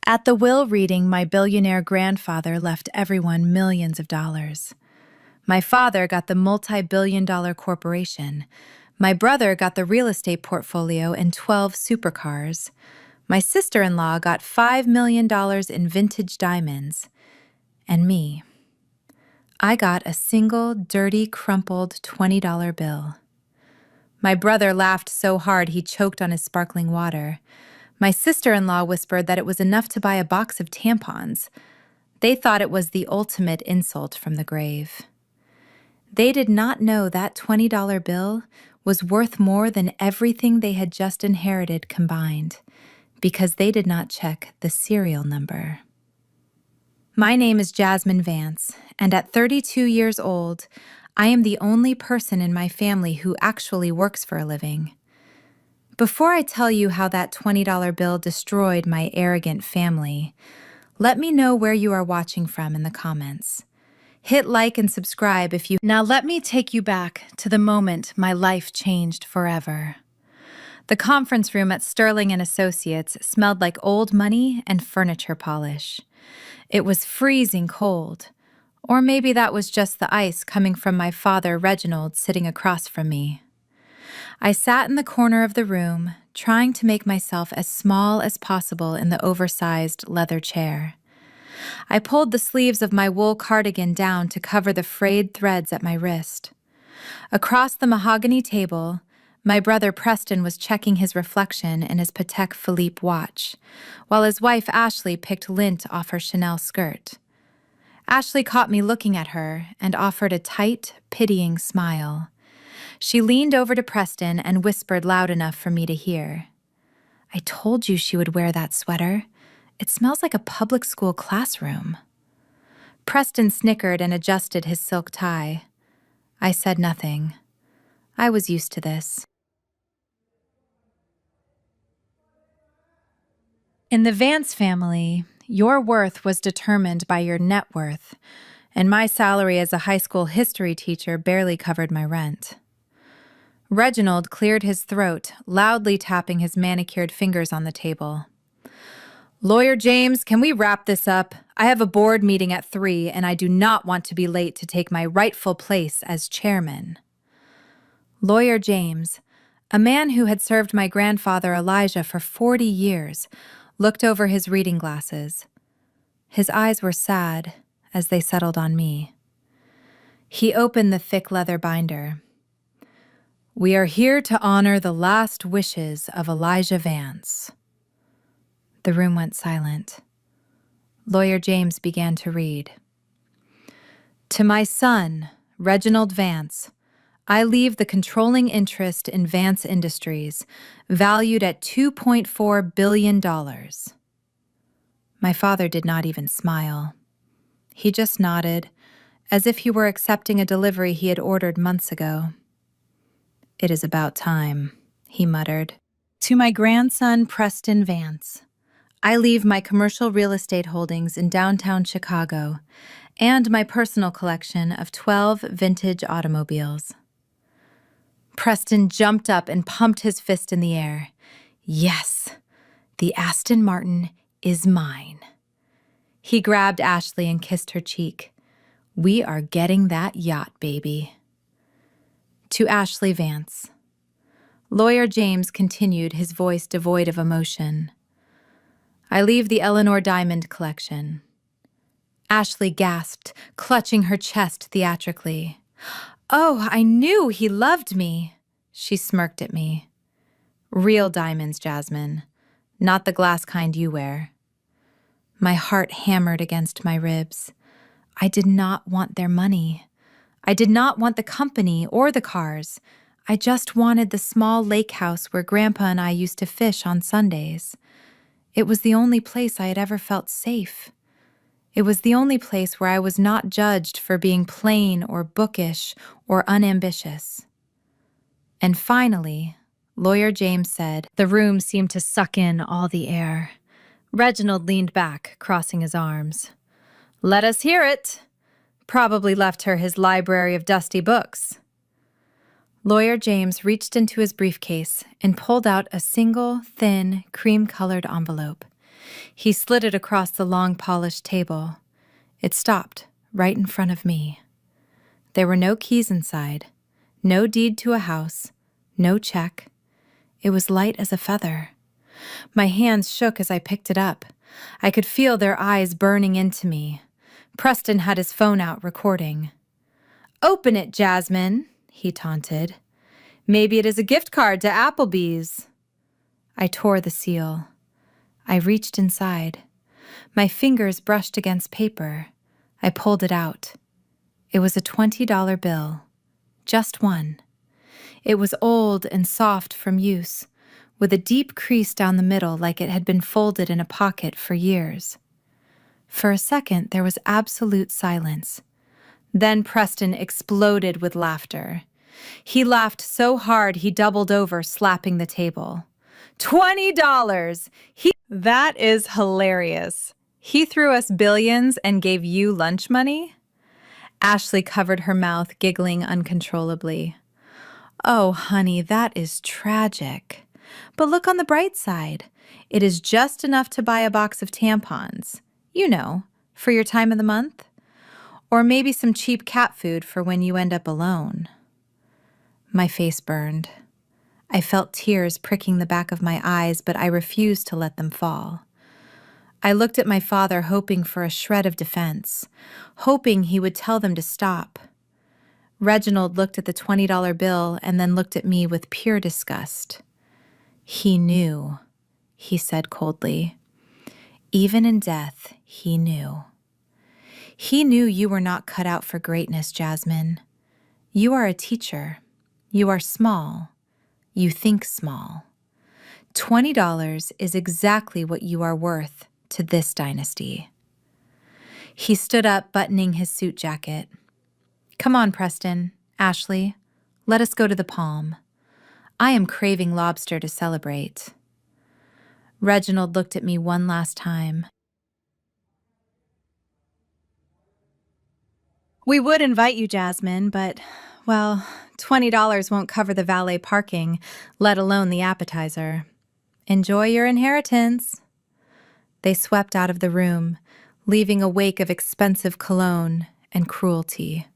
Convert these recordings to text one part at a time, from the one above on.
At the will reading, my billionaire grandfather left everyone millions of dollars. My father got the multi-billion-dollar corporation. My brother got the real estate portfolio and 12 supercars. My sister-in-law got $5 million in vintage diamonds. And me, I got a single, dirty, crumpled $20 bill. My brother laughed so hard he choked on his sparkling water. My sister-in-law whispered that it was enough to buy a box of tampons. They thought it was the ultimate insult from the grave. They did not know that $20 bill was worth more than everything they had just inherited combined, because they did not check the serial number. My name is Jasmine Vance, and at 32 years old, I am the only person in my family who actually works for a living. Before I tell you how that $20 bill destroyed my arrogant family, let me know where you are watching from in the comments. Hit like and subscribe if you... Now let me take you back to the moment my life changed forever. The conference room at Sterling & Associates smelled like old money and furniture polish. It was freezing cold. Or maybe that was just the ice coming from my father, Reginald, sitting across from me. I sat in the corner of the room, trying to make myself as small as possible in the oversized leather chair. I pulled the sleeves of my wool cardigan down to cover the frayed threads at my wrist. Across the mahogany table, my brother Preston was checking his reflection in his Patek Philippe watch, while his wife Ashley picked lint off her Chanel skirt. Ashley caught me looking at her and offered a tight, pitying smile. She leaned over to Preston and whispered loud enough for me to hear. "I told you she would wear that sweater. It smells like a public school classroom." Preston snickered and adjusted his silk tie. I said nothing. I was used to this. In the Vance family, your worth was determined by your net worth, and my salary as a high school history teacher barely covered my rent. Reginald cleared his throat, loudly tapping his manicured fingers on the table. "Lawyer James, can we wrap this up? I have a board meeting at 3, and I do not want to be late to take my rightful place as chairman." Lawyer James, a man who had served my grandfather Elijah for 40 years, looked over his reading glasses. His eyes were sad as they settled on me. He opened the thick leather binder. "We are here to honor the last wishes of Elijah Vance." The room went silent. Lawyer James began to read. "To my son, Reginald Vance, I leave the controlling interest in Vance Industries, valued at $2.4 billion. My father did not even smile. He just nodded, as if he were accepting a delivery he had ordered months ago. "It is about time," he muttered. "To my grandson, Preston Vance, I leave my commercial real estate holdings in downtown Chicago and my personal collection of 12 vintage automobiles." Preston jumped up and pumped his fist in the air. "Yes, the Aston Martin is mine." He grabbed Ashley and kissed her cheek. "We are getting that yacht, baby." To Ashley Vance. Lawyer James continued, his voice devoid of emotion. "I leave the Eleanor Diamond collection." Ashley gasped, clutching her chest theatrically. "Oh, I knew he loved me." She smirked at me. "Real diamonds, Jasmine, not the glass kind you wear." My heart hammered against my ribs. I did not want their money. I did not want the company or the cars. I just wanted the small lake house where Grandpa and I used to fish on Sundays. It was the only place I had ever felt safe. It was the only place where I was not judged for being plain or bookish or unambitious. And finally, Lawyer James said, the room seemed to suck in all the air. Reginald leaned back, crossing his arms. "Let us hear it." Probably left her his library of dusty books. Lawyer James reached into his briefcase and pulled out a single, thin, cream-colored envelope. He slid it across the long polished table. It stopped right in front of me. There were no keys inside, no deed to a house, no check. It was light as a feather. My hands shook as I picked it up. I could feel their eyes burning into me. Preston had his phone out recording. "Open it, Jasmine," he taunted. "Maybe it is a gift card to Applebee's." I tore the seal. I reached inside. My fingers brushed against paper. I pulled it out. It was a $20 bill. Just one. It was old and soft from use, with a deep crease down the middle like it had been folded in a pocket for years. For a second, there was absolute silence. Then Preston exploded with laughter. He laughed so hard he doubled over, slapping the table. $20! That is hilarious. He threw us billions and gave you lunch money? Ashley covered her mouth, giggling uncontrollably. Oh, honey, that is tragic. But look on the bright side. It is just enough to buy a box of tampons. You know, for your time of the month. Or maybe some cheap cat food for when you end up alone. My face burned. I felt tears pricking the back of my eyes, but I refused to let them fall. I looked at my father, hoping for a shred of defense, hoping he would tell them to stop. Reginald looked at the $20 bill and then looked at me with pure disgust. "He knew," he said coldly. "Even in death, he knew. He knew you were not cut out for greatness, Jasmine. You are a teacher. You are small. You think small. $20 is exactly what you are worth to this dynasty." He stood up, buttoning his suit jacket. "Come on, Preston, Ashley, let us go to the Palm. I am craving lobster to celebrate." Reginald looked at me one last time. "We would invite you, Jasmine, but, well, $20 won't cover the valet parking, let alone the appetizer. Enjoy your inheritance." They swept out of the room, leaving a wake of expensive cologne and cruelty.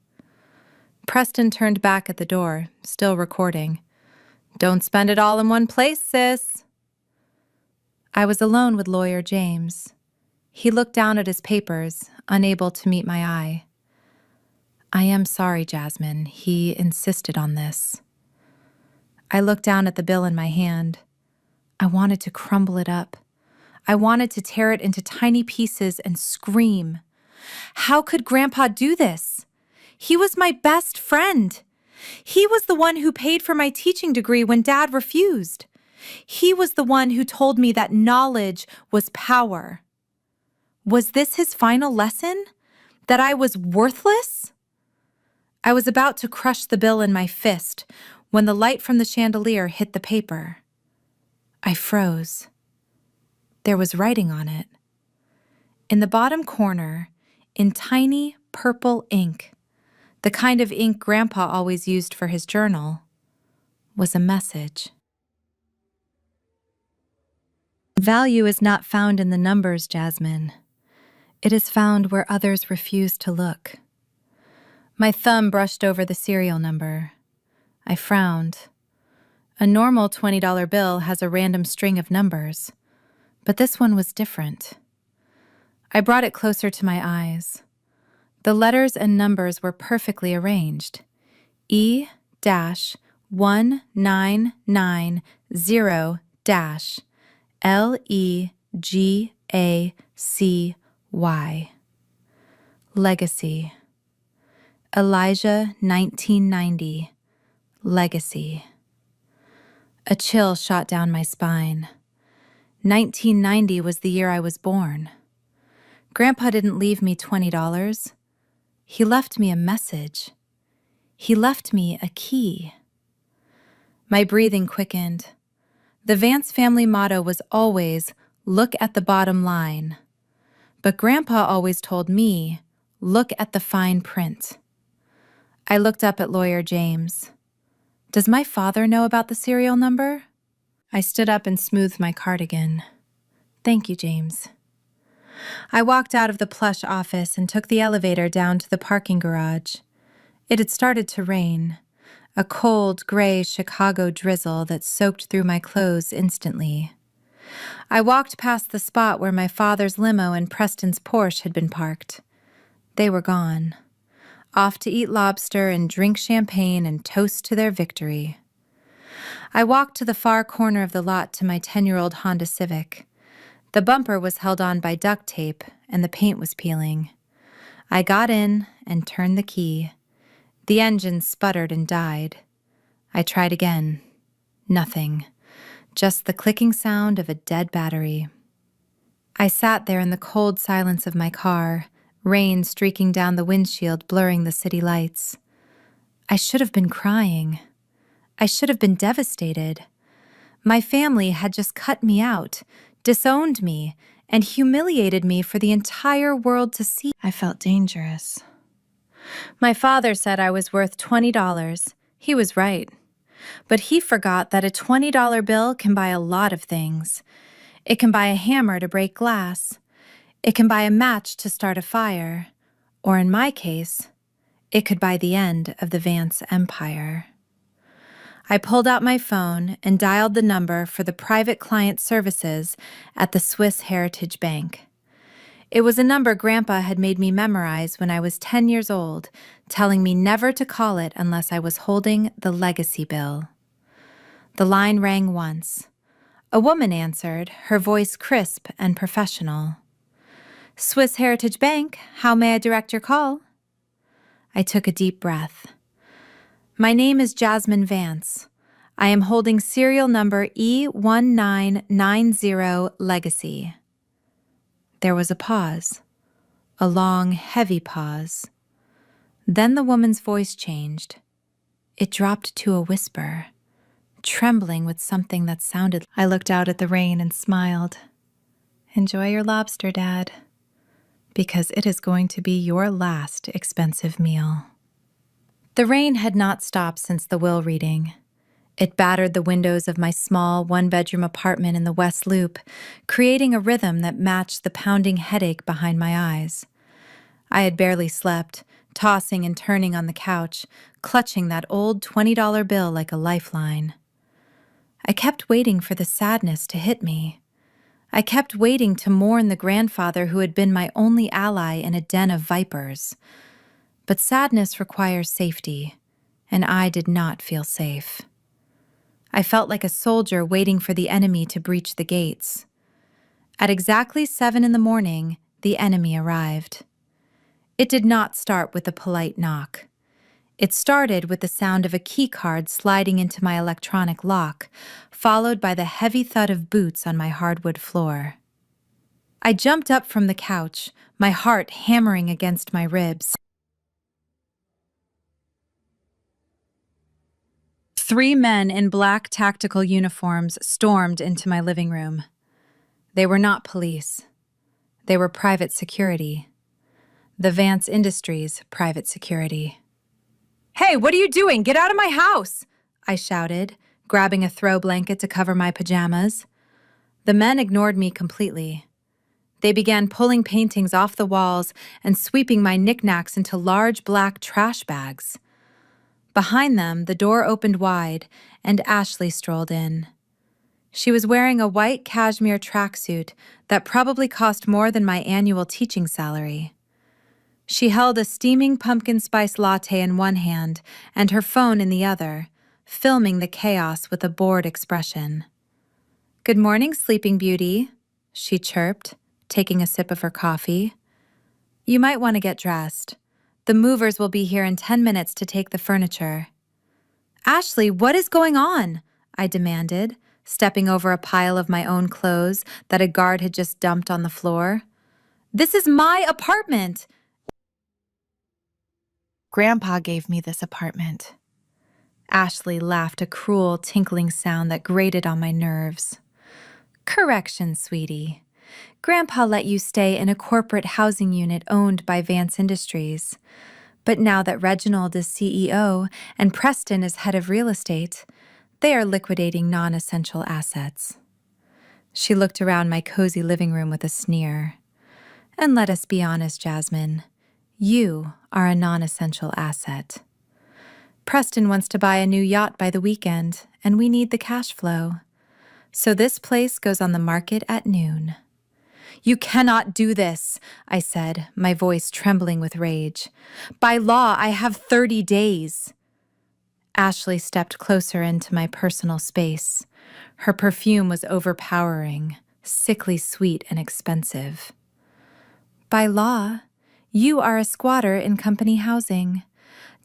Preston turned back at the door, still recording. "Don't spend it all in one place, sis." I was alone with Lawyer James. He looked down at his papers, unable to meet my eye. "I am sorry, Jasmine. He insisted on this." I looked down at the bill in my hand. I wanted to crumble it up. I wanted to tear it into tiny pieces and scream. How could Grandpa do this? He was my best friend. He was the one who paid for my teaching degree when Dad refused. He was the one who told me that knowledge was power. Was this his final lesson? That I was worthless? I was about to crush the bill in my fist when the light from the chandelier hit the paper. I froze. There was writing on it. In the bottom corner, in tiny purple ink, the kind of ink Grandpa always used for his journal, was a message. "Value is not found in the numbers, Jasmine. It is found where others refuse to look." My thumb brushed over the serial number. I frowned. A normal $20 bill has a random string of numbers, but this one was different. I brought it closer to my eyes. The letters and numbers were perfectly arranged. E-1990-LEGACY. Legacy. Elijah, 1990. Legacy. A chill shot down my spine. 1990 was the year I was born. Grandpa didn't leave me $20. He left me a message. He left me a key. My breathing quickened. The Vance family motto was always, "Look at the bottom line." But Grandpa always told me, "Look at the fine print." I looked up at Lawyer James. "Does my father know about the serial number?" I stood up and smoothed my cardigan. Thank you, James. I walked out of the plush office and took the elevator down to the parking garage. It had started to rain, a cold, gray Chicago drizzle that soaked through my clothes instantly. I walked past the spot where my father's limo and Preston's Porsche had been parked. They were gone, off to eat lobster and drink champagne and toast to their victory. I walked to the far corner of the lot to my 10-year-old Honda Civic. The bumper was held on by duct tape, and the paint was peeling. I got in and turned the key. The engine sputtered and died. I tried again. Nothing. Just the clicking sound of a dead battery. I sat there in the cold silence of my car, rain streaking down the windshield, blurring the city lights. I should have been crying. I should have been devastated. My family had just cut me out, disowned me, and humiliated me for the entire world to see. I felt dangerous. My father said I was worth $20. He was right. But he forgot that a $20 bill can buy a lot of things. It can buy a hammer to break glass. It can buy a match to start a fire. Or in my case, it could buy the end of the Vance empire. I pulled out my phone and dialed the number for the private client services at the Swiss Heritage Bank. It was a number Grandpa had made me memorize when I was 10 years old, telling me never to call it unless I was holding the legacy bill. The line rang once. A woman answered, her voice crisp and professional. Swiss Heritage Bank, how may I direct your call? I took a deep breath. My name is Jasmine Vance. I am holding serial number E1990 Legacy. There was a pause, a long, heavy pause. Then the woman's voice changed. It dropped to a whisper, trembling with something that sounded. I looked out at the rain and smiled. Enjoy your lobster, Dad, because it is going to be your last expensive meal. The rain had not stopped since the will reading. It battered the windows of my small one-bedroom apartment in the West Loop, creating a rhythm that matched the pounding headache behind my eyes. I had barely slept, tossing and turning on the couch, clutching that old $20 bill like a lifeline. I kept waiting for the sadness to hit me. I kept waiting to mourn the grandfather who had been my only ally in a den of vipers. But sadness requires safety, and I did not feel safe. I felt like a soldier waiting for the enemy to breach the gates. At exactly 7 a.m, the enemy arrived. It did not start with a polite knock. It started with the sound of a key card sliding into my electronic lock, followed by the heavy thud of boots on my hardwood floor. I jumped up from the couch, my heart hammering against my ribs. 3 men in black tactical uniforms stormed into my living room. They were not police. They were private security. The Vance Industries private security. "Hey, what are you doing? Get out of my house!" I shouted, grabbing a throw blanket to cover my pajamas. The men ignored me completely. They began pulling paintings off the walls and sweeping my knickknacks into large black trash bags. Behind them, the door opened wide, and Ashley strolled in. She was wearing a white cashmere tracksuit that probably cost more than my annual teaching salary. She held a steaming pumpkin spice latte in one hand and her phone in the other, filming the chaos with a bored expression. "Good morning, Sleeping Beauty," she chirped, taking a sip of her coffee. "You might want to get dressed. The movers will be here in 10 minutes to take the furniture." "Ashley, what is going on?" I demanded, stepping over a pile of my own clothes that a guard had just dumped on the floor. "This is my apartment!" "Grandpa gave me this apartment." Ashley laughed, a cruel, tinkling sound that grated on my nerves. "Correction, sweetie. Grandpa let you stay in a corporate housing unit owned by Vance Industries. But now that Reginald is CEO and Preston is head of real estate, they are liquidating non-essential assets." She looked around my cozy living room with a sneer. And let us be honest, Jasmine. You are a non-essential asset. Preston wants to buy a new yacht by the weekend, and we need the cash flow. So this place goes on the market at noon. You cannot do this, I said, my voice trembling with rage. By law, I have 30 days. Ashley stepped closer into my personal space. Her perfume was overpowering, sickly sweet and expensive. By law, you are a squatter in company housing.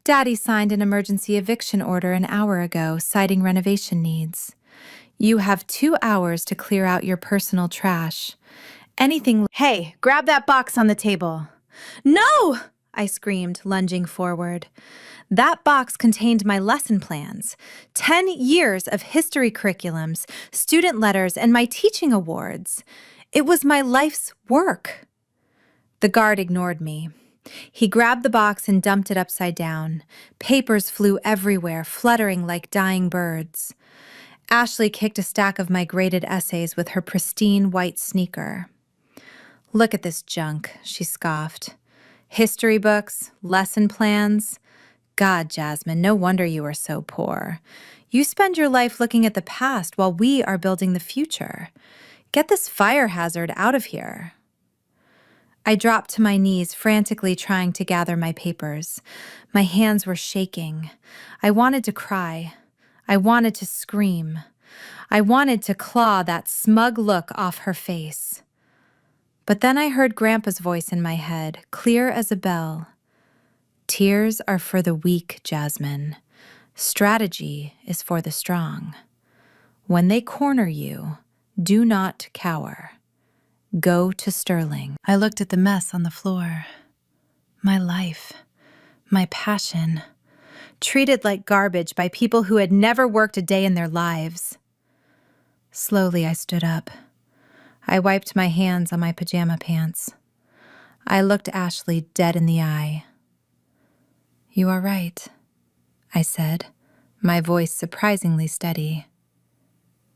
Daddy signed an emergency eviction order an hour ago, citing renovation needs. You have 2 hours to clear out your personal trash. Hey, grab that box on the table. No! I screamed, lunging forward. That box contained my lesson plans, 10 years of history curriculums, student letters, and my teaching awards. It was my life's work. The guard ignored me. He grabbed the box and dumped it upside down. Papers flew everywhere, fluttering like dying birds. Ashley kicked a stack of my graded essays with her pristine white sneaker. Look at this junk, she scoffed. History books, lesson plans. God, Jasmine, no wonder you are so poor. You spend your life looking at the past while we are building the future. Get this fire hazard out of here. I dropped to my knees, frantically trying to gather my papers. My hands were shaking. I wanted to cry. I wanted to scream. I wanted to claw that smug look off her face. But then I heard Grandpa's voice in my head, clear as a bell. Tears are for the weak, Jasmine. Strategy is for the strong. When they corner you, do not cower. Go to Sterling. I looked at the mess on the floor. My life, my passion, treated like garbage by people who had never worked a day in their lives. Slowly, I stood up. I wiped my hands on my pajama pants. I looked Ashley dead in the eye. You are right, I said, my voice surprisingly steady.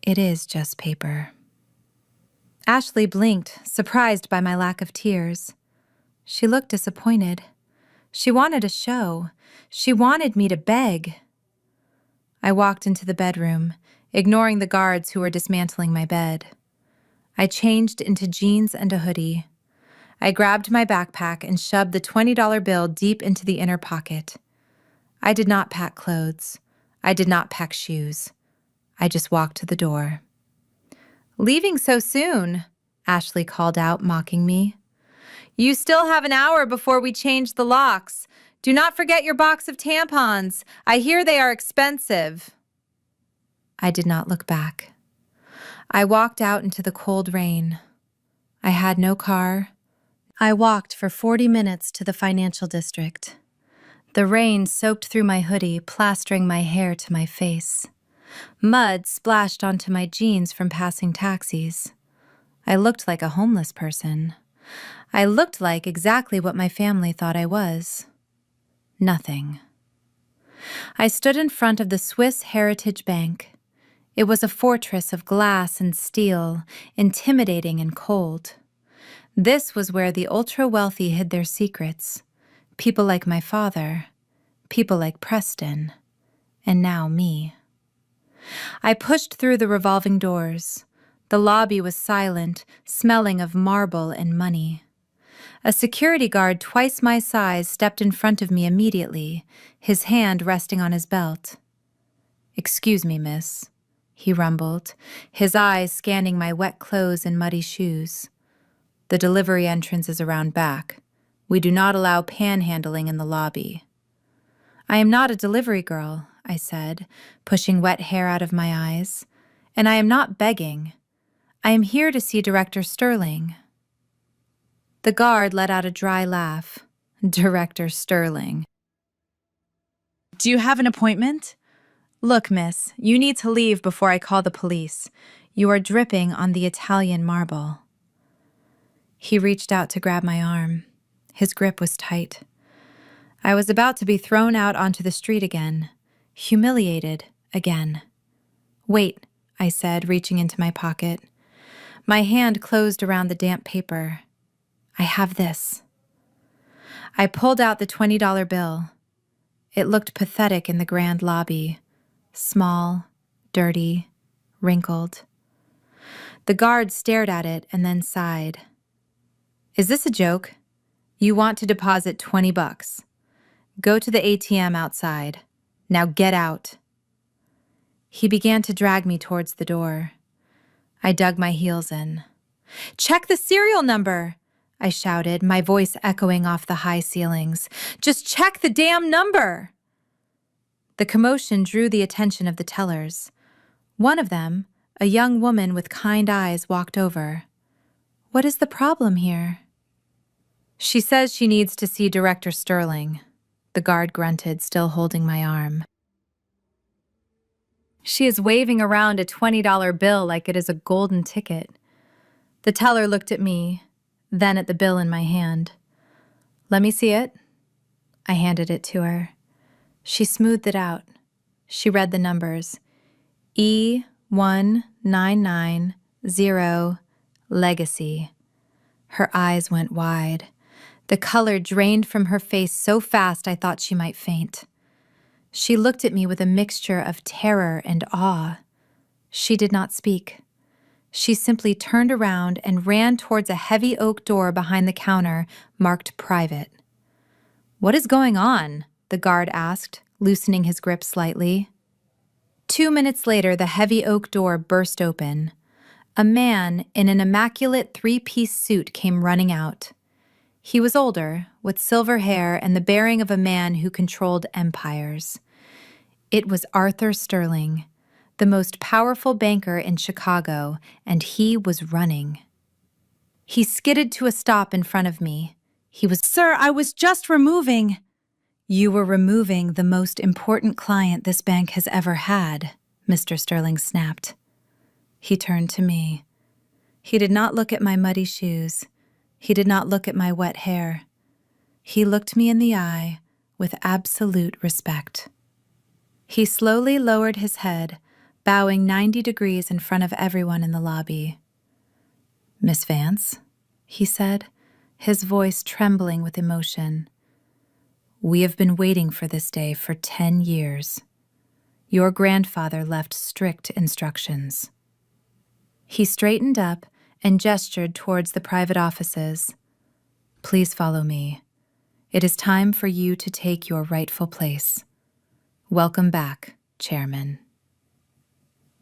It is just paper. Ashley blinked, surprised by my lack of tears. She looked disappointed. She wanted a show. She wanted me to beg. I walked into the bedroom, ignoring the guards who were dismantling my bed. I changed into jeans and a hoodie. I grabbed my backpack and shoved the $20 bill deep into the inner pocket. I did not pack clothes. I did not pack shoes. I just walked to the door. Leaving so soon, Ashley called out, mocking me. You still have an hour before we change the locks. Do not forget your box of tampons. I hear they are expensive. I did not look back. I walked out into the cold rain. I had no car. I walked for 40 minutes to the financial district. The rain soaked through my hoodie, plastering my hair to my face. Mud splashed onto my jeans from passing taxis. I looked like a homeless person. I looked like exactly what my family thought I was. Nothing. I stood in front of the Swiss Heritage Bank. It was a fortress of glass and steel, intimidating and cold. This was where the ultra-wealthy hid their secrets. People like my father, people like Preston, and now me. I pushed through the revolving doors. The lobby was silent, smelling of marble and money. A security guard twice my size stepped in front of me immediately, his hand resting on his belt. "Excuse me, miss," he rumbled, his eyes scanning my wet clothes and muddy shoes. "The delivery entrance is around back. We do not allow panhandling in the lobby." "I am not a delivery girl," I said, pushing wet hair out of my eyes. "And I am not begging. I am here to see Director Sterling." The guard let out a dry laugh. Director Sterling. "Do you have an appointment?" "Look, miss, you need to leave before I call the police. You are dripping on the Italian marble." He reached out to grab my arm. His grip was tight. I was about to be thrown out onto the street again, humiliated again. "Wait," I said, reaching into my pocket. My hand closed around the damp paper. I have this. I pulled out the $20 bill. It looked pathetic in the grand lobby. Small, dirty, wrinkled. The guard stared at it and then sighed. Is this a joke? You want to deposit $20. Go to the ATM outside. Now get out. He began to drag me towards the door. I dug my heels in. Check the serial number, I shouted, my voice echoing off the high ceilings. Just check the damn number! The commotion drew the attention of the tellers. One of them, a young woman with kind eyes, walked over. What is the problem here? She says she needs to see Director Sterling. The guard grunted, still holding my arm. She is waving around a $20 bill like it is a golden ticket. The teller looked at me, then at the bill in my hand. Let me see it. I handed it to her. She smoothed it out. She read the numbers. E1990 Legacy. Her eyes went wide. The color drained from her face so fast I thought she might faint. She looked at me with a mixture of terror and awe. She did not speak. She simply turned around and ran towards a heavy oak door behind the counter marked Private. What is going on? The guard asked, loosening his grip slightly. 2 minutes later, the heavy oak door burst open. A man in an immaculate three-piece suit came running out. He was older, with silver hair and the bearing of a man who controlled empires. It was Arthur Sterling, the most powerful banker in Chicago, and he was running. He skidded to a stop in front of me. Sir, I was just removing. You were removing the most important client this bank has ever had, Mr. Sterling snapped. He turned to me. He did not look at my muddy shoes. He did not look at my wet hair. He looked me in the eye with absolute respect. He slowly lowered his head, bowing 90 degrees in front of everyone in the lobby. Miss Vance, he said, his voice trembling with emotion. We have been waiting for this day for 10 years. Your grandfather left strict instructions. He straightened up and gestured towards the private offices. Please follow me. It is time for you to take your rightful place. Welcome back, Chairman.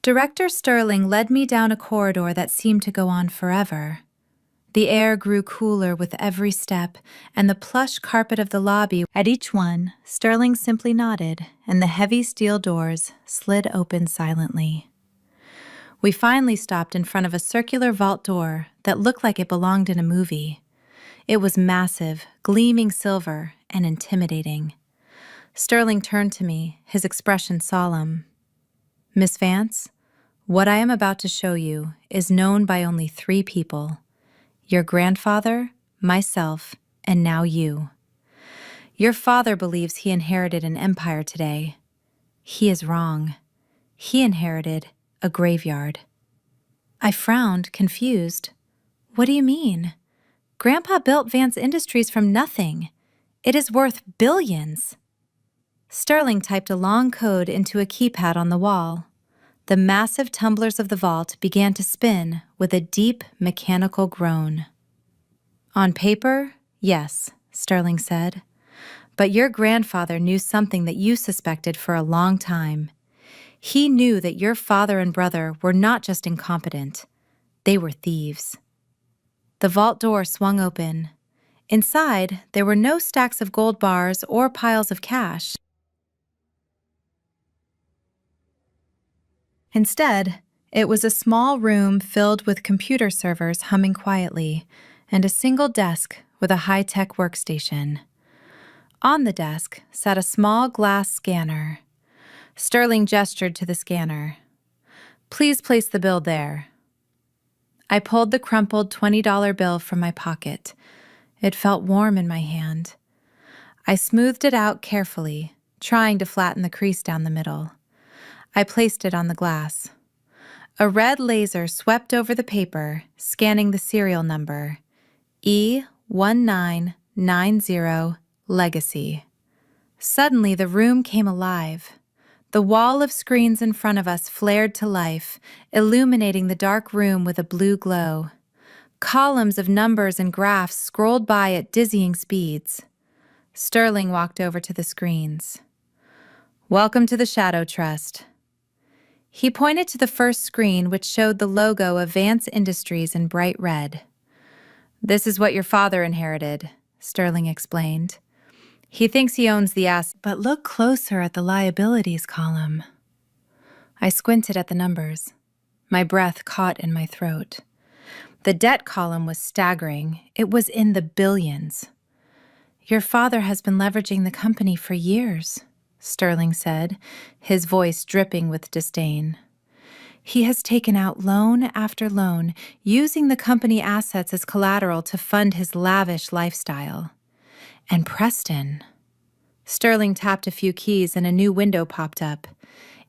Director Sterling led me down a corridor that seemed to go on forever. The air grew cooler with every step, and the plush carpet of the lobby. At each one, Sterling simply nodded, and the heavy steel doors slid open silently. We finally stopped in front of a circular vault door that looked like it belonged in a movie. It was massive, gleaming silver, and intimidating. Sterling turned to me, his expression solemn. Miss Vance, what I am about to show you is known by only 3 people. Your grandfather, myself, and now you. Your father believes he inherited an empire today. He is wrong. He inherited a graveyard. I frowned, confused. What do you mean? Grandpa built Vance Industries from nothing. It is worth billions. Sterling typed a long code into a keypad on the wall. The massive tumblers of the vault began to spin with a deep mechanical groan. On paper, yes, Sterling said. But your grandfather knew something that you suspected for a long time. He knew that your father and brother were not just incompetent. They were thieves. The vault door swung open. Inside, there were no stacks of gold bars or piles of cash. Instead, it was a small room filled with computer servers humming quietly and a single desk with a high-tech workstation. On the desk sat a small glass scanner. Sterling gestured to the scanner. Please place the bill there. I pulled the crumpled $20 bill from my pocket. It felt warm in my hand. I smoothed it out carefully, trying to flatten the crease down the middle. I placed it on the glass. A red laser swept over the paper, scanning the serial number. E1990 Legacy. Suddenly, the room came alive. The wall of screens in front of us flared to life, illuminating the dark room with a blue glow. Columns of numbers and graphs scrolled by at dizzying speeds. Sterling walked over to the screens. "Welcome to the Shadow Trust." He pointed to the first screen, which showed the logo of Vance Industries in bright red. "This is what your father inherited," Sterling explained. "He thinks he owns the asset, but look closer at the liabilities column." I squinted at the numbers. My breath caught in my throat. The debt column was staggering. It was in the billions. "Your father has been leveraging the company for years," Sterling said, his voice dripping with disdain. "He has taken out loan after loan, using the company assets as collateral to fund his lavish lifestyle. And Preston..." Sterling tapped a few keys and a new window popped up.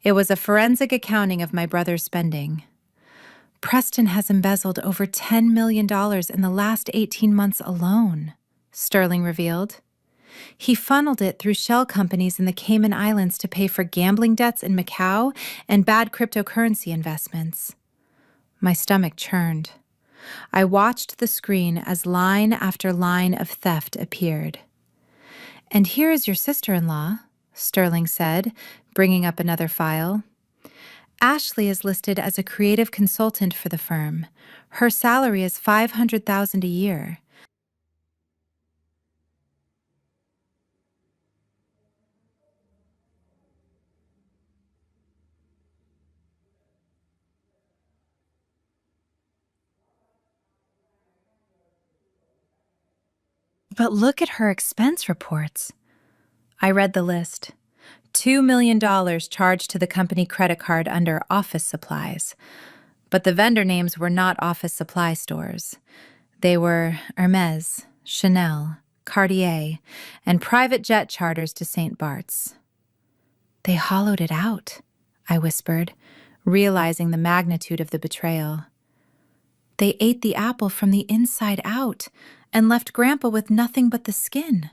It was a forensic accounting of my brother's spending. "Preston has embezzled over $10 million in the last 18 months alone," Sterling revealed. "He funneled it through shell companies in the Cayman Islands to pay for gambling debts in Macau and bad cryptocurrency investments." My stomach churned. I watched the screen as line after line of theft appeared. "And here is your sister-in-law," Sterling said, bringing up another file. "Ashley is listed as a creative consultant for the firm. Her salary is $500,000 a year. But look at her expense reports." I read the list. $2 million charged to the company credit card under office supplies. But the vendor names were not office supply stores. They were Hermes, Chanel, Cartier, and private jet charters to St. Bart's. "They hollowed it out," I whispered, realizing the magnitude of the betrayal. "They ate the apple from the inside out and left Grandpa with nothing but the skin."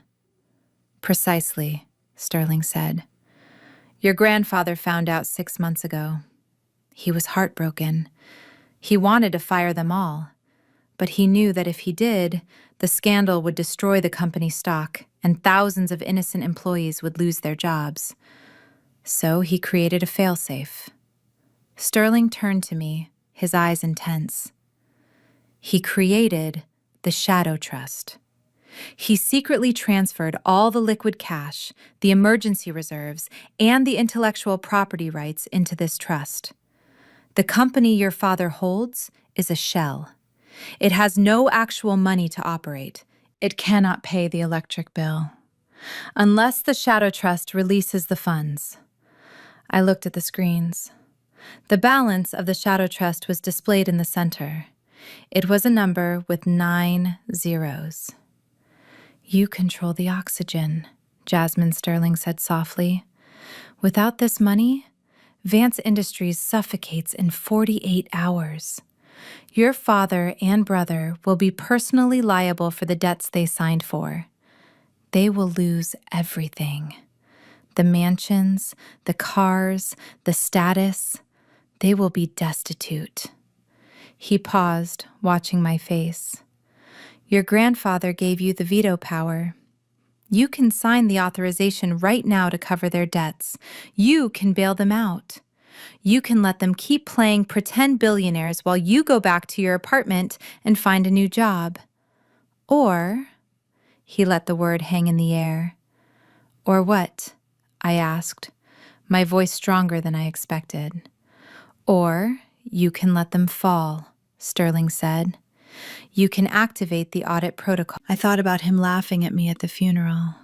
"Precisely," Sterling said. "Your grandfather found out 6 months ago. He was heartbroken. He wanted to fire them all, but he knew that if he did, the scandal would destroy the company's stock and thousands of innocent employees would lose their jobs. So he created a failsafe." Sterling turned to me, his eyes intense. "He created the Shadow Trust. He secretly transferred all the liquid cash, the emergency reserves, and the intellectual property rights into this trust. The company your father holds is a shell. It has no actual money to operate. It cannot pay the electric bill. Unless the Shadow Trust releases the funds." I looked at the screens. The balance of the Shadow Trust was displayed in the center. It was a number with 9 zeros. "You control the oxygen," Jasmine Sterling said softly. "Without this money, Vance Industries suffocates in 48 hours. Your father and brother will be personally liable for the debts they signed for. They will lose everything. The mansions, the cars, the status. They will be destitute." He paused, watching my face. "Your grandfather gave you the veto power. You can sign the authorization right now to cover their debts. You can bail them out. You can let them keep playing pretend billionaires while you go back to your apartment and find a new job. Or," he let the word hang in the air. "Or what?" I asked, my voice stronger than I expected. "Or you can let them fall," Sterling said. "You can activate the audit protocol." I thought about him laughing at me at the funeral.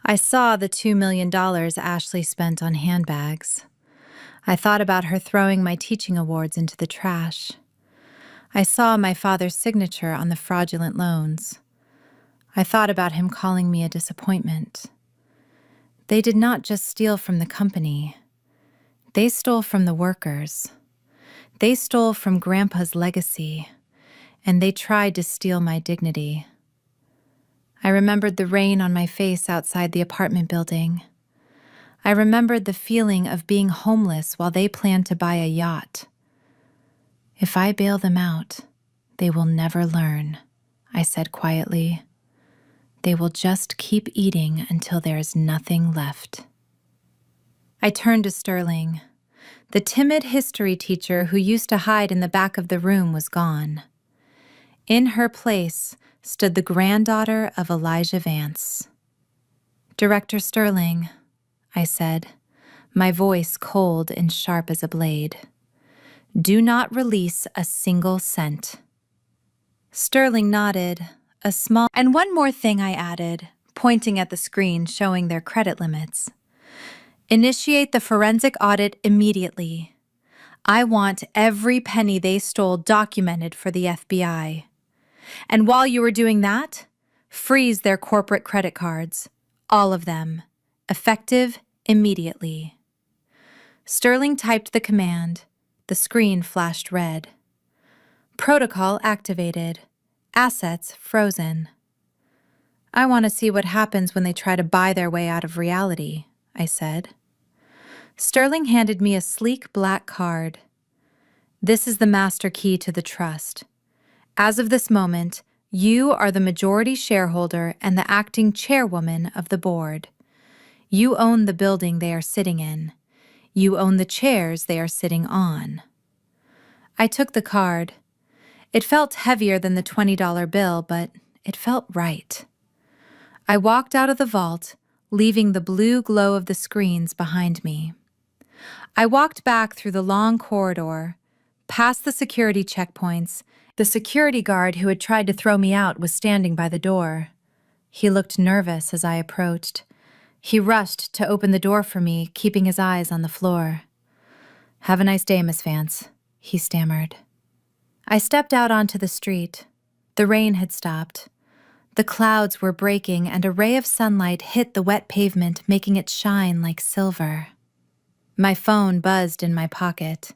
I saw the $2 million Ashley spent on handbags. I thought about her throwing my teaching awards into the trash. I saw my father's signature on the fraudulent loans. I thought about him calling me a disappointment. They did not just steal from the company. They stole from the workers. They stole from Grandpa's legacy, and they tried to steal my dignity. I remembered the rain on my face outside the apartment building. I remembered the feeling of being homeless while they planned to buy a yacht. If I bail them out, they will never learn, I said quietly. They will just keep eating until there is nothing left. I turned to Sterling. The timid history teacher who used to hide in the back of the room was gone. In her place stood the granddaughter of Elijah Vance. "Director Sterling," I said, my voice cold and sharp as a blade, "do not release a single cent." Sterling nodded, a small... "And one more thing," I added, pointing at the screen showing their credit limits. "Initiate the forensic audit immediately. I want every penny they stole documented for the FBI. And while you are doing that, freeze their corporate credit cards, all of them, effective immediately." Sterling typed the command. The screen flashed red. "Protocol activated. Assets frozen." "I want to see what happens when they try to buy their way out of reality," I said. Sterling handed me a sleek black card. "This is the master key to the trust. As of this moment, you are the majority shareholder and the acting chairwoman of the board. You own the building they are sitting in. You own the chairs they are sitting on." I took the card. It felt heavier than the $20 bill, but it felt right. I walked out of the vault, leaving the blue glow of the screens behind me. I walked back through the long corridor, past the security checkpoints. The security guard who had tried to throw me out was standing by the door. He looked nervous as I approached. He rushed to open the door for me, keeping his eyes on the floor. "Have a nice day, Miss Vance," he stammered. I stepped out onto the street. The rain had stopped. The clouds were breaking, and a ray of sunlight hit the wet pavement, making it shine like silver. My phone buzzed in my pocket.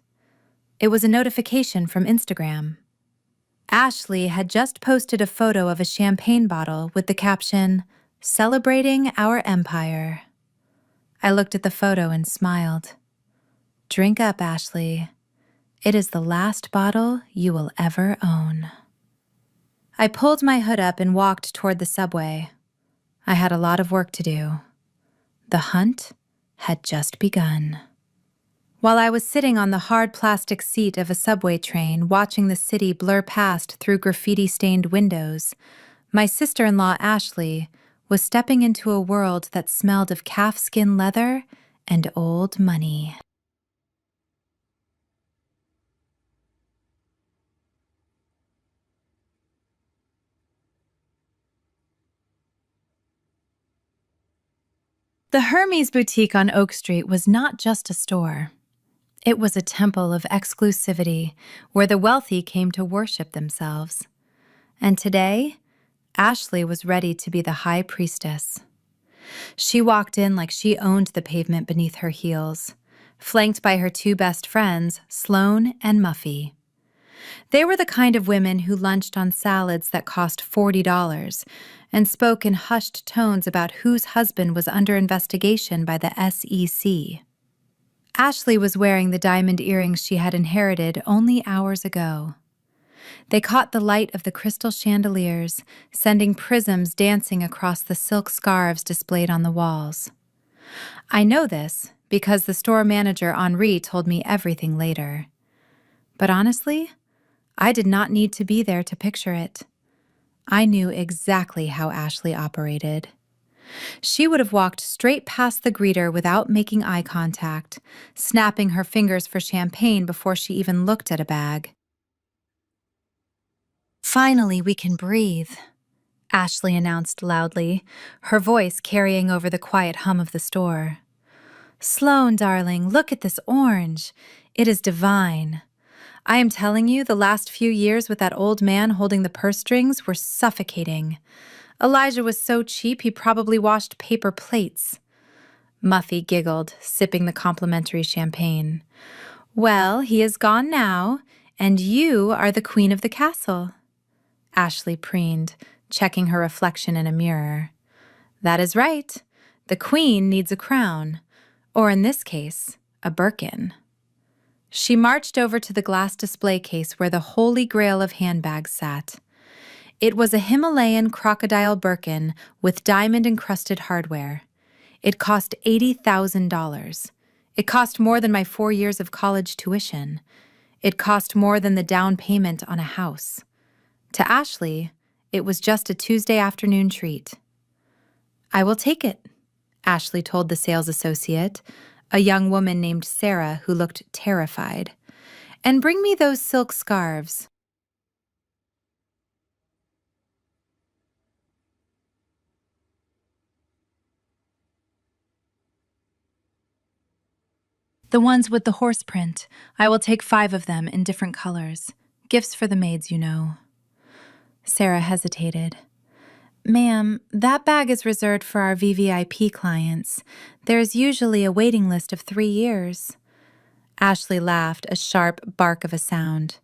It was a notification from Instagram. Ashley had just posted a photo of a champagne bottle with the caption, "Celebrating our empire." I looked at the photo and smiled. "Drink up, Ashley. It is the last bottle you will ever own." I pulled my hood up and walked toward the subway. I had a lot of work to do. The hunt had just begun. While I was sitting on the hard plastic seat of a subway train watching the city blur past through graffiti-stained windows, my sister-in-law Ashley was stepping into a world that smelled of calfskin leather and old money. The Hermes Boutique on Oak Street was not just a store. It was a temple of exclusivity where the wealthy came to worship themselves. And today, Ashley was ready to be the high priestess. She walked in like she owned the pavement beneath her heels, flanked by her two best friends, Sloane and Muffy. They were the kind of women who lunched on salads that cost $40 and spoke in hushed tones about whose husband was under investigation by the SEC. Ashley was wearing the diamond earrings she had inherited only hours ago. They caught the light of the crystal chandeliers, sending prisms dancing across the silk scarves displayed on the walls. I know this because the store manager Henri told me everything later. But honestly, I did not need to be there to picture it. I knew exactly how Ashley operated. She would have walked straight past the greeter without making eye contact, snapping her fingers for champagne before she even looked at a bag. "Finally, we can breathe," Ashley announced loudly, her voice carrying over the quiet hum of the store. "Sloane, darling, look at this orange. It is divine. I am telling you, the last few years with that old man holding the purse strings were suffocating. Elijah was so cheap he probably washed paper plates." Muffy giggled, sipping the complimentary champagne. Well, he is gone now, and you are the queen of the castle. Ashley preened, checking her reflection in a mirror. That is right. The queen needs a crown, or in this case, a Birkin. She marched over to the glass display case where the holy grail of handbags sat. It was a Himalayan crocodile Birkin with diamond-encrusted hardware. It cost $80,000. It cost more than my 4 years of college tuition. It cost more than the down payment on a house. To Ashley, it was just a Tuesday afternoon treat. I will take it, Ashley told the sales associate, a young woman named Sarah who looked terrified. And bring me those silk scarves. The ones with the horse print. I will take 5 of them in different colors. Gifts for the maids, you know. Sarah hesitated. Ma'am, that bag is reserved for our VVIP clients. There's usually a waiting list of 3 years. Ashley laughed, a sharp bark of a sound.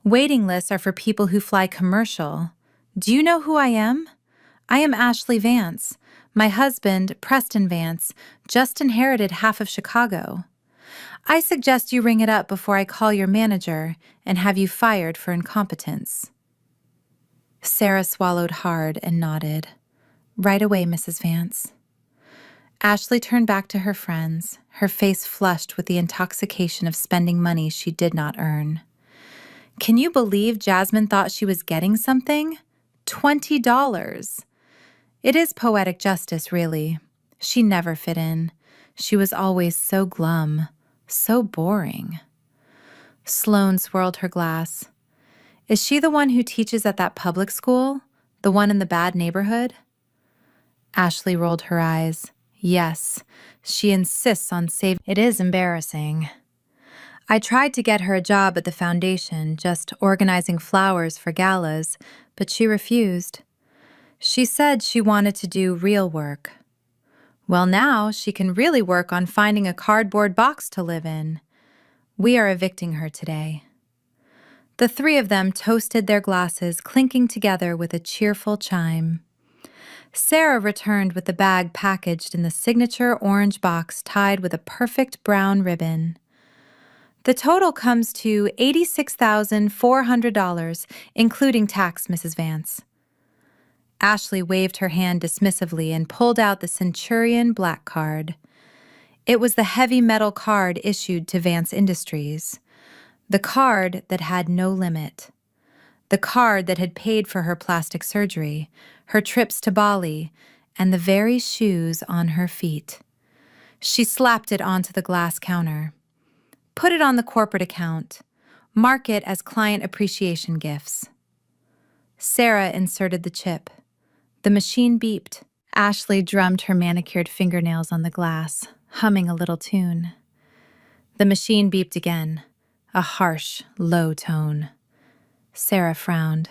Waiting lists are for people who fly commercial. Do you know who I am? I am Ashley Vance. My husband, Preston Vance, just inherited half of Chicago. I suggest you ring it up before I call your manager and have you fired for incompetence. Sarah swallowed hard and nodded. Right away, Mrs. Vance. Ashley turned back to her friends, her face flushed with the intoxication of spending money she did not earn. Can you believe Jasmine thought she was getting something? $20. It is poetic justice, really. She never fit in. She was always so glum, so boring. Sloane swirled her glass. Is she the one who teaches at that public school? The one in the bad neighborhood? Ashley rolled her eyes. Yes, she insists on saving. It is embarrassing. I tried to get her a job at the foundation, just organizing flowers for galas, but she refused. She said she wanted to do real work. Well, now she can really work on finding a cardboard box to live in. We are evicting her today. The 3 of them toasted their glasses, clinking together with a cheerful chime. Sarah returned with the bag packaged in the signature orange box tied with a perfect brown ribbon. The total comes to $86,400, including tax, Mrs. Vance. Ashley waved her hand dismissively and pulled out the Centurion Black Card. It was the heavy metal card issued to Vance Industries. The card that had no limit. The card that had paid for her plastic surgery, her trips to Bali, and the very shoes on her feet. She slapped it onto the glass counter. Put it on the corporate account. Mark it as client appreciation gifts. Sarah inserted the chip. The machine beeped. Ashley drummed her manicured fingernails on the glass, humming a little tune. The machine beeped again, a harsh, low tone. Sarah frowned.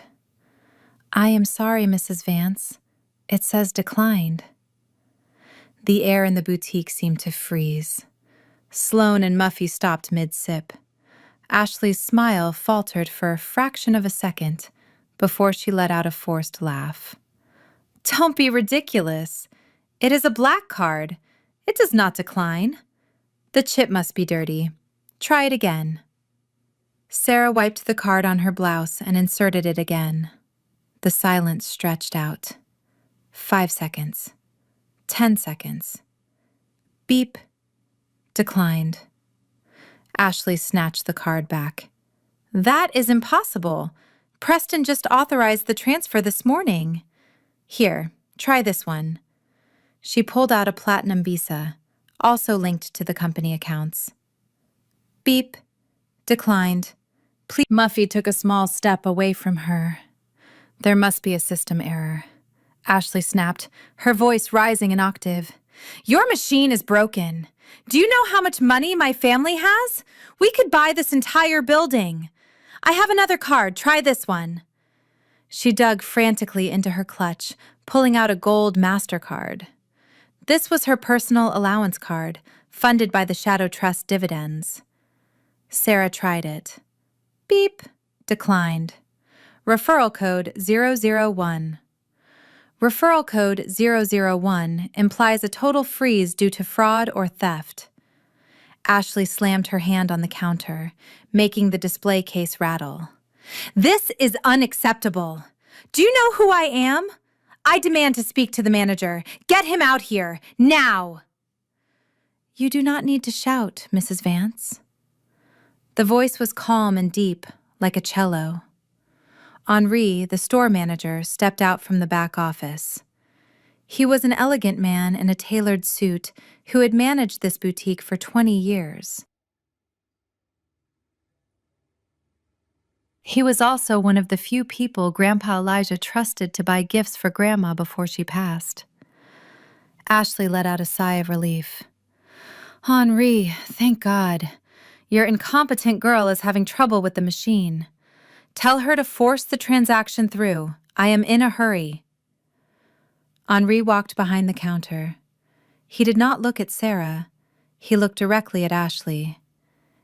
I am sorry, Mrs. Vance. It says declined. The air in the boutique seemed to freeze. Sloane and Muffy stopped mid-sip. Ashley's smile faltered for a fraction of a second before she let out a forced laugh. Don't be ridiculous. It is a black card. It does not decline. The chip must be dirty. Try it again. Sarah wiped the card on her blouse and inserted it again. The silence stretched out. 5 seconds. 10 seconds. Beep. Declined. Ashley snatched the card back. That is impossible. Preston just authorized the transfer this morning. Here, try this one. She pulled out a platinum visa, also linked to the company accounts. Beep. Declined. Please. Muffy took a small step away from her. There must be a system error. Ashley snapped, her voice rising an octave. Your machine is broken. Do you know how much money my family has? We could buy this entire building. I have another card. Try this one. She dug frantically into her clutch, pulling out a gold MasterCard. This was her personal allowance card, funded by the Shadow Trust dividends. Sarah tried it. Beep. Declined. Referral code 001. Referral code 001 implies a total freeze due to fraud or theft. Ashley slammed her hand on the counter, making the display case rattle. This is unacceptable. Do you know who I am? I demand to speak to the manager. Get him out here, now! You do not need to shout, Mrs. Vance. The voice was calm and deep, like a cello. Henri, the store manager, stepped out from the back office. He was an elegant man in a tailored suit who had managed this boutique for 20 years. He was also one of the few people Grandpa Elijah trusted to buy gifts for Grandma before she passed. Ashley let out a sigh of relief. Henri, thank God. Your incompetent girl is having trouble with the machine. Tell her to force the transaction through. I am in a hurry. Henri walked behind the counter. He did not look at Sarah. He looked directly at Ashley.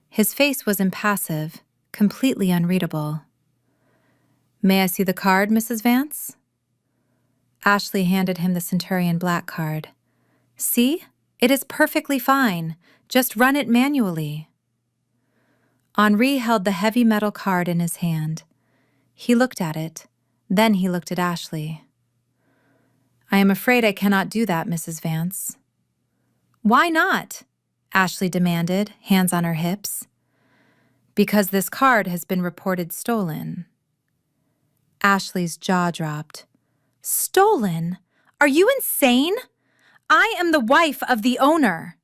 His face was impassive, completely unreadable. May I see the card, Mrs. Vance? Ashley handed him the Centurion Black card. See? It is perfectly fine. Just run it manually. Henri held the heavy metal card in his hand. He looked at it. Then he looked at Ashley. I am afraid I cannot do that, Mrs. Vance. Why not? Ashley demanded, hands on her hips. Because this card has been reported stolen. Ashley's jaw dropped. Stolen? Are you insane? I am the wife of the owner.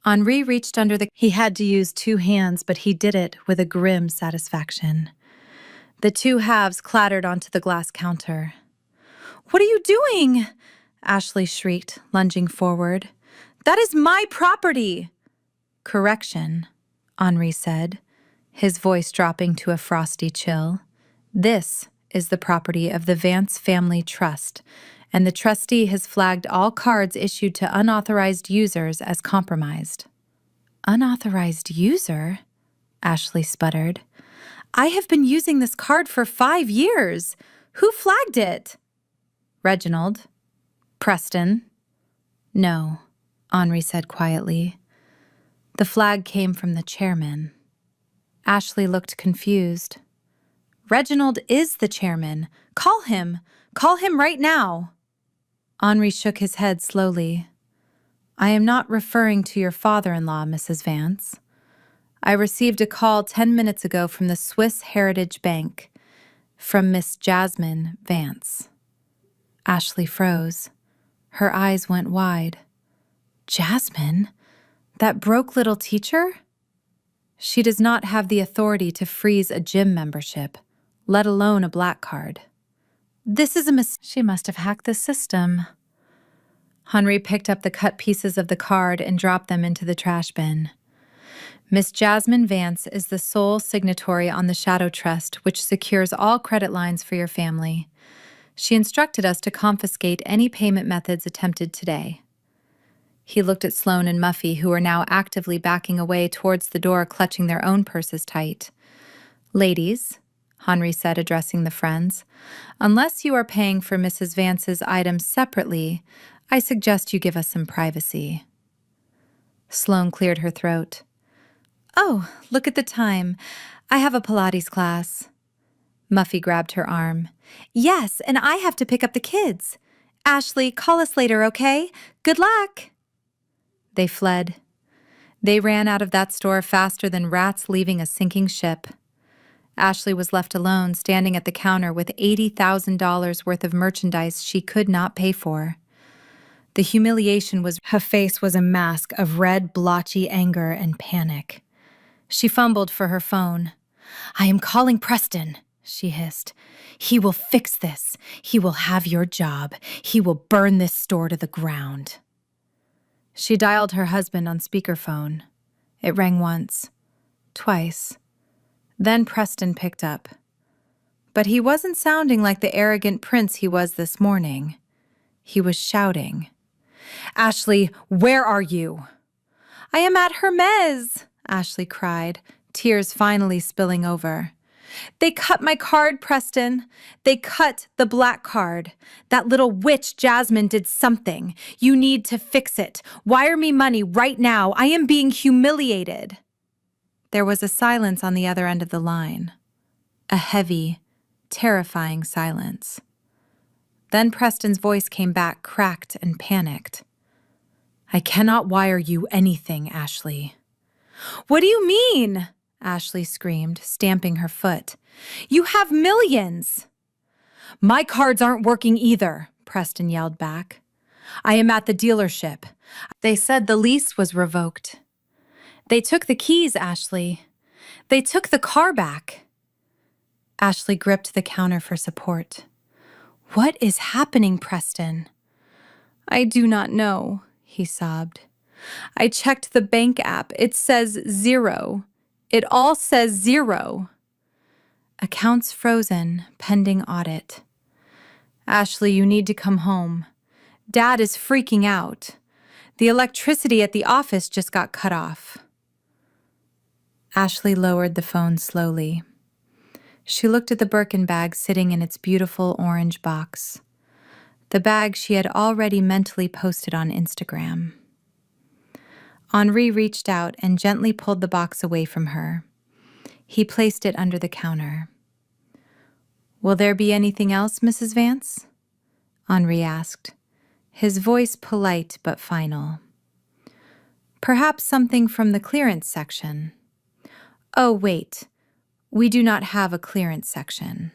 Henri reached under the... He had to use two hands, but he did it with a grim satisfaction. The two halves clattered onto the glass counter. What are you doing? Ashley shrieked, lunging forward. That is my property. Correction, Henri said, his voice dropping to a frosty chill. This is the property of the Vance Family Trust, and the trustee has flagged all cards issued to unauthorized users as compromised. Unauthorized user? Ashley sputtered. I have been using this card for 5 years. Who flagged it? Reginald. Preston. No, Henri said quietly. The flag came from the chairman. Ashley looked confused. Reginald is the chairman. Call him. Call him right now. Henri shook his head slowly. I am not referring to your father-in-law, Mrs. Vance. I received a call 10 minutes ago from the Swiss Heritage Bank, from Miss Jasmine Vance. Ashley froze. Her eyes went wide. Jasmine? That broke little teacher? She does not have the authority to freeze a gym membership, let alone a black card. This is a She must have hacked the system. Henri picked up the cut pieces of the card and dropped them into the trash bin. Miss Jasmine Vance is the sole signatory on the Shadow Trust, which secures all credit lines for your family. She instructed us to confiscate any payment methods attempted today. He looked at Sloane and Muffy, who were now actively backing away towards the door, clutching their own purses tight. Ladies, Henri said, addressing the friends, unless you are paying for Mrs. Vance's items separately, I suggest you give us some privacy. Sloane cleared her throat. Oh, look at the time. I have a Pilates class. Muffy grabbed her arm. Yes, and I have to pick up the kids. Ashley, call us later, okay? Good luck. They fled. They ran out of that store faster than rats leaving a sinking ship. Ashley was left alone, standing at the counter with $80,000 worth of merchandise she could not pay for. The humiliation was... Her face was a mask of red, blotchy anger and panic. She fumbled for her phone. I am calling Preston, she hissed. He will fix this. He will have your job. He will burn this store to the ground. She dialed her husband on speakerphone. It rang once, twice. Then Preston picked up. But he wasn't sounding like the arrogant prince he was this morning. He was shouting. Ashley, where are you? I am at Hermes. Ashley cried, tears finally spilling over. They cut my card, Preston. They cut the black card. That little witch Jasmine did something. You need to fix it. Wire me money right now. I am being humiliated. There was a silence on the other end of the line. A heavy, terrifying silence. Then Preston's voice came back cracked and panicked. I cannot wire you anything, Ashley. What do you mean? Ashley screamed, stamping her foot. You have millions! My cards aren't working either, Preston yelled back. I am at the dealership. They said the lease was revoked. They took the keys, Ashley. They took the car back. Ashley gripped the counter for support. What is happening, Preston? I do not know, he sobbed. I checked the bank app. It says 0. It all says 0. Accounts frozen, pending audit. Ashley, you need to come home. Dad is freaking out. The electricity at the office just got cut off. Ashley lowered the phone slowly. She looked at the Birkin bag sitting in its beautiful orange box. The bag she had already mentally posted on Instagram. Henri reached out and gently pulled the box away from her. He placed it under the counter. Will there be anything else, Mrs. Vance? Henri asked, his voice polite but final. Perhaps something from the clearance section. Oh, wait. We do not have a clearance section.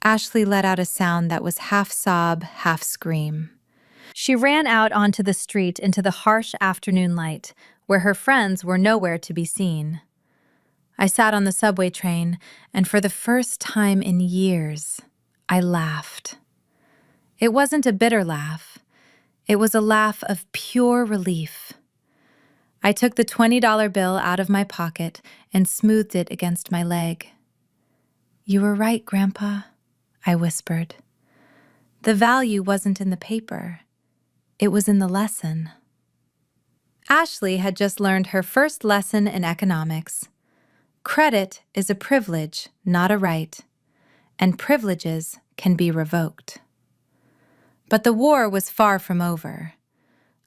Ashley let out a sound that was half sob, half scream. She ran out onto the street into the harsh afternoon light, where her friends were nowhere to be seen. I sat on the subway train, and for the first time in years, I laughed. It wasn't a bitter laugh. It was a laugh of pure relief. I took the $20 bill out of my pocket and smoothed it against my leg. You were right, Grandpa, I whispered. The value wasn't in the paper. It was in the lesson. Ashley had just learned her first lesson in economics. Credit is a privilege, not a right, and privileges can be revoked. But the war was far from over.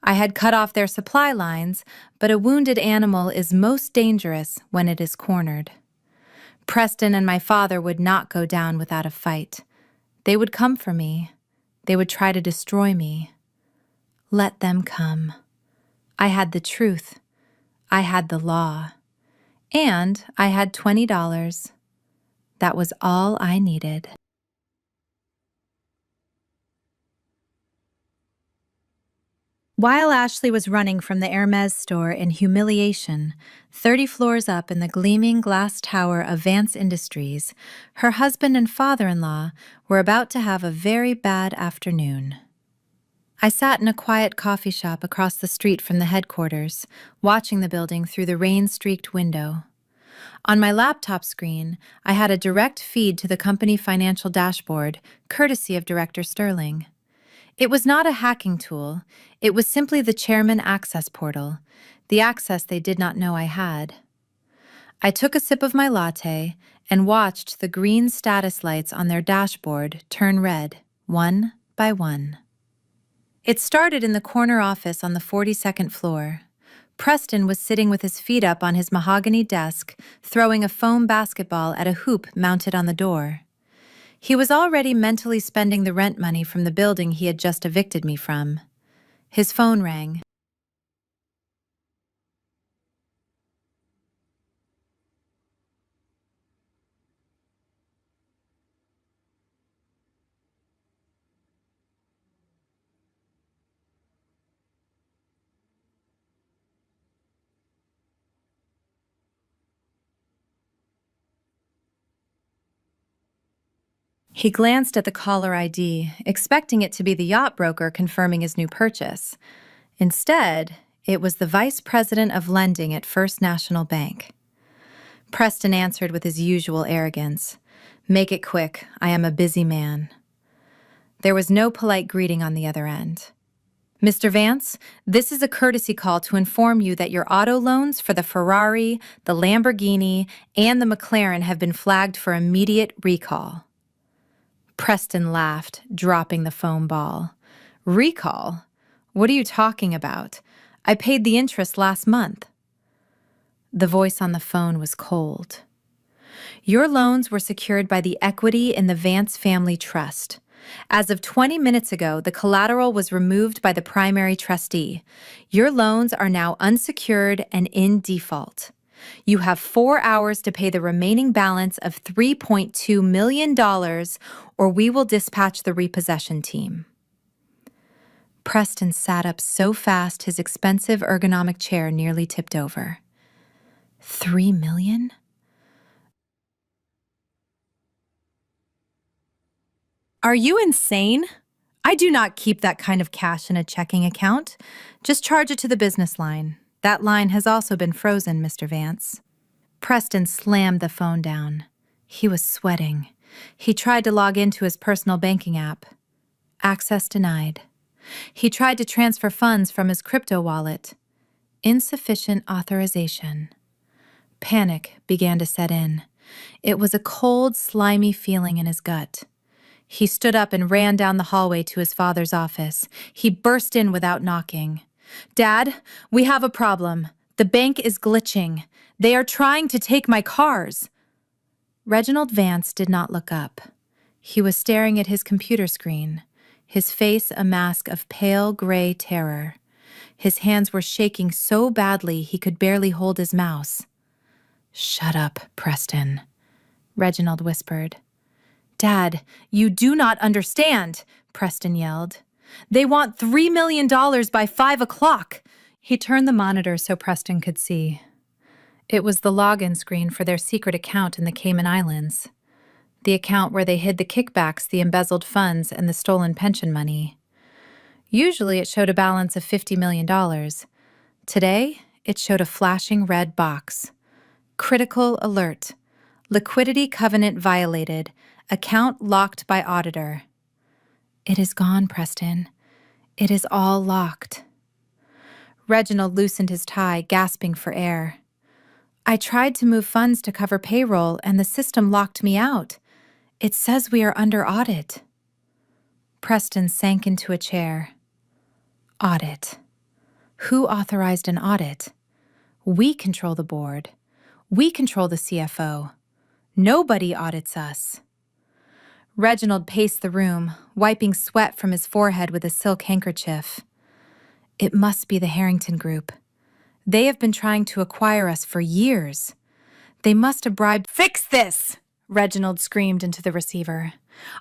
I had cut off their supply lines, but a wounded animal is most dangerous when it is cornered. Preston and my father would not go down without a fight. They would come for me. They would try to destroy me. Let them come. I had the truth. I had the law. And I had $20. That was all I needed. While Ashley was running from the Hermes store in humiliation, 30 floors up in the gleaming glass tower of Vance Industries, her husband and father-in-law were about to have a very bad afternoon. I sat in a quiet coffee shop across the street from the headquarters, watching the building through the rain-streaked window. On my laptop screen, I had a direct feed to the company financial dashboard, courtesy of Director Sterling. It was not a hacking tool. It was simply the chairman access portal, the access they did not know I had. I took a sip of my latte and watched the green status lights on their dashboard turn red, one by one. It started in the corner office on the 42nd floor. Preston was sitting with his feet up on his mahogany desk, throwing a foam basketball at a hoop mounted on the door. He was already mentally spending the rent money from the building he had just evicted me from. His phone rang. He glanced at the caller ID, expecting it to be the yacht broker confirming his new purchase. Instead, it was the vice president of lending at First National Bank. Preston answered with his usual arrogance. "Make it quick. I am a busy man." There was no polite greeting on the other end. Mr. Vance, this is a courtesy call to inform you that your auto loans for the Ferrari, the Lamborghini, and the McLaren have been flagged for immediate recall. Preston laughed, dropping the foam ball. Recall? What are you talking about? I paid the interest last month. The voice on the phone was cold. Your loans were secured by the equity in the Vance Family Trust. As of 20 minutes ago, the collateral was removed by the primary trustee. Your loans are now unsecured and in default. You have 4 hours to pay the remaining balance of $3.2 million, or we will dispatch the repossession team. Preston sat up so fast his expensive ergonomic chair nearly tipped over. $3 million? Are you insane? I do not keep that kind of cash in a checking account. Just charge it to the business line. That line has also been frozen, Mr. Vance. Preston slammed the phone down. He was sweating. He tried to log into his personal banking app. Access denied. He tried to transfer funds from his crypto wallet. Insufficient authorization. Panic began to set in. It was a cold, slimy feeling in his gut. He stood up and ran down the hallway to his father's office. He burst in without knocking. "Dad, we have a problem. The bank is glitching. They are trying to take my cars." Reginald Vance did not look up. He was staring at his computer screen, his face a mask of pale gray terror. His hands were shaking so badly he could barely hold his mouse. "Shut up, Preston," Reginald whispered. "Dad, you do not understand," Preston yelled. "They want $3 million by 5 o'clock. He turned the monitor so Preston could see. It was the login screen for their secret account in the Cayman Islands. The account where they hid the kickbacks, the embezzled funds, and the stolen pension money. Usually it showed a balance of $50 million. Today, it showed a flashing red box. Critical alert. Liquidity covenant violated. Account locked by auditor. It is gone, Preston. It is all locked. Reginald loosened his tie, gasping for air. "I tried to move funds to cover payroll, and the system locked me out. It says we are under audit." Preston sank into a chair. Audit. Who authorized an audit? We control the board. We control the CFO. Nobody audits us. Reginald paced the room, wiping sweat from his forehead with a silk handkerchief. It must be the Harrington Group. They have been trying to acquire us for years. They must have bribed— "Fix this!" Reginald screamed into the receiver.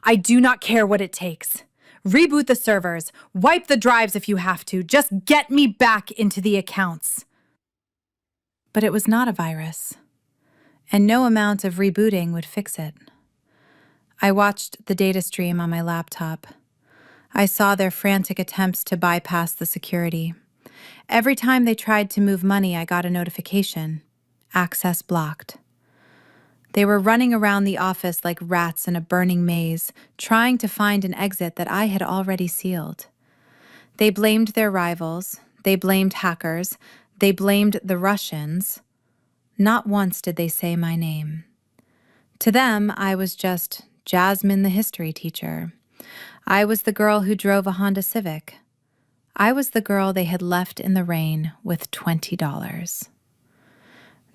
"I do not care what it takes. Reboot the servers. Wipe the drives if you have to. Just get me back into the accounts." But it was not a virus, and no amount of rebooting would fix it. I watched the data stream on my laptop. I saw their frantic attempts to bypass the security. Every time they tried to move money, I got a notification. Access blocked. They were running around the office like rats in a burning maze, trying to find an exit that I had already sealed. They blamed their rivals. They blamed hackers. They blamed the Russians. Not once did they say my name. To them, I was just Jasmine, the history teacher. I was the girl who drove a Honda Civic. I was the girl they had left in the rain with $20.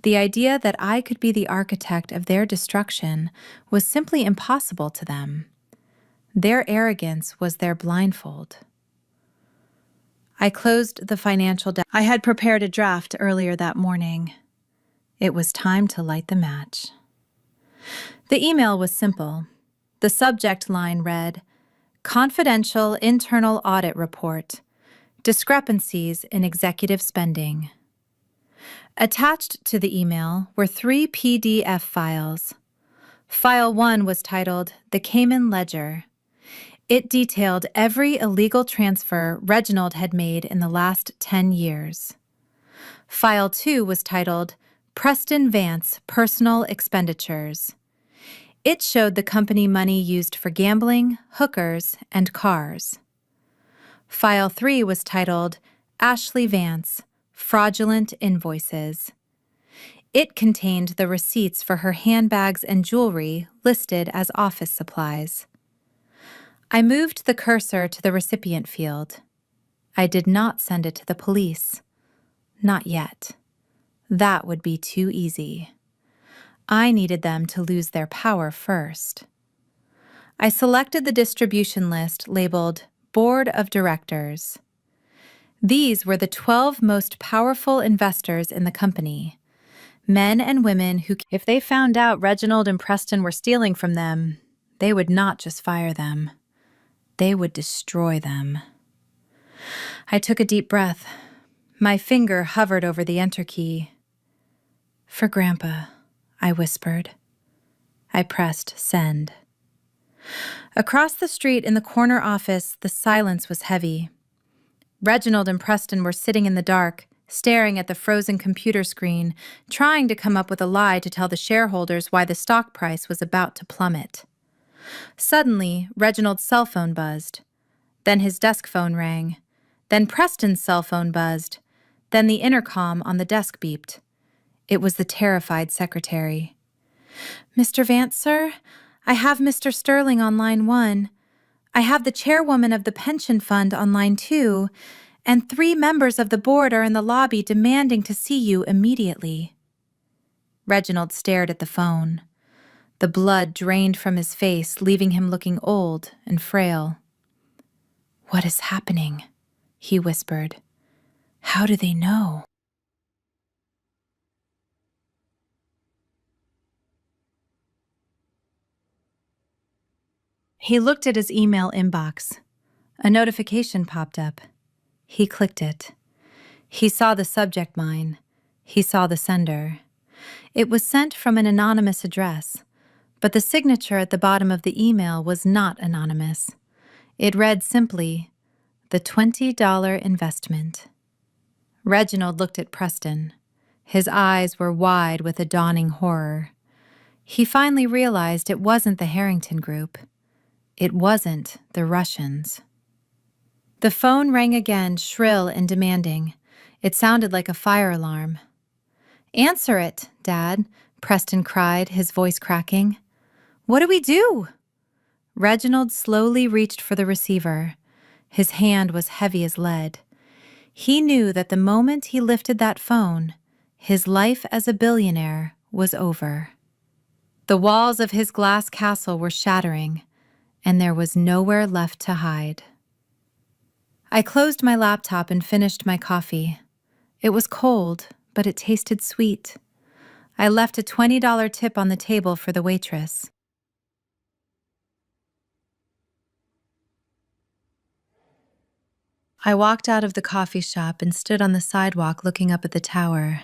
The idea that I could be the architect of their destruction was simply impossible to them. Their arrogance was their blindfold. I closed the financial deck. I had prepared a draft earlier that morning. It was time to light the match. The email was simple. The subject line read, "Confidential Internal Audit Report. Discrepancies in Executive Spending." Attached to the email were 3 PDF files. File 1 was titled The Cayman Ledger. It detailed every illegal transfer Reginald had made in the last 10 years. File 2 was titled Preston Vance Personal Expenditures. It showed the company money used for gambling, hookers, and cars. File 3 was titled Ashley Vance, Fraudulent Invoices. It contained the receipts for her handbags and jewelry listed as office supplies. I moved the cursor to the recipient field. I did not send it to the police. Not yet. That would be too easy. I needed them to lose their power first. I selected the distribution list labeled Board of Directors. These were the 12 most powerful investors in the company. Men and women who, if they found out Reginald and Preston were stealing from them, they would not just fire them. They would destroy them. I took a deep breath. My finger hovered over the enter key. For Grandpa, I whispered. I pressed send. Across the street in the corner office, the silence was heavy. Reginald and Preston were sitting in the dark, staring at the frozen computer screen, trying to come up with a lie to tell the shareholders why the stock price was about to plummet. Suddenly, Reginald's cell phone buzzed. Then his desk phone rang. Then Preston's cell phone buzzed. Then the intercom on the desk beeped. It was the terrified secretary. Mr. Vance, sir? I have Mr. Sterling on line 1. I have the chairwoman of the pension fund on line 2, and 3 members of the board are in the lobby demanding to see you immediately. Reginald stared at the phone. The blood drained from his face, leaving him looking old and frail. What is happening? He whispered. How do they know? He looked at his email inbox. A notification popped up. He clicked it. He saw the subject line. He saw the sender. It was sent from an anonymous address, but the signature at the bottom of the email was not anonymous. It read simply, "The $20 investment." Reginald looked at Preston. His eyes were wide with a dawning horror. He finally realized it wasn't the Harrington Group. It wasn't the Russians. The phone rang again, shrill and demanding. It sounded like a fire alarm. "Answer it, Dad," Preston cried, his voice cracking. "What do we do?" Reginald slowly reached for the receiver. His hand was heavy as lead. He knew that the moment he lifted that phone, his life as a billionaire was over. The walls of his glass castle were shattering, and there was nowhere left to hide. I closed my laptop and finished my coffee. It was cold, but it tasted sweet. I left a $20 tip on the table for the waitress. I walked out of the coffee shop and stood on the sidewalk looking up at the tower.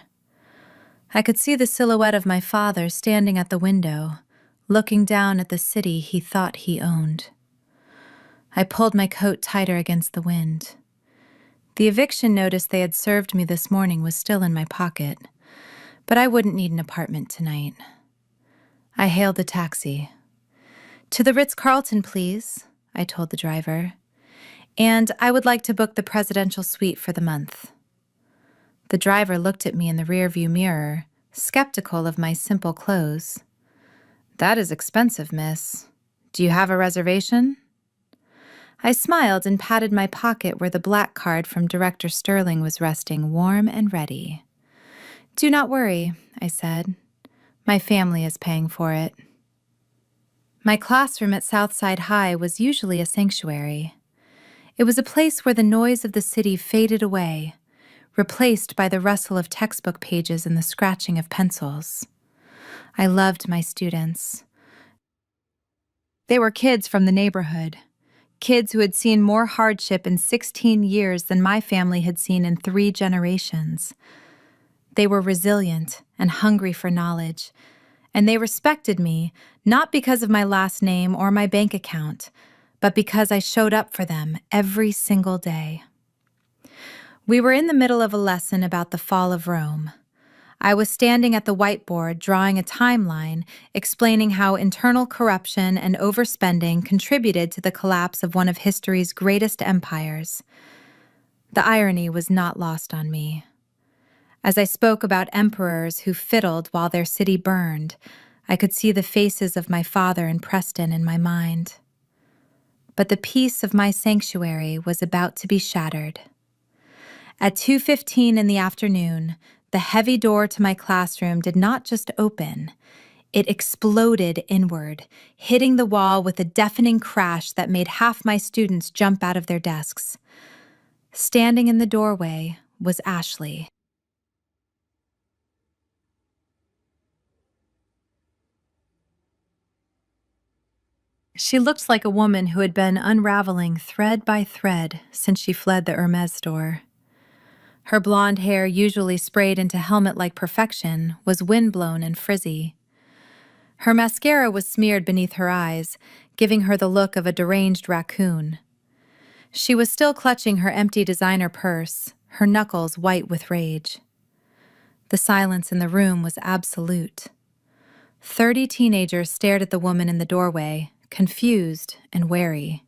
I could see the silhouette of my father standing at the window, looking down at the city he thought he owned. I pulled my coat tighter against the wind. The eviction notice they had served me this morning was still in my pocket, but I wouldn't need an apartment tonight. I hailed a taxi. "To the Ritz-Carlton, please," I told the driver. "And I would like to book the presidential suite for the month." The driver looked at me in the rearview mirror, skeptical of my simple clothes. "That is expensive, miss. Do you have a reservation?" I smiled and patted my pocket where the black card from Director Sterling was resting warm and ready. "Do not worry," I said. "My family is paying for it." My classroom at Southside High was usually a sanctuary. It was a place where the noise of the city faded away, replaced by the rustle of textbook pages and the scratching of pencils. I loved my students. They were kids from the neighborhood, kids who had seen more hardship in 16 years than my family had seen in 3 generations. They were resilient and hungry for knowledge, and they respected me not because of my last name or my bank account, but because I showed up for them every single day. We were in the middle of a lesson about the fall of Rome. I was standing at the whiteboard drawing a timeline explaining how internal corruption and overspending contributed to the collapse of one of history's greatest empires. The irony was not lost on me. As I spoke about emperors who fiddled while their city burned, I could see the faces of my father and Preston in my mind. But the peace of my sanctuary was about to be shattered. At 2:15 in the afternoon, the heavy door to my classroom did not just open. It exploded inward, hitting the wall with a deafening crash that made half my students jump out of their desks. Standing in the doorway was Ashley. She looked like a woman who had been unraveling thread by thread since she fled the Hermes store. Her blonde hair, usually sprayed into helmet-like perfection, was windblown and frizzy. Her mascara was smeared beneath her eyes, giving her the look of a deranged raccoon. She was still clutching her empty designer purse, her knuckles white with rage. The silence in the room was absolute. 30 teenagers stared at the woman in the doorway, confused and wary.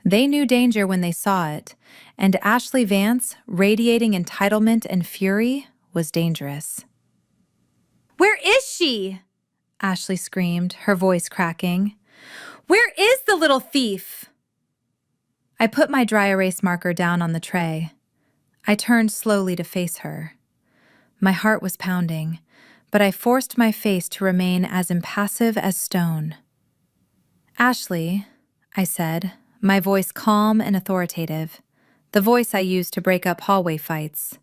They knew danger when they saw it, and Ashley Vance, radiating entitlement and fury, was dangerous. "Where is she?" Ashley screamed, her voice cracking. "Where is the little thief?" I put my dry erase marker down on the tray. I turned slowly to face her. My heart was pounding, but I forced my face to remain as impassive as stone. "Ashley," I said, my voice calm and authoritative, the voice I used to break up hallway fights.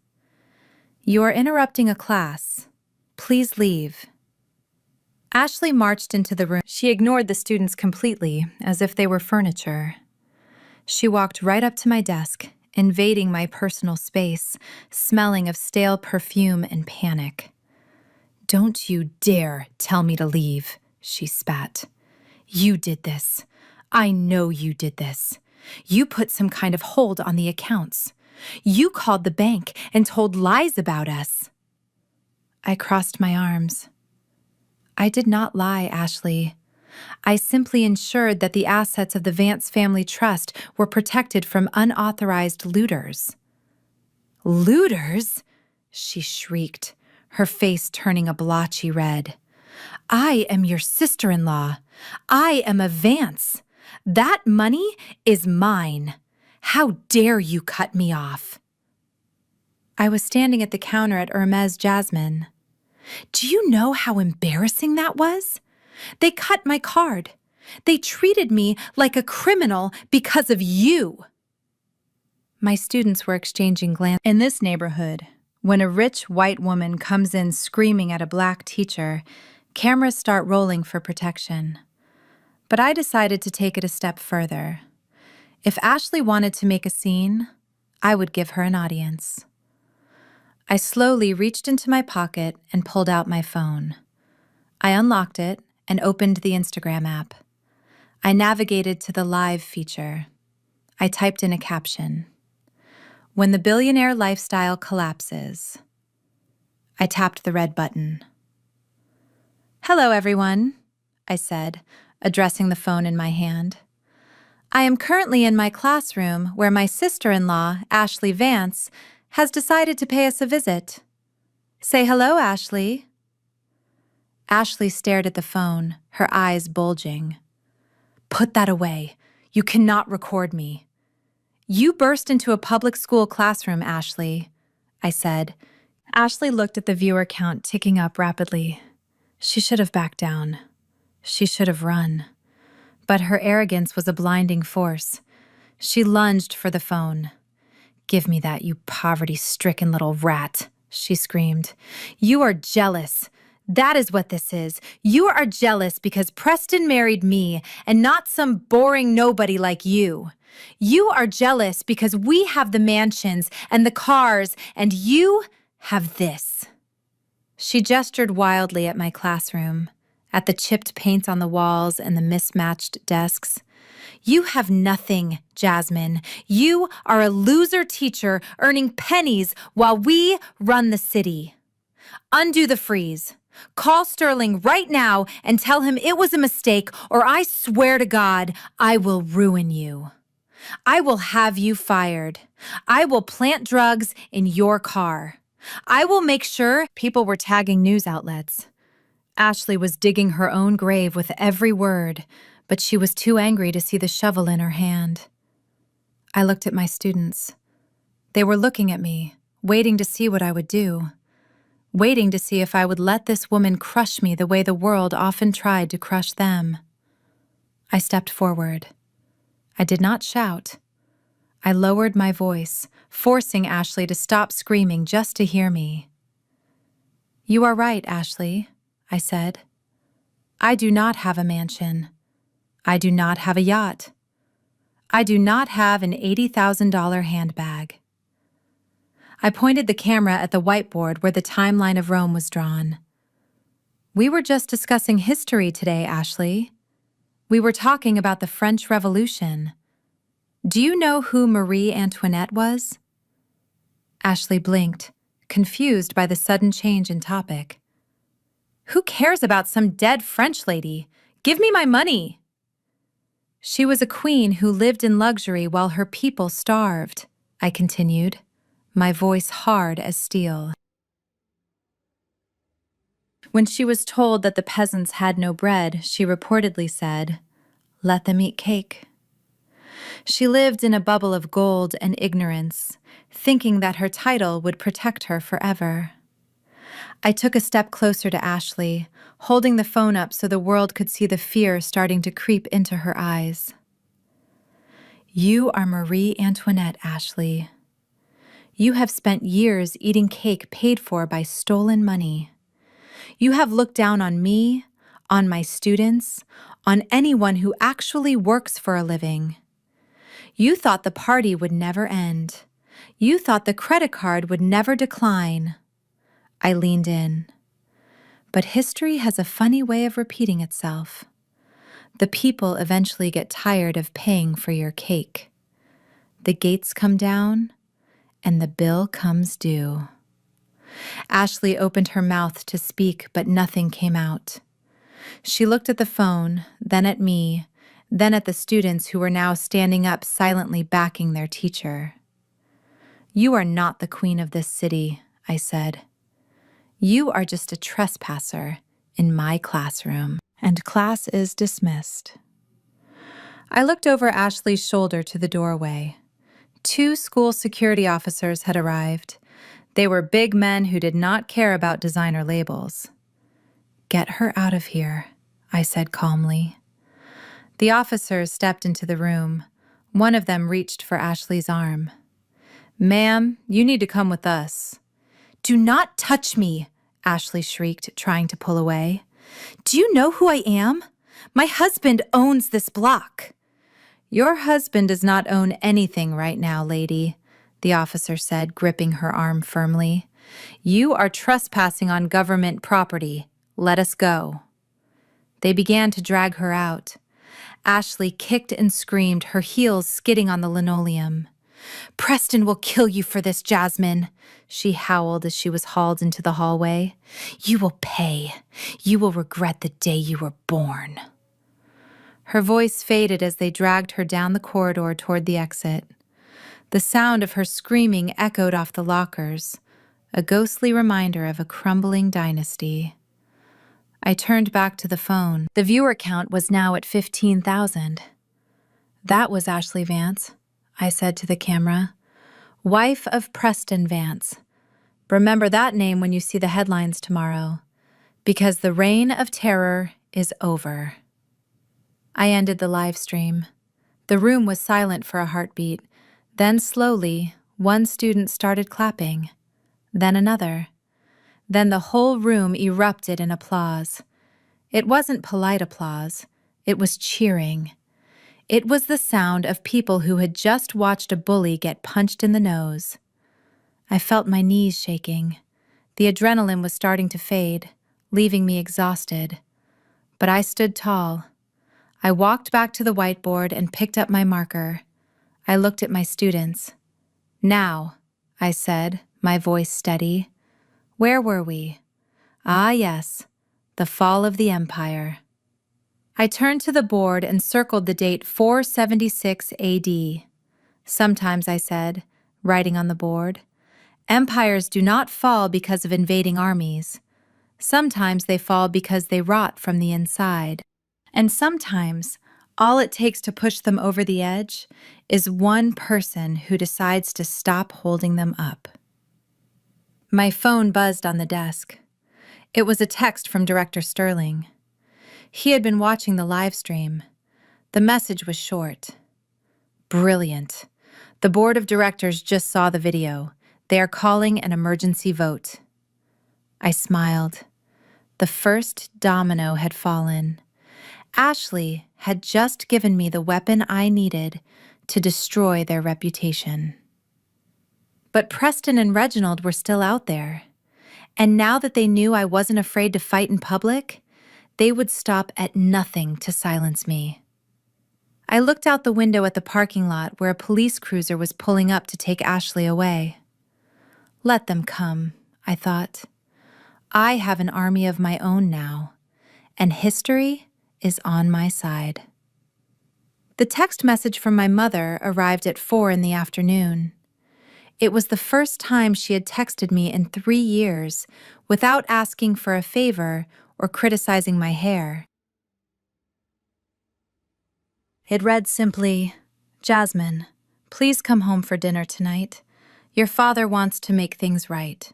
"You are interrupting a class. Please leave." Ashley marched into the room. She ignored the students completely, as if they were furniture. She walked right up to my desk, invading my personal space, smelling of stale perfume and panic. "Don't you dare tell me to leave," she spat. "You did this. I know you did this. You put some kind of hold on the accounts. You called the bank and told lies about us." I crossed my arms. "I did not lie, Ashley. I simply ensured that the assets of the Vance Family Trust were protected from unauthorized looters." "Looters?" she shrieked, her face turning a blotchy red. "I am your sister-in-law. I am a Vance. That money is mine. How dare you cut me off?" I was standing at the counter at Hermes Jasmine. "Do you know how embarrassing that was? They cut my card. They treated me like a criminal because of you." My students were exchanging glances. In this neighborhood, when a rich white woman comes in screaming at a black teacher, cameras start rolling for protection. But I decided to take it a step further. If Ashley wanted to make a scene, I would give her an audience. I slowly reached into my pocket and pulled out my phone. I unlocked it and opened the Instagram app. I navigated to the live feature. I typed in a caption. "When the billionaire lifestyle collapses." I tapped the red button. "Hello, everyone," I said, addressing the phone in my hand. "I am currently in my classroom where my sister-in-law, Ashley Vance, has decided to pay us a visit. Say hello, Ashley." Ashley stared at the phone, her eyes bulging. "Put that away. You cannot record me." "You burst into a public school classroom, Ashley," I said. Ashley looked at the viewer count ticking up rapidly. She should have backed down. She should have run. But her arrogance was a blinding force. She lunged for the phone. "Give me that, you poverty-stricken little rat," she screamed. "You are jealous. That is what this is. You are jealous because Preston married me and not some boring nobody like you. You are jealous because we have the mansions and the cars and you have this." She gestured wildly at my classroom, at the chipped paint on the walls and the mismatched desks. "You have nothing, Jasmine. You are a loser teacher earning pennies while we run the city. Undo the freeze. Call Sterling right now and tell him it was a mistake, or I swear to God, I will ruin you. I will have you fired. I will plant drugs in your car. I will make sure people were tagging news outlets. Ashley was digging her own grave with every word, but she was too angry to see the shovel in her hand. I looked at my students. They were looking at me, waiting to see what I would do, waiting to see if I would let this woman crush me the way the world often tried to crush them. I stepped forward. I did not shout. I lowered my voice, forcing Ashley to stop screaming just to hear me. "You are right, Ashley," I said. "I do not have a mansion. I do not have a yacht. I do not have an $80,000 handbag." I pointed the camera at the whiteboard where the timeline of Rome was drawn. "We were just discussing history today, Ashley. We were talking about the French Revolution. Do you know who Marie Antoinette was?" Ashley blinked, confused by the sudden change in topic. "Who cares about some dead French lady? Give me my money." "She was a queen who lived in luxury while her people starved," I continued, my voice hard as steel. When she was told that the peasants had no bread, she reportedly said, "Let them eat cake." She lived in a bubble of gold and ignorance, thinking that her title would protect her forever. I took a step closer to Ashley, holding the phone up so the world could see the fear starting to creep into her eyes. "You are Marie Antoinette, Ashley. You have spent years eating cake paid for by stolen money. You have looked down on me, on my students, on anyone who actually works for a living. You thought the party would never end. You thought the credit card would never decline." I leaned in. "But history has a funny way of repeating itself. The people eventually get tired of paying for your cake. The gates come down, and the bill comes due." Ashley opened her mouth to speak, but nothing came out. She looked at the phone, then at me, then at the students who were now standing up silently backing their teacher. "You are not the queen of this city," I said. "You are just a trespasser in my classroom." And class is dismissed. I looked over Ashley's shoulder to the doorway. 2 school security officers had arrived. They were big men who did not care about designer labels. "Get her out of here," I said calmly. The officers stepped into the room. One of them reached for Ashley's arm. "Ma'am, you need to come with us." "Do not touch me," Ashley shrieked, trying to pull away. "Do you know who I am? My husband owns this block." "Your husband does not own anything right now, lady," the officer said, gripping her arm firmly. "You are trespassing on government property. Let us go." They began to drag her out. Ashley kicked and screamed, her heels skidding on the linoleum. "Preston will kill you for this, Jasmine," she howled as she was hauled into the hallway. "You will pay. You will regret the day you were born." Her voice faded as they dragged her down the corridor toward the exit. The sound of her screaming echoed off the lockers, a ghostly reminder of a crumbling dynasty. I turned back to the phone. The viewer count was now at 15,000. "That was Ashley Vance," I said to the camera. "Wife of Preston Vance. Remember that name when you see the headlines tomorrow, because the reign of terror is over." I ended the live stream. The room was silent for a heartbeat. Then slowly, one student started clapping, then another. Then the whole room erupted in applause. It wasn't polite applause. It was cheering. It was the sound of people who had just watched a bully get punched in the nose. I felt my knees shaking. The adrenaline was starting to fade, leaving me exhausted. But I stood tall. I walked back to the whiteboard and picked up my marker. I looked at my students. "Now," I said, my voice steady. "Where were we? Ah, yes, the fall of the empire. I turned to the board and circled the date 476 AD. Sometimes, I said, writing on the board, empires do not fall because of invading armies. Sometimes they fall because they rot from the inside. And sometimes, all it takes to push them over the edge is one person who decides to stop holding them up. My phone buzzed on the desk. It was a text from Director Sterling. He had been watching the live stream. The message was short. Brilliant. The board of directors just saw the video. They are calling an emergency vote. I smiled. The first domino had fallen. Ashley had just given me the weapon I needed to destroy their reputation. But Preston and Reginald were still out there. And now that they knew I wasn't afraid to fight in public, they would stop at nothing to silence me. I looked out the window at the parking lot where a police cruiser was pulling up to take Ashley away. Let them come, I thought. I have an army of my own now, and history is on my side. The text message from my mother arrived at 4 in the afternoon. It was the first time she had texted me in 3 years without asking for a favor or criticizing my hair. It read simply, "Jasmine, please come home for dinner tonight. Your father wants to make things right.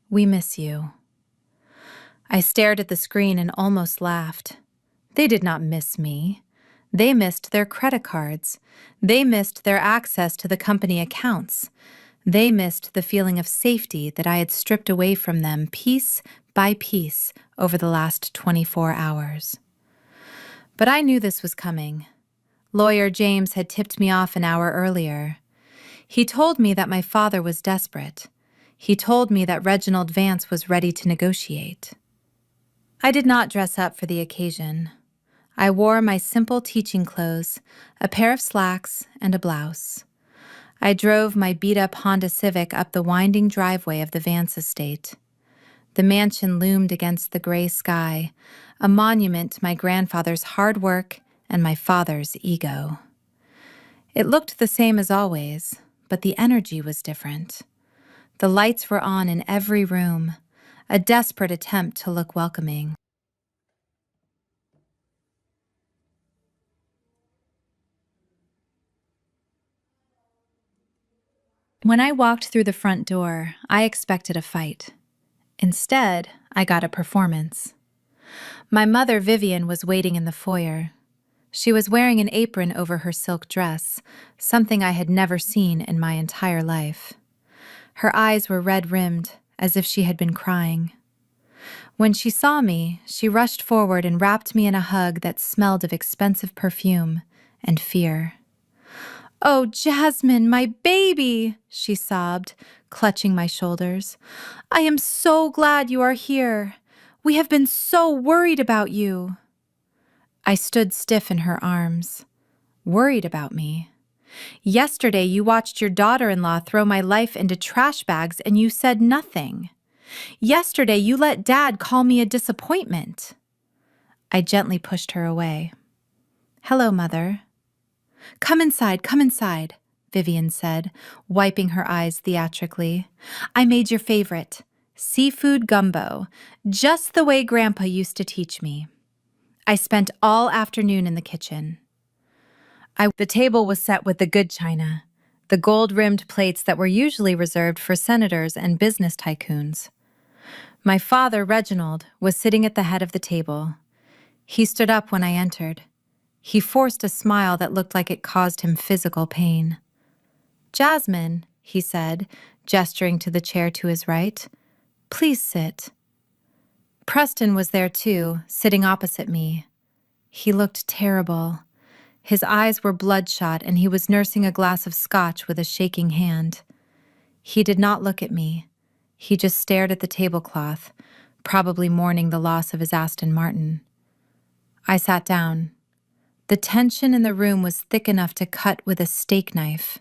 We miss you." I stared at the screen and almost laughed. They did not miss me. They missed their credit cards. They missed their access to the company accounts. They missed the feeling of safety that I had stripped away from them piece by piece over the last 24 hours. But I knew this was coming. Lawyer James had tipped me off an hour earlier. He told me that my father was desperate. He told me that Reginald Vance was ready to negotiate. I did not dress up for the occasion. I wore my simple teaching clothes, a pair of slacks and a blouse. I drove my beat-up Honda Civic up the winding driveway of the Vance estate. The mansion loomed against the gray sky, a monument to my grandfather's hard work and my father's ego. It looked the same as always, but the energy was different. The lights were on in every room, a desperate attempt to look welcoming. When I walked through the front door, I expected a fight. Instead, I got a performance. My mother, Vivian, was waiting in the foyer. She was wearing an apron over her silk dress, something I had never seen in my entire life. Her eyes were red-rimmed, as if she had been crying. When she saw me, she rushed forward and wrapped me in a hug that smelled of expensive perfume and fear. "Oh, Jasmine, my baby," she sobbed, clutching my shoulders. "I am so glad you are here. We have been so worried about you." I stood stiff in her arms. Worried about me? Yesterday you watched your daughter-in-law throw my life into trash bags and you said nothing. Yesterday you let Dad call me a disappointment. I gently pushed her away. "Hello, Mother." Come inside, Vivian said, wiping her eyes theatrically. "I made your favorite, seafood gumbo, just the way Grandpa used to teach me. I spent all afternoon in the kitchen." The table was set with the good china, the gold-rimmed plates that were usually reserved for senators and business tycoons. My father, Reginald, was sitting at the head of the table. He stood up when I entered. He forced a smile that looked like it caused him physical pain. "Jasmine," he said, gesturing to the chair to his right, "please sit." Preston was there too, sitting opposite me. He looked terrible. His eyes were bloodshot and he was nursing a glass of scotch with a shaking hand. He did not look at me. He just stared at the tablecloth, probably mourning the loss of his Aston Martin. I sat down. The tension in the room was thick enough to cut with a steak knife.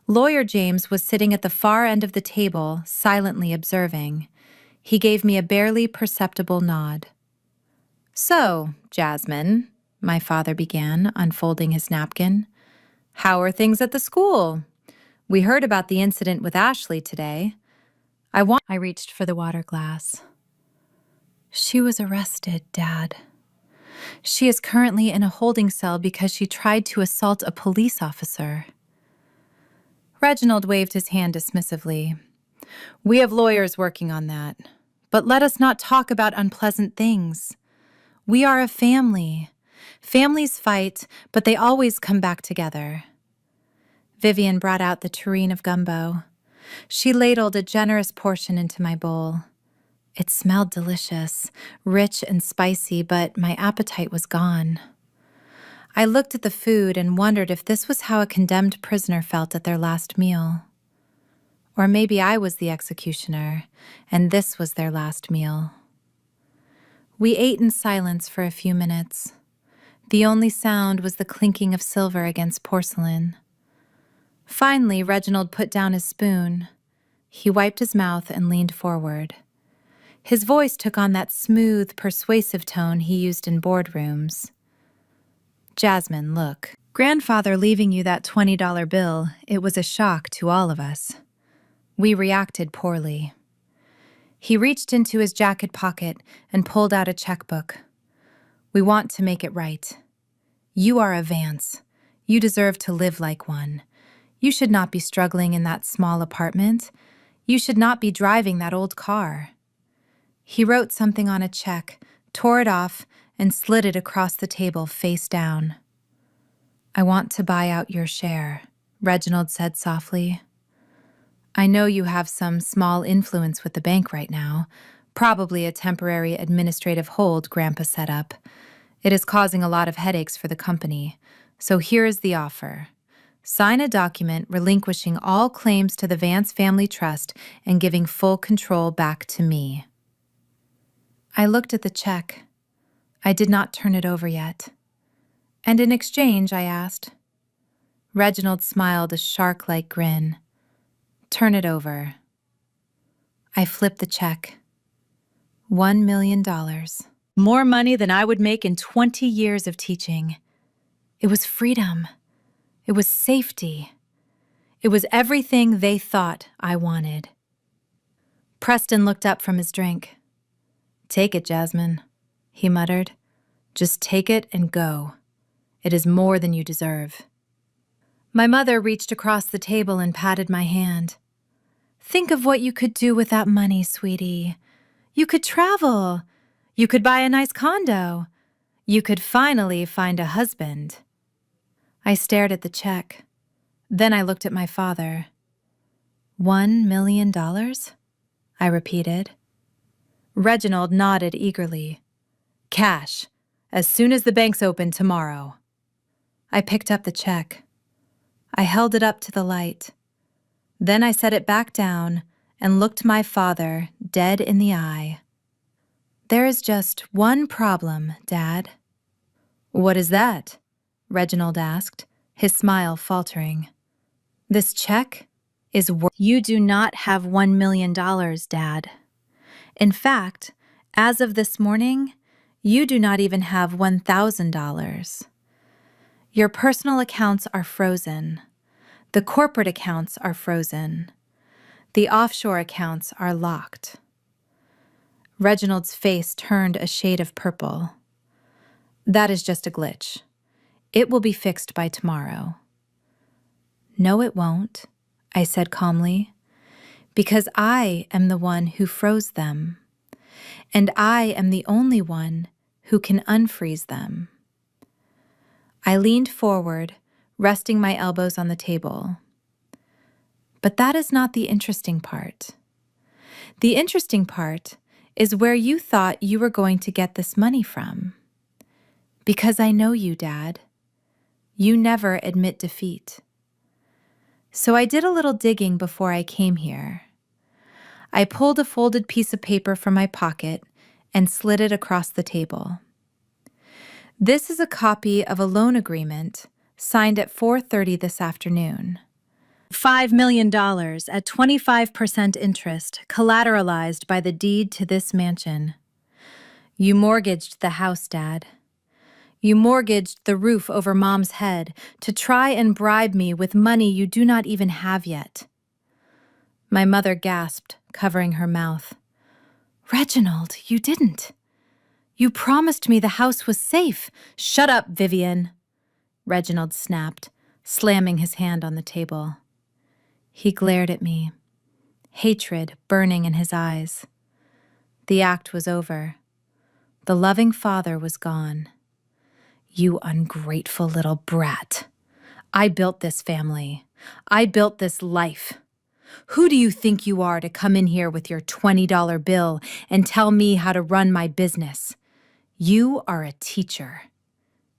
Lawyer James was sitting at the far end of the table, silently observing. He gave me a barely perceptible nod. "So, Jasmine," my father began, unfolding his napkin, "how are things at the school? We heard about the incident with Ashley today. I reached for the water glass. "She was arrested, Dad. She is currently in a holding cell because she tried to assault a police officer." Reginald waved his hand dismissively. "We have lawyers working on that. But let us not talk about unpleasant things. We are a family. Families fight, but they always come back together." Vivian brought out the tureen of gumbo. She ladled a generous portion into my bowl. It smelled delicious, rich and spicy, but my appetite was gone. I looked at the food and wondered if this was how a condemned prisoner felt at their last meal. Or maybe I was the executioner, and this was their last meal. We ate in silence for a few minutes. The only sound was the clinking of silver against porcelain. Finally, Reginald put down his spoon. He wiped his mouth and leaned forward. His voice took on that smooth, persuasive tone he used in boardrooms. "Jasmine, look. Grandfather leaving you that $20 bill, it was a shock to all of us. We reacted poorly." He reached into his jacket pocket and pulled out a checkbook. "We want to make it right. You are a Vance. You deserve to live like one. You should not be struggling in that small apartment. You should not be driving that old car." He wrote something on a check, tore it off, and slid it across the table face down. "I want to buy out your share," Reginald said softly. "I know you have some small influence with the bank right now, probably a temporary administrative hold Grandpa set up. It is causing a lot of headaches for the company, so here is the offer. Sign a document relinquishing all claims to the Vance Family Trust and giving full control back to me." I looked at the check. I did not turn it over yet. "And in exchange," I asked. Reginald smiled a shark-like grin. "Turn it over." I flipped the check. $1 million. More money than I would make in 20 years of teaching. It was freedom. It was safety. It was everything they thought I wanted. Preston looked up from his drink. "Take it, Jasmine," he muttered. "Just take it and go. It is more than you deserve." My mother reached across the table and patted my hand. "Think of what you could do with that money, sweetie. You could travel. You could buy a nice condo. You could finally find a husband." I stared at the check. Then I looked at my father. $1 million? I repeated. Reginald nodded eagerly. "Cash, as soon as the bank's open tomorrow." I picked up the check. I held it up to the light. Then I set it back down and looked my father dead in the eye. "There is just one problem, Dad." "What is that?" Reginald asked, his smile faltering. "This check is worth—" "You do not have $1 million, Dad. In fact, as of this morning, you do not even have $1,000. Your personal accounts are frozen. The corporate accounts are frozen. The offshore accounts are locked." Reginald's face turned a shade of purple. "That is just a glitch. It will be fixed by tomorrow." "No, it won't," I said calmly, "because I am the one who froze them, and I am the only one who can unfreeze them." I leaned forward, resting my elbows on the table. But that is not the interesting part. The interesting part is where you thought you were going to get this money from. Because I know you, Dad. You never admit defeat. So I did a little digging before I came here. I pulled a folded piece of paper from my pocket and slid it across the table. This is a copy of a loan agreement signed at 4:30 this afternoon. $5 million at 25% interest, collateralized by the deed to this mansion. You mortgaged the house, Dad. You mortgaged the roof over Mom's head to try and bribe me with money you do not even have yet. My mother gasped, covering her mouth. Reginald, you didn't. You promised me the house was safe. Shut up, Vivian, Reginald snapped, slamming his hand on the table. He glared at me, hatred burning in his eyes. The act was over. The loving father was gone. You ungrateful little brat. I built this family. I built this life. Who do you think you are to come in here with your $20 bill and tell me how to run my business? You are a teacher.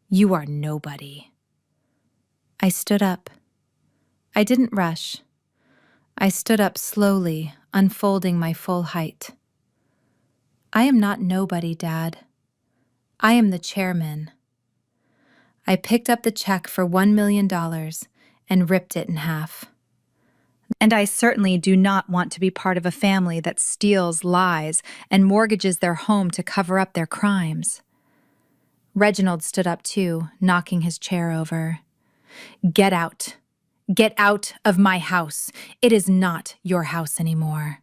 You are nobody. I stood up. I didn't rush. I stood up slowly, unfolding my full height. I am not nobody, Dad. I am the chairman. I picked up the check for $1 million and ripped it in half. And I certainly do not want to be part of a family that steals, lies, and mortgages their home to cover up their crimes. Reginald stood up too, knocking his chair over. Get out. Get out of my house. It is not your house anymore,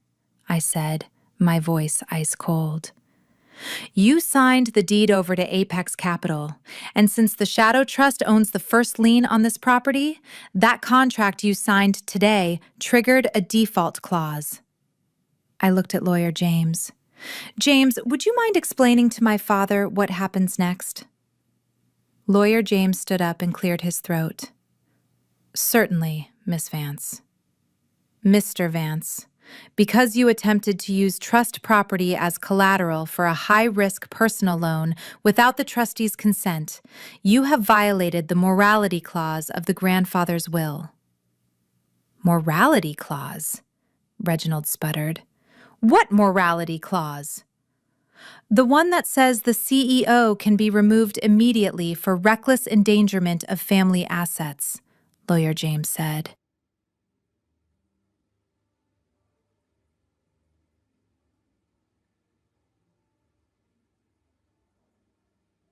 I said, my voice ice cold. You signed the deed over to Apex Capital, and since the Shadow Trust owns the first lien on this property, that contract you signed today triggered a default clause. I looked at Lawyer James. James, would you mind explaining to my father what happens next? Lawyer James stood up and cleared his throat. Certainly, Miss Vance. Mr. Vance, because you attempted to use trust property as collateral for a high-risk personal loan without the trustee's consent, you have violated the morality clause of the grandfather's will. Morality clause? Reginald sputtered. What morality clause? The one that says the CEO can be removed immediately for reckless endangerment of family assets, Lawyer James said.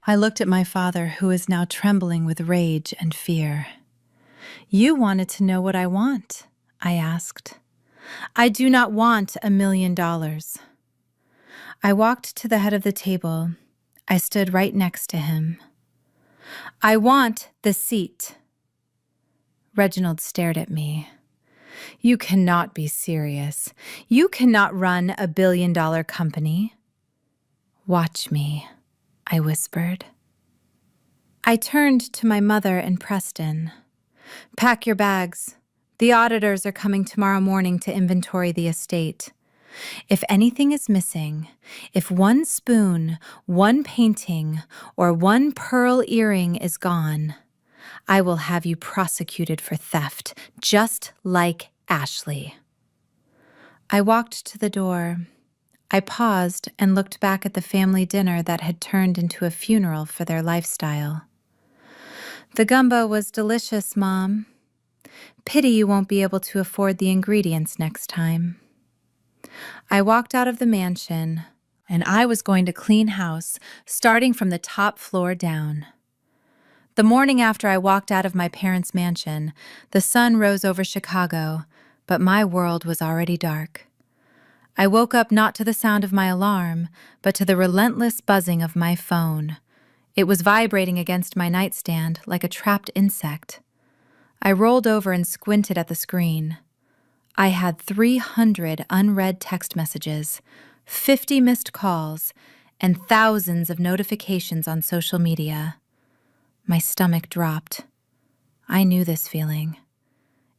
I looked at my father, who is now trembling with rage and fear. You wanted to know what I want, I asked. I do not want $1 million. I walked to the head of the table. I stood right next to him. I want the seat. Reginald stared at me. You cannot be serious. You cannot run $1 billion company. Watch me, I whispered. I turned to my mother and Preston. Pack your bags. The auditors are coming tomorrow morning to inventory the estate. If anything is missing, if one spoon, one painting, or one pearl earring is gone, I will have you prosecuted for theft, just like Ashley. I walked to the door. I paused and looked back at the family dinner that had turned into a funeral for their lifestyle. The gumbo was delicious, Mom. Pity you won't be able to afford the ingredients next time. I walked out of the mansion, and I was going to clean house, starting from the top floor down. The morning after I walked out of my parents' mansion, the sun rose over Chicago, but my world was already dark. I woke up not to the sound of my alarm, but to the relentless buzzing of my phone. It was vibrating against my nightstand like a trapped insect. I rolled over and squinted at the screen. I had 300 unread text messages, 50 missed calls, and thousands of notifications on social media. My stomach dropped. I knew this feeling.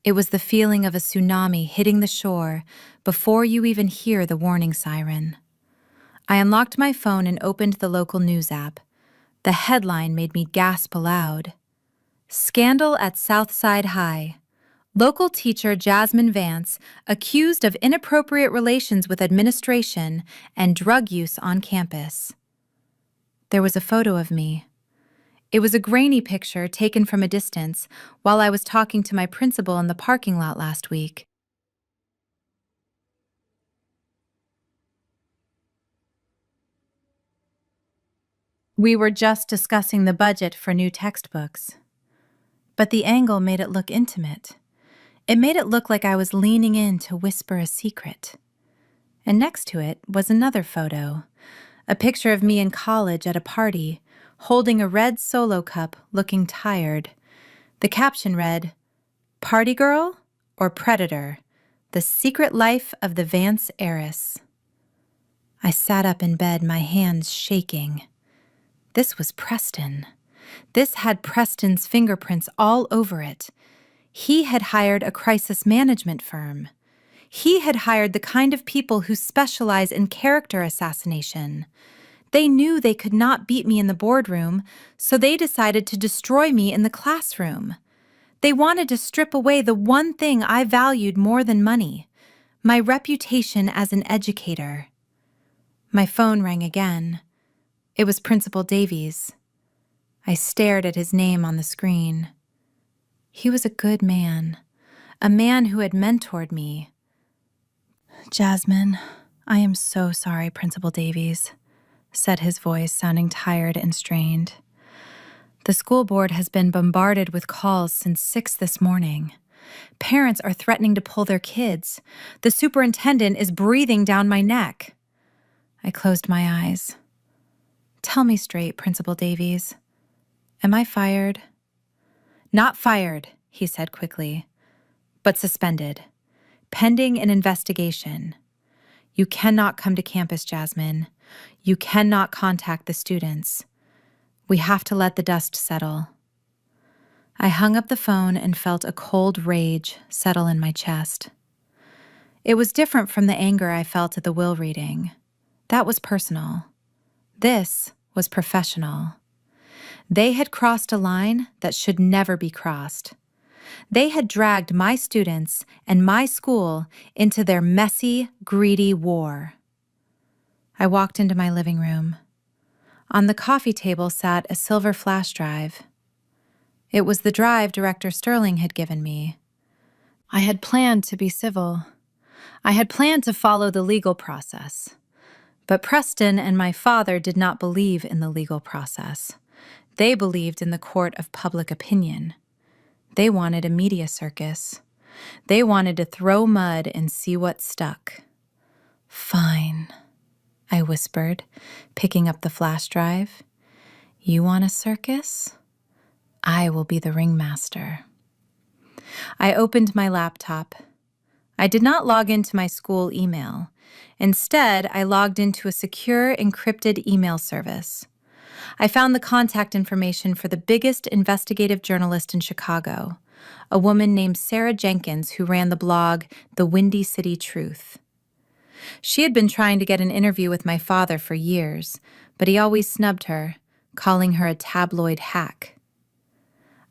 It was the feeling of a tsunami hitting the shore before you even hear the warning siren. I unlocked my phone and opened the local news app. The headline made me gasp aloud. Scandal at Southside High. Local teacher Jasmine Vance accused of inappropriate relations with administration and drug use on campus. There was a photo of me. It was a grainy picture taken from a distance while I was talking to my principal in the parking lot last week. We were just discussing the budget for new textbooks. But the angle made it look intimate. It made it look like I was leaning in to whisper a secret. And next to it was another photo, a picture of me in college at a party, holding a red Solo cup, looking tired. The caption read, "Party Girl or Predator? The Secret Life of the Vance Heiress." I sat up in bed, my hands shaking. This was Preston. This had Preston's fingerprints all over it. He had hired a crisis management firm. He had hired the kind of people who specialize in character assassination. They knew they could not beat me in the boardroom, so they decided to destroy me in the classroom. They wanted to strip away the one thing I valued more than money, my reputation as an educator. My phone rang again. It was Principal Davies. I stared at his name on the screen. He was a good man, a man who had mentored me. "Jasmine, I am so sorry, Principal Davies," said his voice, sounding tired and strained. "The school board has been bombarded with calls since 6 this morning. Parents are threatening to pull their kids. The superintendent is breathing down my neck." I closed my eyes. "Tell me straight, Principal Davies. Am I fired?" "Not fired," he said quickly, "but suspended, pending an investigation. You cannot come to campus, Jasmine. You cannot contact the students. We have to let the dust settle." I hung up the phone and felt a cold rage settle in my chest. It was different from the anger I felt at the will reading. That was personal. This was professional. They had crossed a line that should never be crossed. They had dragged my students and my school into their messy, greedy war. I walked into my living room. On the coffee table sat a silver flash drive. It was the drive Director Sterling had given me. I had planned to be civil. I had planned to follow the legal process. But Preston and my father did not believe in the legal process. They believed in the court of public opinion. They wanted a media circus. They wanted to throw mud and see what stuck. "Fine," I whispered, picking up the flash drive. "You want a circus? I will be the ringmaster." I opened my laptop. I did not log into my school email. Instead, I logged into a secure, encrypted email service. I found the contact information for the biggest investigative journalist in Chicago, a woman named Sarah Jenkins who ran the blog The Windy City Truth. She had been trying to get an interview with my father for years, but he always snubbed her, calling her a tabloid hack.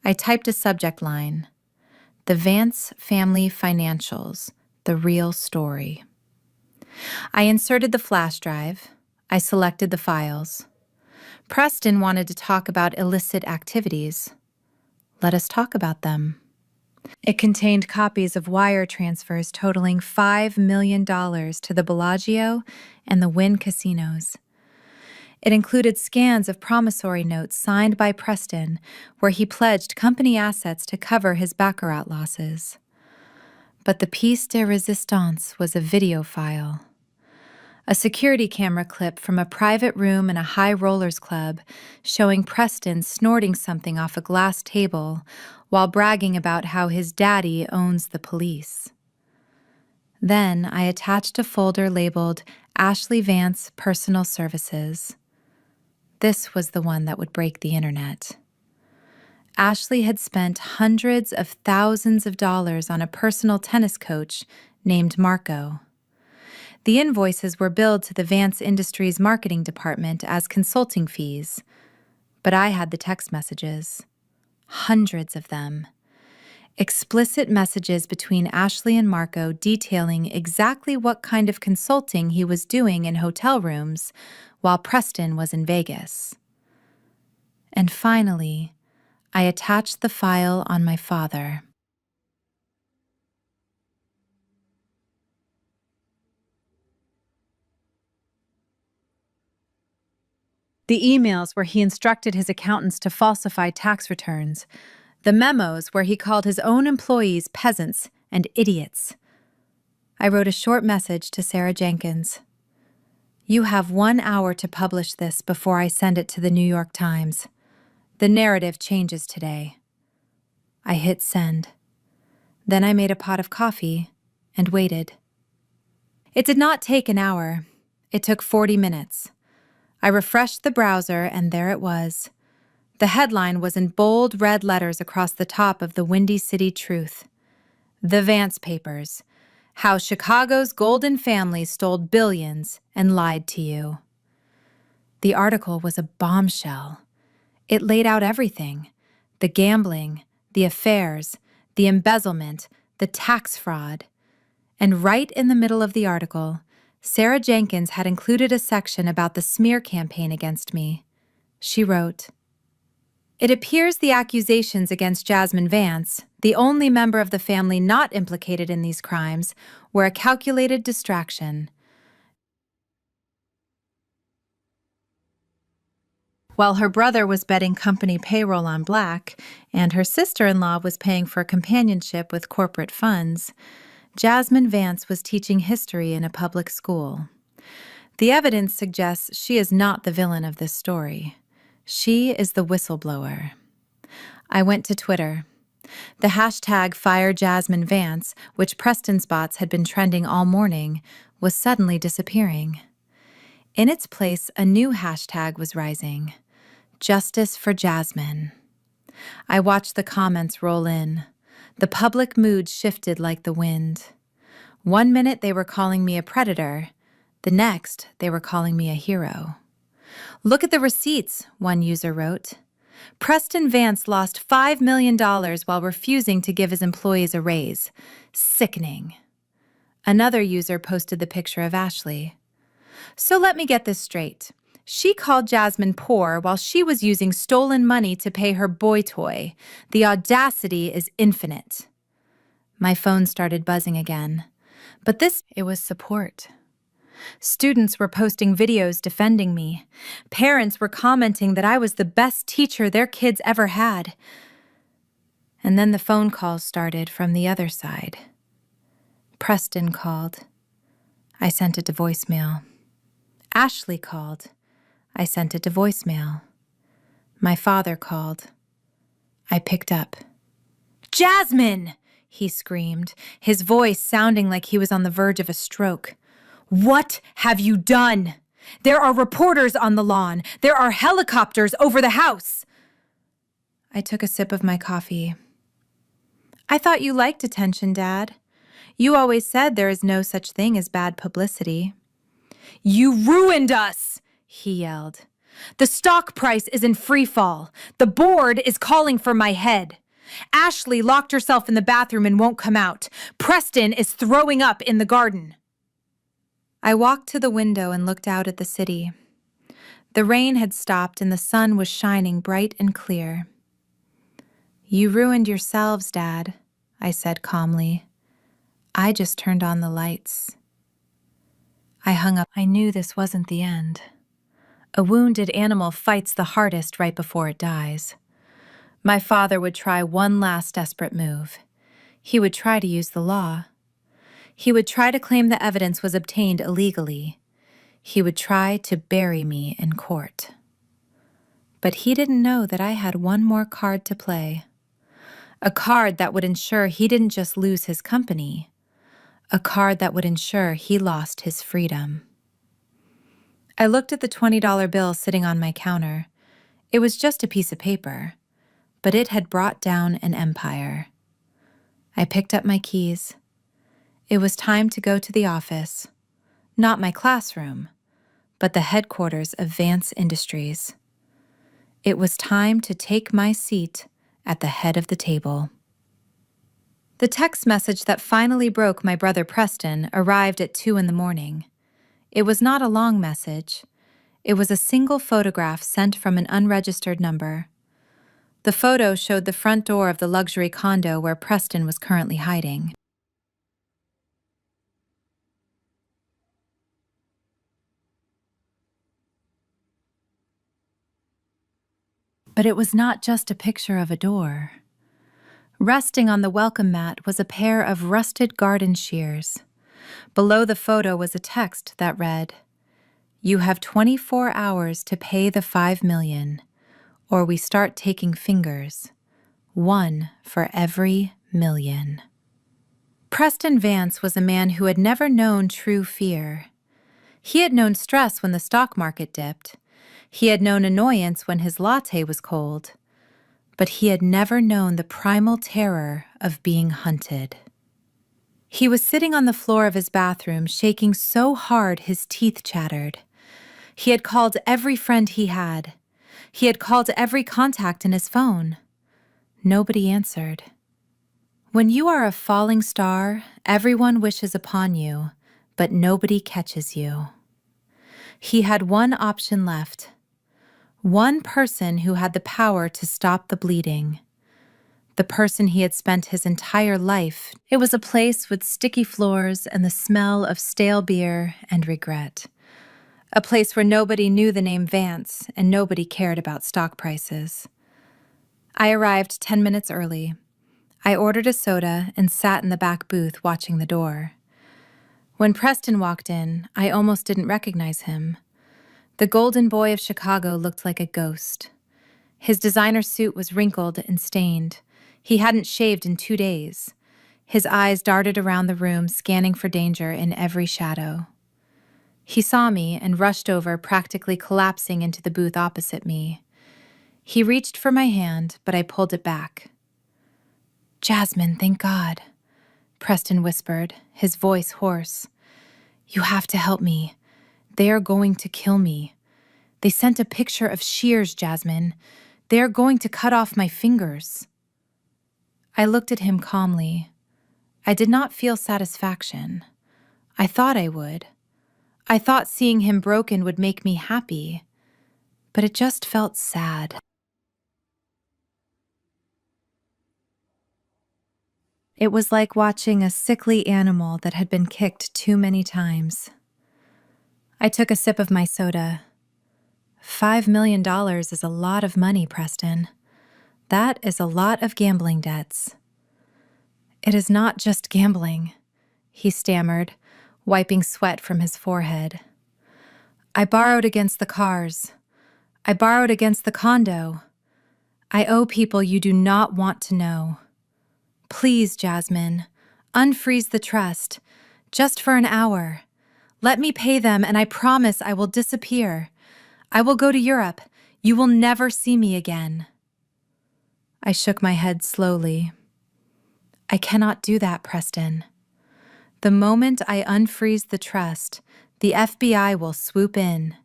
I typed a subject line: "The Vance Family Financials, the Real Story." I inserted the flash drive. I selected the files. Preston wanted to talk about illicit activities. Let us talk about them. It contained copies of wire transfers totaling $5 million to the Bellagio and the Wynn casinos. It included scans of promissory notes signed by Preston, where he pledged company assets to cover his baccarat losses. But the piece de resistance was a video file. A security camera clip from a private room in a high rollers club showing Preston snorting something off a glass table while bragging about how his daddy owns the police. Then I attached a folder labeled Ashley Vance Personal Services. This was the one that would break the internet. Ashley had spent hundreds of thousands of dollars on a personal tennis coach named Marco. The invoices were billed to the Vance Industries marketing department as consulting fees, but I had the text messages. Hundreds of them. Explicit messages between Ashley and Marco detailing exactly what kind of consulting he was doing in hotel rooms while Preston was in Vegas. And finally, I attached the file on my father. The emails where he instructed his accountants to falsify tax returns. The memos where he called his own employees peasants and idiots. I wrote a short message to Sarah Jenkins. You have 1 hour to publish this before I send it to the New York Times. The narrative changes today. I hit send. Then I made a pot of coffee and waited. It did not take an hour. It took 40 minutes. I refreshed the browser and there it was. The headline was in bold red letters across the top of the Windy City Truth. The Vance Papers. How Chicago's golden family stole billions and lied to you. The article was a bombshell. It laid out everything. The gambling, the affairs, the embezzlement, the tax fraud. And right in the middle of the article, Sarah Jenkins had included a section about the smear campaign against me. She wrote, "It appears the accusations against Jasmine Vance, the only member of the family not implicated in these crimes, were a calculated distraction." While her brother was betting company payroll on black, and her sister-in-law was paying for companionship with corporate funds, Jasmine Vance was teaching history in a public school. The evidence suggests she is not the villain of this story. She is the whistleblower. I went to Twitter. The hashtag #FireJasmineVance, which Preston's bots had been trending all morning, was suddenly disappearing. In its place, a new hashtag was rising. Justice for Jasmine. I watched the comments roll in. The public mood shifted like the wind. 1 minute they were calling me a predator. The next, they were calling me a hero. "Look at the receipts," one user wrote. "Preston Vance lost $5 million while refusing to give his employees a raise. Sickening." Another user posted the picture of Ashley. "So let me get this straight. She called Jasmine poor while she was using stolen money to pay her boy toy. The audacity is infinite." My phone started buzzing again. But it was support. Students were posting videos defending me. Parents were commenting that I was the best teacher their kids ever had. And then the phone calls started from the other side. Preston called. I sent it to voicemail. Ashley called. I sent it to voicemail. My father called. I picked up. "Jasmine!" he screamed, his voice sounding like he was on the verge of a stroke. "What have you done? There are reporters on the lawn. There are helicopters over the house." I took a sip of my coffee. "I thought you liked attention, Dad. You always said there is no such thing as bad publicity." "You ruined us!" he yelled. "The stock price is in free fall. The board is calling for my head. Ashley locked herself in the bathroom and won't come out. Preston is throwing up in the garden." I walked to the window and looked out at the city. The rain had stopped and the sun was shining bright and clear. "You ruined yourselves, Dad," I said calmly. "I just turned on the lights." I hung up. I knew this wasn't the end. A wounded animal fights the hardest right before it dies. My father would try one last desperate move. He would try to use the law. He would try to claim the evidence was obtained illegally. He would try to bury me in court. But he didn't know that I had one more card to play. A card that would ensure he didn't just lose his company. A card that would ensure he lost his freedom. I looked at the $20 bill sitting on my counter. It was just a piece of paper, but it had brought down an empire. I picked up my keys. It was time to go to the office. Not my classroom, but the headquarters of Vance Industries. It was time to take my seat at the head of the table. The text message that finally broke my brother Preston arrived at 2 in the morning. It was not a long message. It was a single photograph sent from an unregistered number. The photo showed the front door of the luxury condo where Preston was currently hiding. But it was not just a picture of a door. Resting on the welcome mat was a pair of rusted garden shears. Below the photo was a text that read, "You have 24 hours to pay the $5 million, or we start taking fingers. One for every million." Preston Vance was a man who had never known true fear. He had known stress when the stock market dipped. He had known annoyance when his latte was cold. But he had never known the primal terror of being hunted. He was sitting on the floor of his bathroom, shaking so hard his teeth chattered. He had called every friend he had. He had called every contact in his phone. Nobody answered. When you are a falling star, everyone wishes upon you, but nobody catches you. He had one option left. One person who had the power to stop the bleeding. The person he had spent his entire life. It was a place with sticky floors and the smell of stale beer and regret. A place where nobody knew the name Vance and nobody cared about stock prices. I arrived 10 minutes early. I ordered a soda and sat in the back booth watching the door. When Preston walked in, I almost didn't recognize him. The golden boy of Chicago looked like a ghost. His designer suit was wrinkled and stained. He hadn't shaved in 2 days. His eyes darted around the room, scanning for danger in every shadow. He saw me and rushed over, practically collapsing into the booth opposite me. He reached for my hand, but I pulled it back. "Jasmine, thank God," Preston whispered, his voice hoarse. "You have to help me. They are going to kill me. They sent a picture of shears, Jasmine. They are going to cut off my fingers." I looked at him calmly. I did not feel satisfaction. I thought I would. I thought seeing him broken would make me happy, but it just felt sad. It was like watching a sickly animal that had been kicked too many times. I took a sip of my soda. $5 million is a lot of money, Preston. That is a lot of gambling debts. "It is not just gambling," he stammered, wiping sweat from his forehead. "I borrowed against the cars. I borrowed against the condo. I owe people you do not want to know. Please, Jasmine, unfreeze the trust, just for an hour. Let me pay them, and I promise I will disappear. I will go to Europe. You will never see me again." I shook my head slowly. "I cannot do that, Preston. The moment I unfreeze the trust, the FBI will swoop in.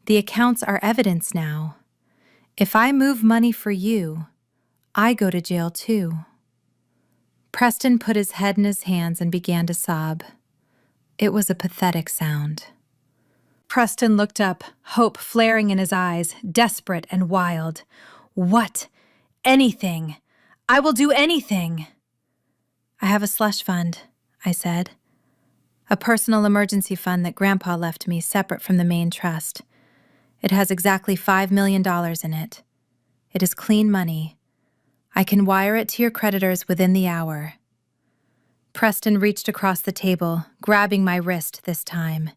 The accounts are evidence now. If I move money for you, I go to jail too." Preston put his head in his hands and began to sob. It was a pathetic sound. Preston looked up, hope flaring in his eyes, desperate and wild. "What? Anything. I will do anything." "I have a slush fund," I said. "A personal emergency fund that Grandpa left me separate from the main trust. It has exactly $5 million in it. It is clean money. I can wire it to your creditors within the hour." Preston reached across the table, grabbing my wrist this time.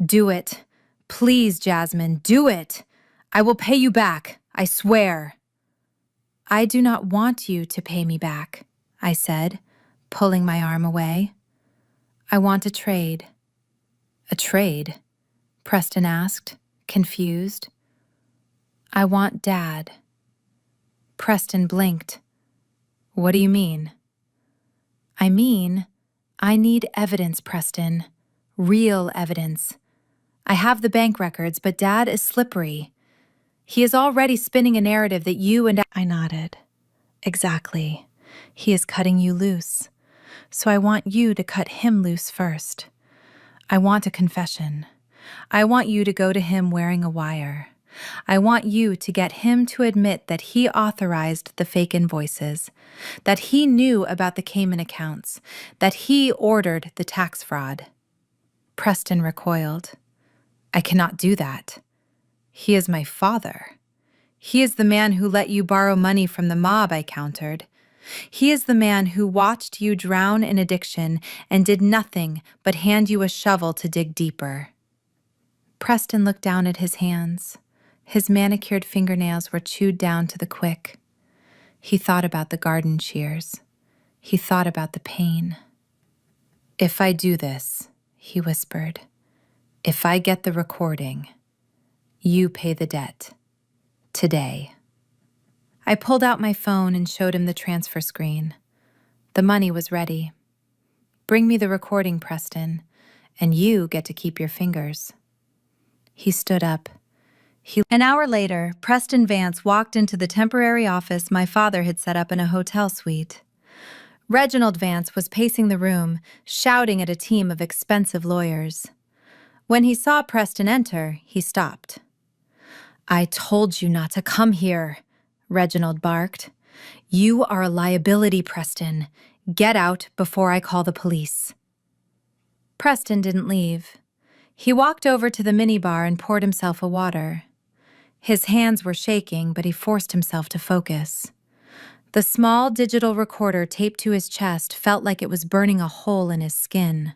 "Do it. Please, Jasmine, do it. I will pay you back, I swear." "I do not want you to pay me back," I said, pulling my arm away. "I want a trade." "A trade?" Preston asked, confused. "I want Dad." Preston blinked. "What do you mean?" "I mean, I need evidence, Preston. Real evidence. I have the bank records, but Dad is slippery. He is already spinning a narrative that you and I nodded. "Exactly. He is cutting you loose. So I want you to cut him loose first. I want a confession. I want you to go to him wearing a wire. I want you to get him to admit that he authorized the fake invoices, that he knew about the Cayman accounts, that he ordered the tax fraud. Preston recoiled. I cannot do that. He is my father. He is the man who let you borrow money from the mob, I countered. He is the man who watched you drown in addiction and did nothing but hand you a shovel to dig deeper. Preston looked down at his hands. His manicured fingernails were chewed down to the quick. He thought about the garden shears. He thought about the pain. If I do this, he whispered, if I get the recording, you pay the debt. Today. I pulled out my phone and showed him the transfer screen. The money was ready. Bring me the recording, Preston, and you get to keep your fingers. He stood up. An hour later, Preston Vance walked into the temporary office my father had set up in a hotel suite. Reginald Vance was pacing the room, shouting at a team of expensive lawyers. When he saw Preston enter, he stopped. I told you not to come here, Reginald barked. You are a liability, Preston. Get out before I call the police. Preston didn't leave. He walked over to the minibar and poured himself a water. His hands were shaking, but he forced himself to focus. The small digital recorder taped to his chest felt like it was burning a hole in his skin.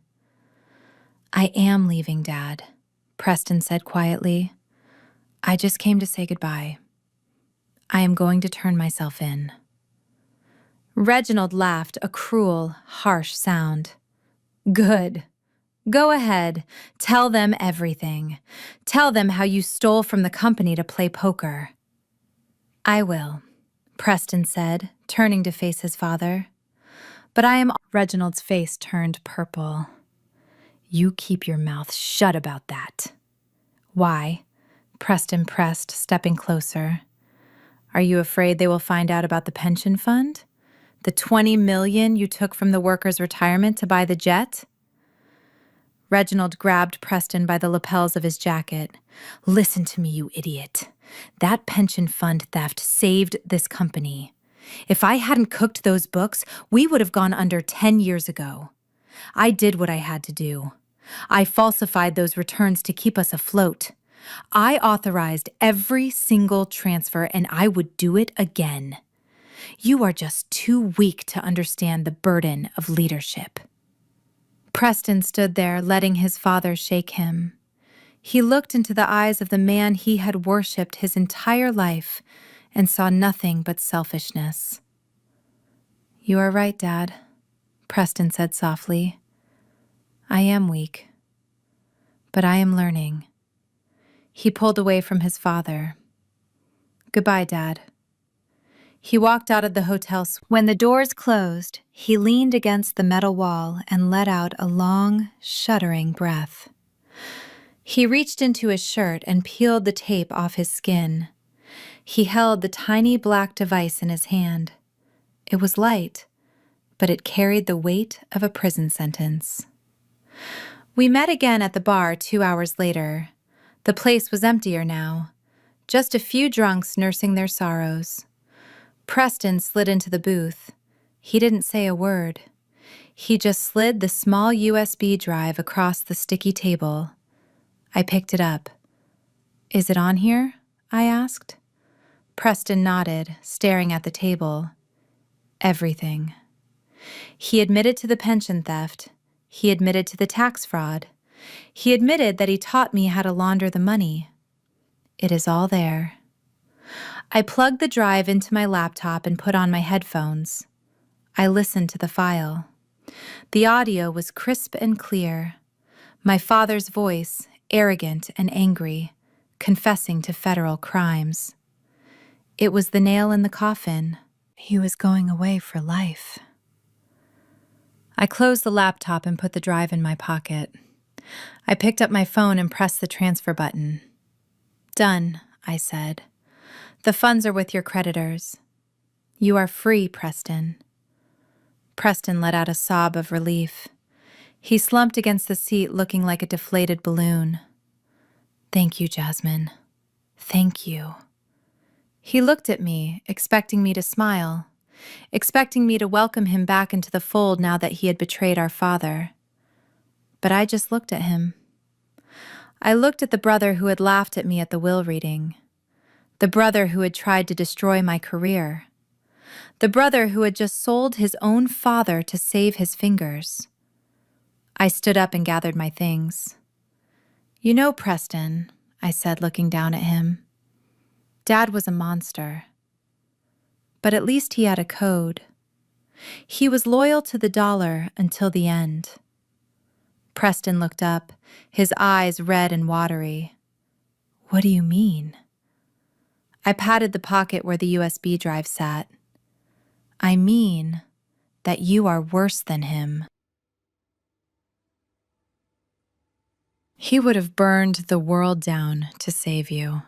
I am leaving, Dad, Preston said quietly. I just came to say goodbye. I am going to turn myself in. Reginald laughed, a cruel, harsh sound. Good. Go ahead. Tell them everything. Tell them how you stole from the company to play poker. I will, Preston said, turning to face his father. But I am... Reginald's face turned purple. You keep your mouth shut about that. Why? Preston pressed, stepping closer. Are you afraid they will find out about the pension fund? The $20 million you took from the workers' retirement to buy the jet? Reginald grabbed Preston by the lapels of his jacket. Listen to me, you idiot. That pension fund theft saved this company. If I hadn't cooked those books, we would have gone under 10 years ago. I did what I had to do. I falsified those returns to keep us afloat. I authorized every single transfer, and I would do it again. You are just too weak to understand the burden of leadership. Preston stood there, letting his father shake him. He looked into the eyes of the man he had worshipped his entire life and saw nothing but selfishness. You are right, Dad, Preston said softly. I am weak, but I am learning. He pulled away from his father. Goodbye, Dad. He walked out of the hotel. When the doors closed, he leaned against the metal wall and let out a long, shuddering breath. He reached into his shirt and peeled the tape off his skin. He held the tiny black device in his hand. It was light, but it carried the weight of a prison sentence. We met again at the bar 2 hours later. The place was emptier now, just a few drunks nursing their sorrows. Preston slid into the booth. He didn't say a word. He just slid the small USB drive across the sticky table. I picked it up. Is it on here? I asked. Preston nodded, staring at the table. Everything. He admitted to the pension theft. He admitted to the tax fraud. He admitted that he taught me how to launder the money. It is all there. I plugged the drive into my laptop and put on my headphones. I listened to the file. The audio was crisp and clear. My father's voice, arrogant and angry, confessing to federal crimes. It was the nail in the coffin. He was going away for life. I closed the laptop and put the drive in my pocket. I picked up my phone and pressed the transfer button. Done, I said. The funds are with your creditors. You are free, Preston. Preston let out a sob of relief. He slumped against the seat looking like a deflated balloon. Thank you, Jasmine. Thank you. He looked at me, expecting me to smile, expecting me to welcome him back into the fold now that he had betrayed our father. But I just looked at him. I looked at the brother who had laughed at me at the will reading, the brother who had tried to destroy my career, the brother who had just sold his own father to save his fingers. I stood up and gathered my things. You know, Preston, I said, looking down at him. Dad was a monster. But at least he had a code. He was loyal to the dollar until the end. Preston looked up, his eyes red and watery. What do you mean? I patted the pocket where the USB drive sat. I mean that you are worse than him. He would have burned the world down to save you,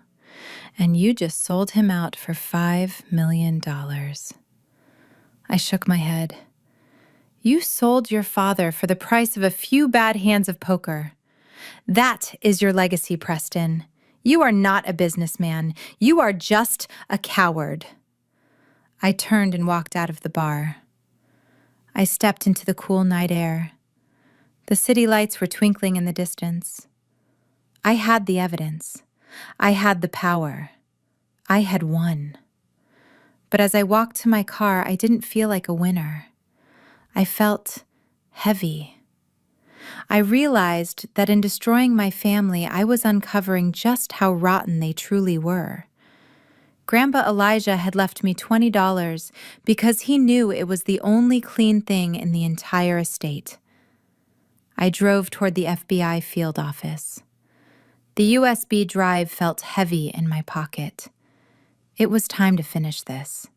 and you just sold him out for $5 million. I shook my head. You sold your father for the price of a few bad hands of poker. That is your legacy, Preston. You are not a businessman. You are just a coward. I turned and walked out of the bar. I stepped into the cool night air. The city lights were twinkling in the distance. I had the evidence. I had the power. I had won. But as I walked to my car, I didn't feel like a winner. I felt heavy. I realized that in destroying my family, I was uncovering just how rotten they truly were. Grandpa Elijah had left me $20 because he knew it was the only clean thing in the entire estate. I drove toward the FBI field office. The USB drive felt heavy in my pocket. It was time to finish this.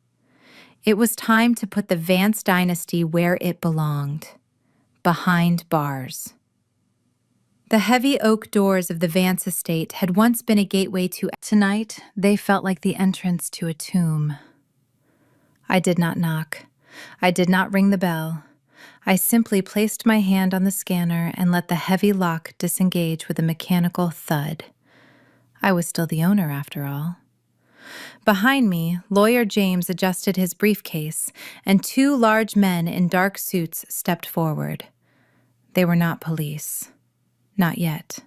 It was time to put the Vance dynasty where it belonged, behind bars. The heavy oak doors of the Vance estate had once been a gateway to... Tonight, they felt like the entrance to a tomb. I did not knock. I did not ring the bell. I simply placed my hand on the scanner and let the heavy lock disengage with a mechanical thud. I was still the owner, after all. Behind me, Lawyer James adjusted his briefcase, and two large men in dark suits stepped forward. They were not police. Not yet.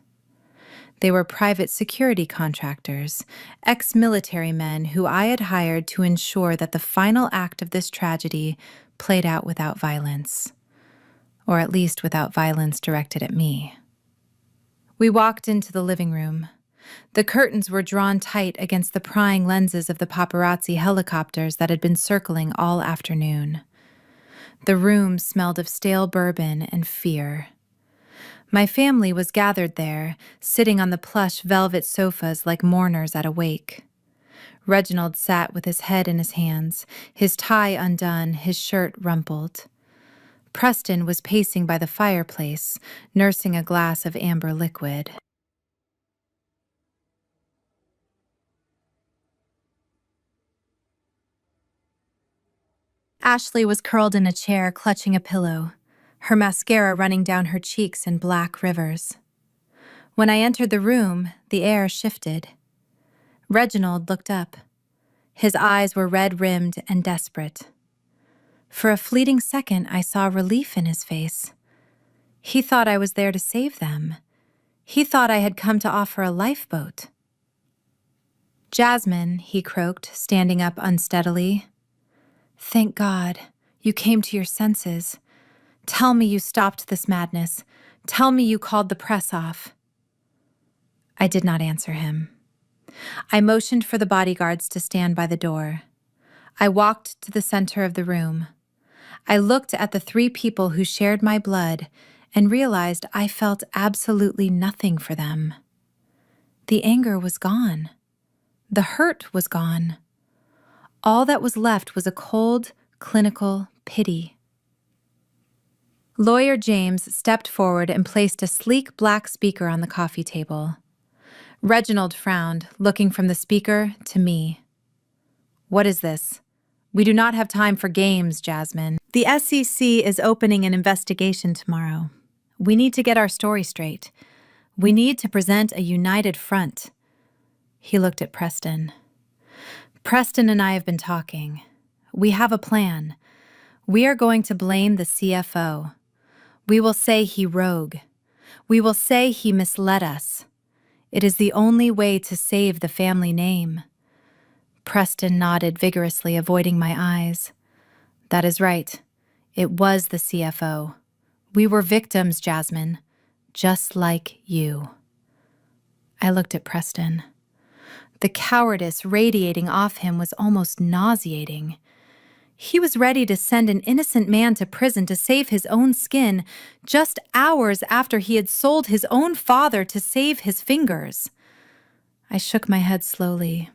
They were private security contractors, ex-military men who I had hired to ensure that the final act of this tragedy played out without violence. Or at least without violence directed at me. We walked into the living room. The curtains were drawn tight against the prying lenses of the paparazzi helicopters that had been circling all afternoon. The room smelled of stale bourbon and fear. My family was gathered there, sitting on the plush velvet sofas like mourners at a wake. Reginald sat with his head in his hands, his tie undone, his shirt rumpled. Preston was pacing by the fireplace, nursing a glass of amber liquid. Ashley was curled in a chair, clutching a pillow, her mascara running down her cheeks in black rivers. When I entered the room, the air shifted. Reginald looked up. His eyes were red-rimmed and desperate. For a fleeting second, I saw relief in his face. He thought I was there to save them. He thought I had come to offer a lifeboat. Jasmine, he croaked, standing up unsteadily. Thank God, you came to your senses. Tell me you stopped this madness. Tell me you called the press off. I did not answer him. I motioned for the bodyguards to stand by the door. I walked to the center of the room. I looked at the three people who shared my blood and realized I felt absolutely nothing for them. The anger was gone. The hurt was gone. All that was left was a cold, clinical pity. Lawyer James stepped forward and placed a sleek black speaker on the coffee table. Reginald frowned, looking from the speaker to me. What is this? We do not have time for games, Jasmine. The SEC is opening an investigation tomorrow. We need to get our story straight. We need to present a united front. He looked at Preston. Preston and I have been talking. We have a plan. We are going to blame the CFO. We will say he rogue. We will say he misled us. It is the only way to save the family name. Preston nodded vigorously, avoiding my eyes. That is right. It was the CFO. We were victims, Jasmine. Just like you. I looked at Preston. The cowardice radiating off him was almost nauseating. He was ready to send an innocent man to prison to save his own skin just hours after he had sold his own father to save his fingers. I shook my head slowly.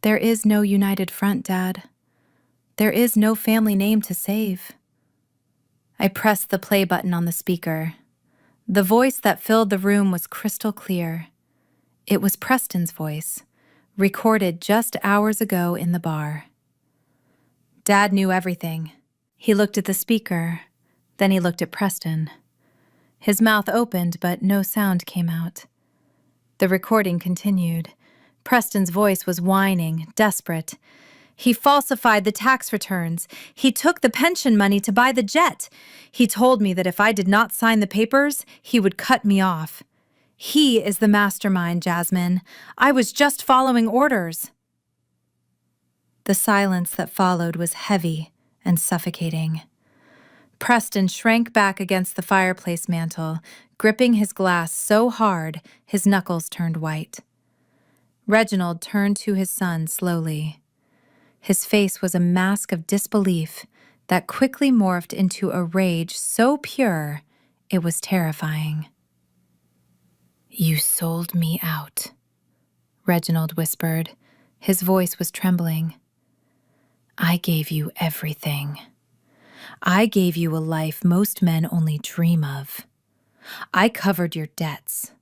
There is no united front, Dad. There is no family name to save. I pressed the play button on the speaker. The voice that filled the room was crystal clear. It was Preston's voice, recorded just hours ago in the bar. Dad knew everything. He looked at the speaker, then he looked at Preston. His mouth opened, but no sound came out. The recording continued. Preston's voice was whining, desperate. He falsified the tax returns. He took the pension money to buy the jet. He told me that if I did not sign the papers, he would cut me off. He is the mastermind, Jasmine. I was just following orders. The silence that followed was heavy and suffocating. Preston shrank back against the fireplace mantel, gripping his glass so hard his knuckles turned white. Reginald turned to his son slowly. His face was a mask of disbelief that quickly morphed into a rage so pure it was terrifying. "You sold me out," Reginald whispered. His voice was trembling. "I gave you everything. I gave you a life most men only dream of. I covered your debts.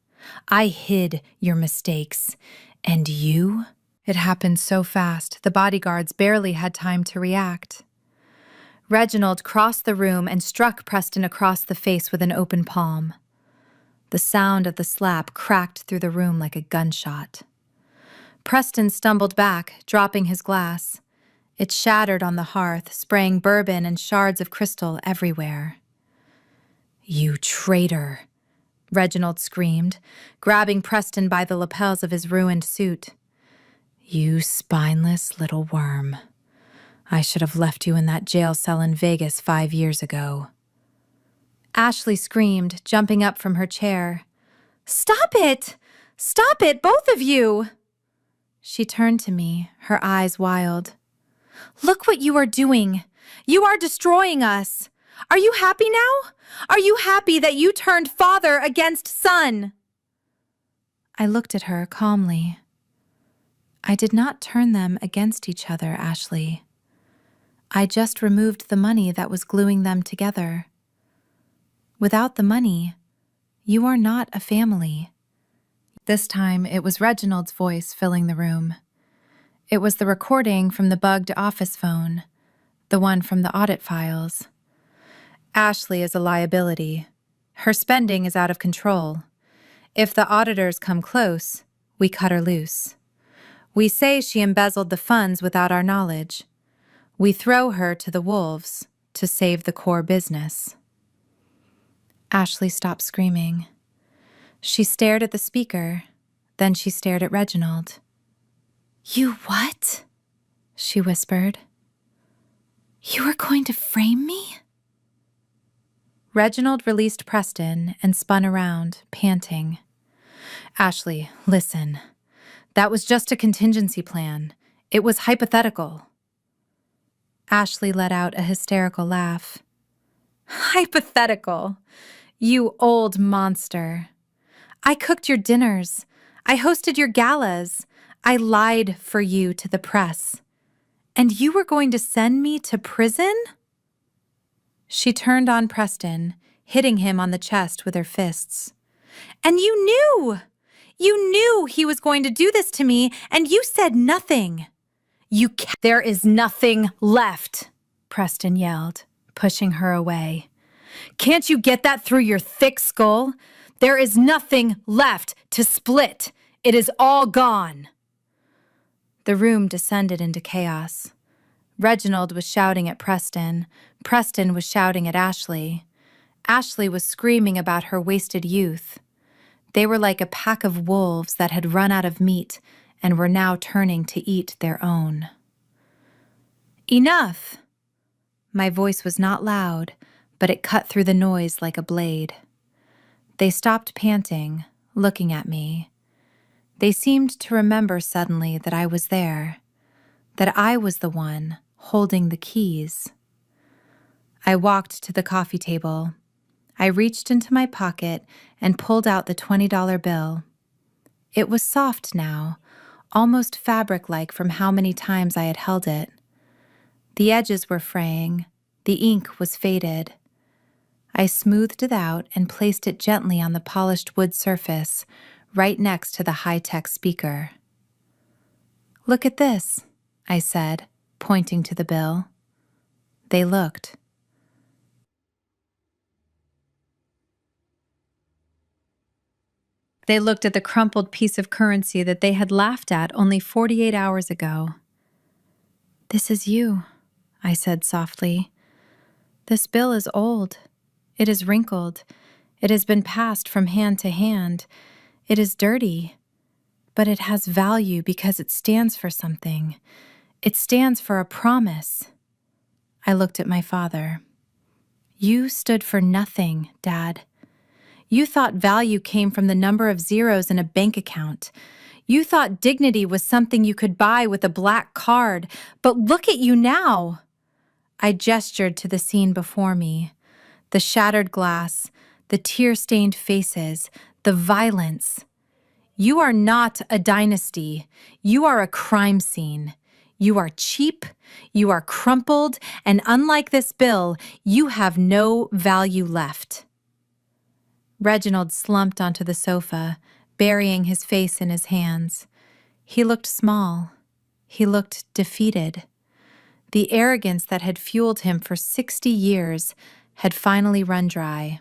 I hid your mistakes. And you?" It happened so fast, the bodyguards barely had time to react. Reginald crossed the room and struck Preston across the face with an open palm. The sound of the slap cracked through the room like a gunshot. Preston stumbled back, dropping his glass. It shattered on the hearth, spraying bourbon and shards of crystal everywhere. "You traitor!" Reginald screamed, grabbing Preston by the lapels of his ruined suit. "You spineless little worm. I should have left you in that jail cell in Vegas 5 years ago." Ashley screamed, jumping up from her chair. "Stop it! Stop it, both of you!" She turned to me, her eyes wild. "Look what you are doing. You are destroying us. Are you happy now? Are you happy that you turned father against son?" I looked at her calmly. "I did not turn them against each other, Ashley. I just removed the money that was gluing them together. Without the money, you are not a family." This time, it was Reginald's voice filling the room. It was the recording from the bugged office phone, the one from the audit files. "Ashley is a liability. Her spending is out of control. If the auditors come close, we cut her loose. We say she embezzled the funds without our knowledge. We throw her to the wolves to save the core business." Ashley stopped screaming. She stared at the speaker, then she stared at Reginald. "You what?" she whispered. "You are going to frame me?" Reginald released Preston and spun around, panting. "Ashley, listen. That was just a contingency plan. It was hypothetical." Ashley let out a hysterical laugh. "Hypothetical? You old monster. I cooked your dinners. I hosted your galas. I lied for you to the press. And you were going to send me to prison?" She turned on Preston, hitting him on the chest with her fists. "And you knew! You knew he was going to do this to me, and you said nothing. There is nothing left," Preston yelled, pushing her away. "Can't you get that through your thick skull? There is nothing left to split. It is all gone. The room descended into chaos. Reginald was shouting at Preston. Preston was shouting at Ashley. Ashley was screaming about her wasted youth. They were like a pack of wolves that had run out of meat and were now turning to eat their own. Enough! My voice was not loud, but it cut through the noise like a blade. They stopped panting, looking at me. They seemed to remember suddenly that I was there, that I was the one holding the keys. I walked to the coffee table. I reached into my pocket and pulled out the $20 bill. It was soft now, almost fabric-like from how many times I had held it. The edges were fraying. The ink was faded. I smoothed it out and placed it gently on the polished wood surface, right next to the high-tech speaker. "Look at this," I said, pointing to the bill. They looked. They looked at the crumpled piece of currency that they had laughed at only 48 hours ago. "This is you," I said softly. "This bill is old. It is wrinkled. It has been passed from hand to hand. It is dirty, but it has value because it stands for something. It stands for a promise." I looked at my father. "You stood for nothing, Dad. You thought value came from the number of zeros in a bank account. You thought dignity was something you could buy with a black card, but look at you now." I gestured to the scene before me. The shattered glass, the tear-stained faces, the violence. You are not a dynasty. You are a crime scene. You are cheap, you are crumpled, and unlike this bill, you have no value left. Reginald slumped onto the sofa, burying his face in his hands. He looked small. He looked defeated. The arrogance that had fueled him for 60 years had finally run dry.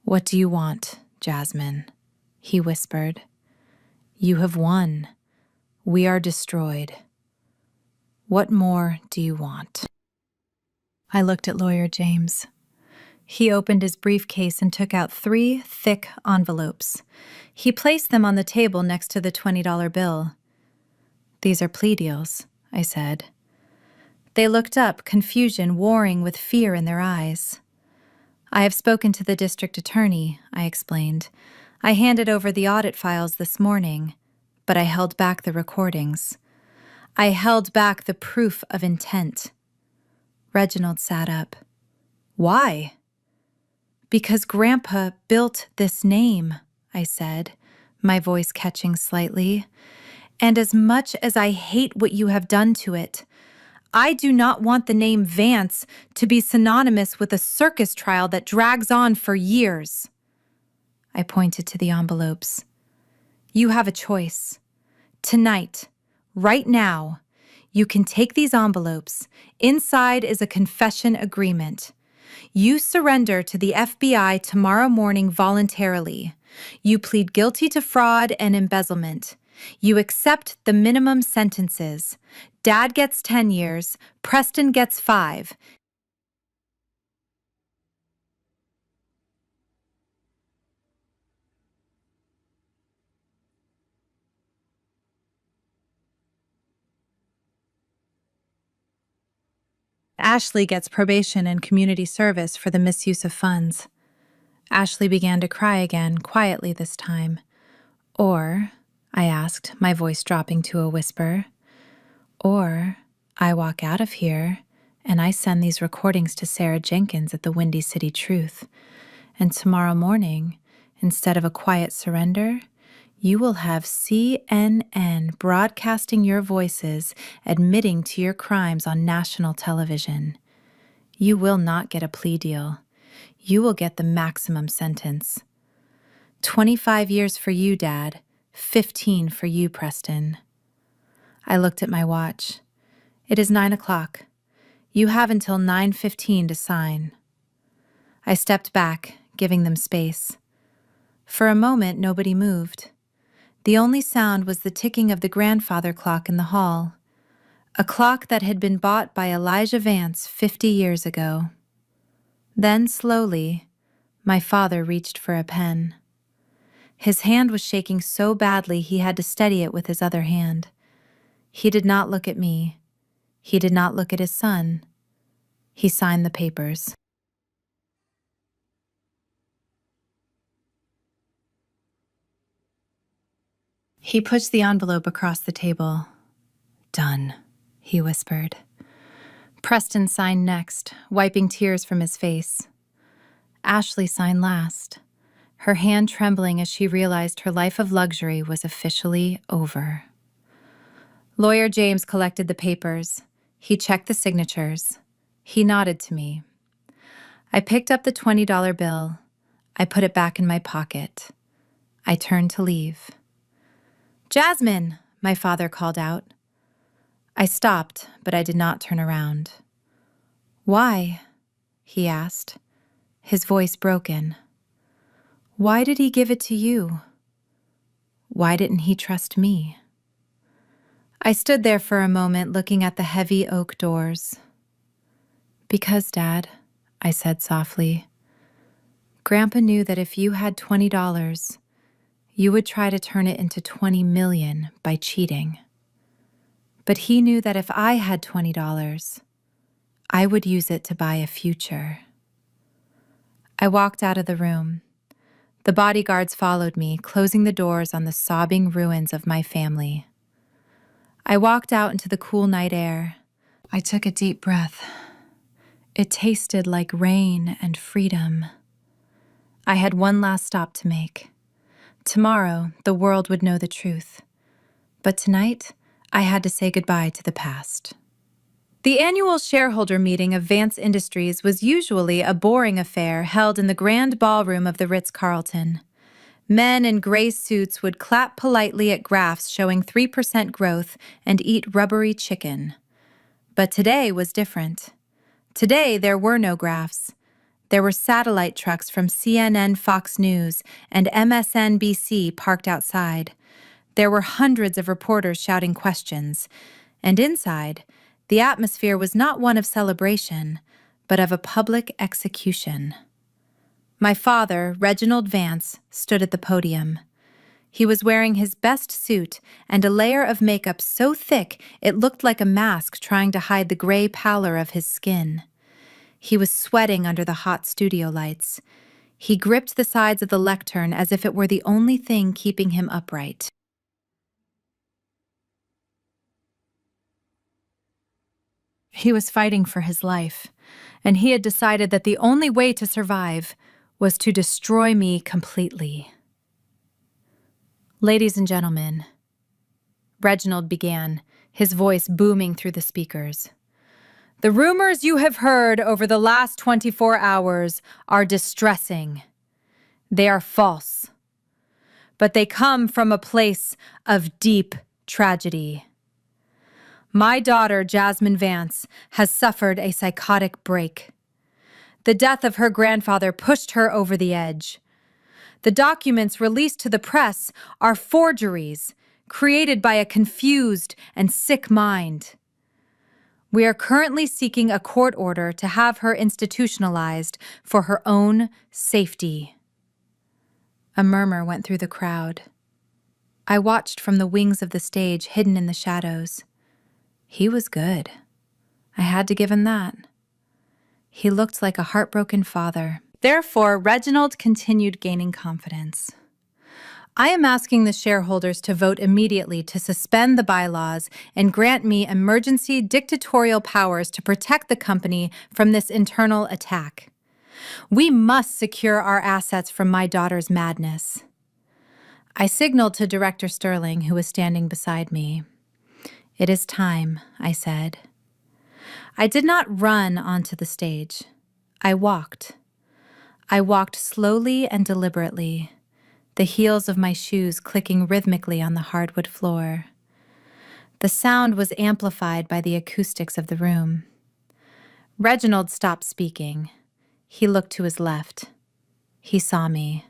"What do you want, Jasmine?" he whispered. "You have won. We are destroyed. What more do you want?" I looked at Lawyer James. He opened his briefcase and took out 3 thick envelopes. He placed them on the table next to the $20 bill. "These are plea deals," I said. They looked up, confusion warring with fear in their eyes. "I have spoken to the district attorney," I explained. "I handed over the audit files this morning, but I held back the recordings. I held back the proof of intent." Reginald sat up. "Why?" "Because Grandpa built this name," I said, my voice catching slightly. "And as much as I hate what you have done to it, I do not want the name Vance to be synonymous with a circus trial that drags on for years." I pointed to the envelopes. "You have a choice. Tonight, right now, you can take these envelopes. Inside is a confession agreement. You surrender to the FBI tomorrow morning voluntarily. You plead guilty to fraud and embezzlement. You accept the minimum sentences. Dad gets 10 years, Preston gets 5. Ashley gets probation and community service for the misuse of funds." Ashley began to cry again, quietly this time. "Or," I asked, my voice dropping to a whisper, "or I walk out of here and I send these recordings to Sarah Jenkins at the Windy City Truth, and tomorrow morning, instead of a quiet surrender, you will have CNN broadcasting your voices admitting to your crimes on national television. You will not get a plea deal. You will get the maximum sentence. 25 years for you, Dad. 15 for you, Preston." I looked at my watch. "It is 9 o'clock. You have until 9:15 to sign." I stepped back, giving them space. For a moment, nobody moved. The only sound was the ticking of the grandfather clock in the hall, a clock that had been bought by Elijah Vance 50 years ago. Then, slowly, my father reached for a pen. His hand was shaking so badly he had to steady it with his other hand. He did not look at me. He did not look at his son. He signed the papers. He pushed the envelope across the table. "Done," he whispered. Preston signed next, wiping tears from his face. Ashley signed last, her hand trembling as she realized her life of luxury was officially over. Lawyer James collected the papers. He checked the signatures. He nodded to me. I picked up the $20 bill. I put it back in my pocket. I turned to leave. "Jasmine!" my father called out. I stopped, but I did not turn around. "Why?" he asked, his voice broken. "Why did he give it to you? Why didn't he trust me?" I stood there for a moment looking at the heavy oak doors. "Because, Dad," I said softly, "Grandpa knew that if you had $20, you would try to turn it into 20 million by cheating. But he knew that if I had $20, I would use it to buy a future." I walked out of the room. The bodyguards followed me, closing the doors on the sobbing ruins of my family. I walked out into the cool night air. I took a deep breath. It tasted like rain and freedom. I had one last stop to make. Tomorrow, the world would know the truth. But tonight, I had to say goodbye to the past. The annual shareholder meeting of Vance Industries was usually a boring affair held in the grand ballroom of the Ritz-Carlton. Men in gray suits would clap politely at graphs showing 3% growth and eat rubbery chicken. But today was different. Today, there were no graphs. There were satellite trucks from CNN, Fox News, and MSNBC parked outside. There were hundreds of reporters shouting questions. And inside, the atmosphere was not one of celebration, but of a public execution. My father, Reginald Vance, stood at the podium. He was wearing his best suit and a layer of makeup so thick it looked like a mask trying to hide the gray pallor of his skin. He was sweating under the hot studio lights. He gripped the sides of the lectern as if it were the only thing keeping him upright. He was fighting for his life, and he had decided that the only way to survive was to destroy me completely. "Ladies and gentlemen," Reginald began, his voice booming through the speakers, "the rumors you have heard over the last 24 hours are distressing. They are false. But they come from a place of deep tragedy. My daughter, Jasmine Vance, has suffered a psychotic break. The death of her grandfather pushed her over the edge. The documents released to the press are forgeries created by a confused and sick mind. We are currently seeking a court order to have her institutionalized for her own safety." A murmur went through the crowd. I watched from the wings of the stage hidden in the shadows. He was good. I had to give him that. He looked like a heartbroken father. Therefore, Reginald continued gaining confidence. "I am asking the shareholders to vote immediately to suspend the bylaws and grant me emergency dictatorial powers to protect the company from this internal attack. We must secure our assets from my daughter's madness." I signaled to Director Sterling, who was standing beside me. "It is time," I said. I did not run onto the stage. I walked. I walked slowly and deliberately, the heels of my shoes clicking rhythmically on the hardwood floor. The sound was amplified by the acoustics of the room. Reginald stopped speaking. He looked to his left. He saw me.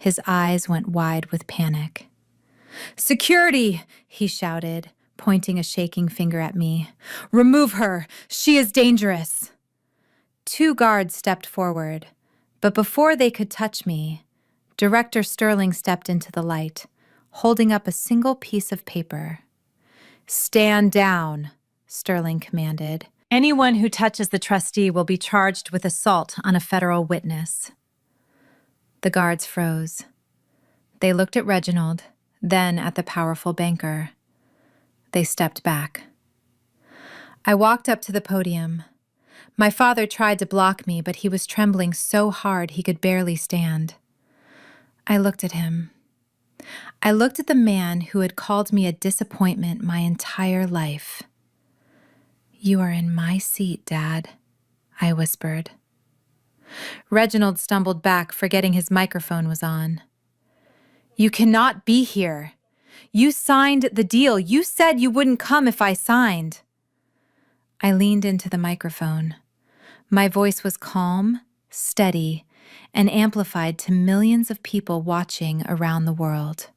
His eyes went wide with panic. "Security!" he shouted, pointing a shaking finger at me. "Remove her! She is dangerous!" 2 guards stepped forward, but before they could touch me, Director Sterling stepped into the light, holding up a single piece of paper. "Stand down," Sterling commanded. "Anyone who touches the trustee will be charged with assault on a federal witness." The guards froze. They looked at Reginald, then at the powerful banker. They stepped back. I walked up to the podium. My father tried to block me, but he was trembling so hard he could barely stand. I looked at him. I looked at the man who had called me a disappointment my entire life. "You are in my seat, Dad," I whispered. Reginald stumbled back, forgetting his microphone was on. "You cannot be here. You signed the deal. You said you wouldn't come if I signed." I leaned into the microphone. My voice was calm, steady, and amplified to millions of people watching around the world.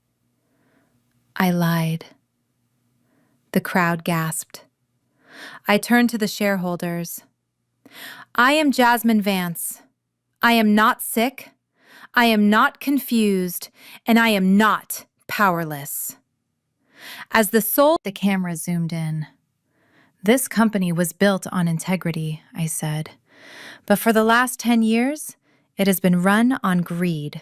I lied. The crowd gasped. I turned to the shareholders. "I am Jasmine Vance. I am not sick. I am not confused, and I am not powerless." As the camera zoomed in. "This company was built on integrity," I said. "But for the last 10 years, it has been run on greed.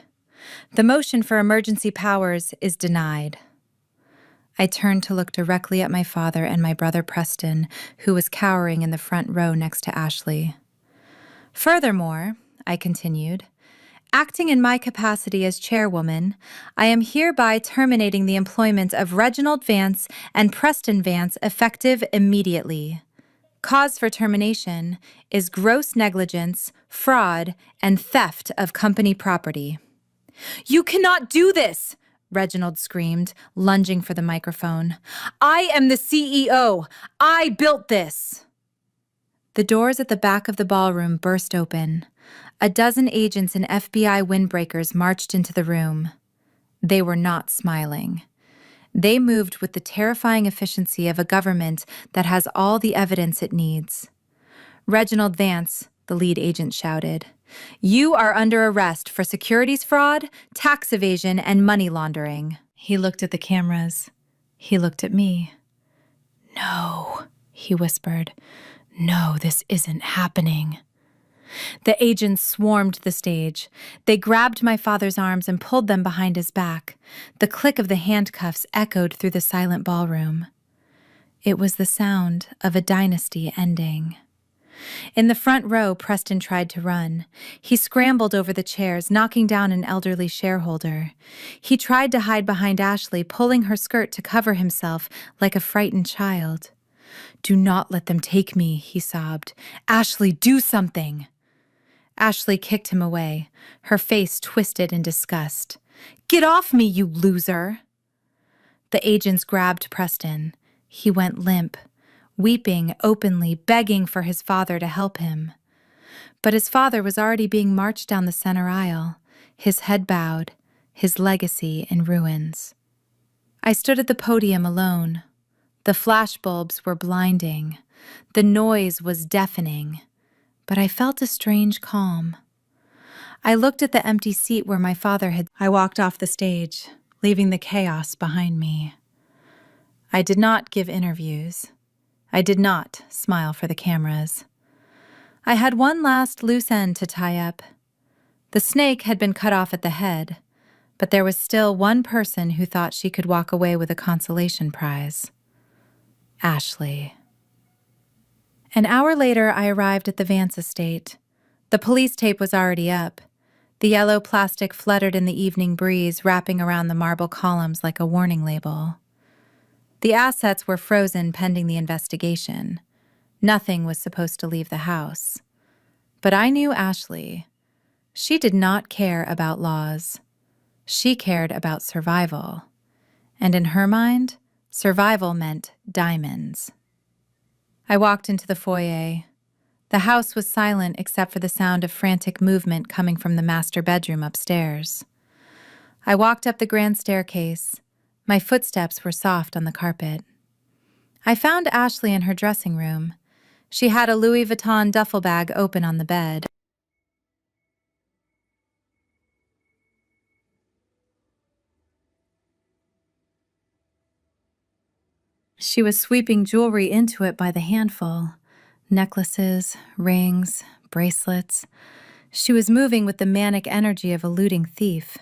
The motion for emergency powers is denied." I turned to look directly at my father and my brother Preston, who was cowering in the front row next to Ashley. "Furthermore," I continued, "acting in my capacity as chairwoman, I am hereby terminating the employment of Reginald Vance and Preston Vance effective immediately. Cause for termination is gross negligence, fraud, and theft of company property." "You cannot do this!" Reginald screamed, lunging for the microphone. "I am the CEO. I built this." The doors at the back of the ballroom burst open. A dozen agents and FBI windbreakers marched into the room. They were not smiling. They moved with the terrifying efficiency of a government that has all the evidence it needs. "Reginald Vance," the lead agent shouted, "you are under arrest for securities fraud, tax evasion, and money laundering." He looked at the cameras. He looked at me. "No," he whispered. "No, this isn't happening." The agents swarmed the stage. They grabbed my father's arms and pulled them behind his back. The click of the handcuffs echoed through the silent ballroom. It was the sound of a dynasty ending. In the front row, Preston tried to run. He scrambled over the chairs, knocking down an elderly shareholder. He tried to hide behind Ashley, pulling her skirt to cover himself like a frightened child. "Do not let them take me," he sobbed. "Ashley, do something." Ashley kicked him away, her face twisted in disgust. "Get off me, you loser!" The agents grabbed Preston. He went limp, weeping openly, begging for his father to help him. But his father was already being marched down the center aisle, his head bowed, his legacy in ruins. I stood at the podium alone. The flashbulbs were blinding. The noise was deafening. But I felt a strange calm. I looked at the empty seat where my father had. I walked off the stage, leaving the chaos behind me. I did not give interviews. I did not smile for the cameras. I had one last loose end to tie up. The snake had been cut off at the head, but there was still one person who thought she could walk away with a consolation prize. Ashley. An hour later, I arrived at the Vance estate. The police tape was already up. The yellow plastic fluttered in the evening breeze, wrapping around the marble columns like a warning label. The assets were frozen pending the investigation. Nothing was supposed to leave the house. But I knew Ashley. She did not care about laws. She cared about survival. And in her mind, survival meant diamonds. I walked into the foyer. The house was silent except for the sound of frantic movement coming from the master bedroom upstairs. I walked up the grand staircase. My footsteps were soft on the carpet. I found Ashley in her dressing room. She had a Louis Vuitton duffel bag open on the bed. She was sweeping jewelry into it by the handful. Necklaces, rings, bracelets. She was moving with the manic energy of a looting thief.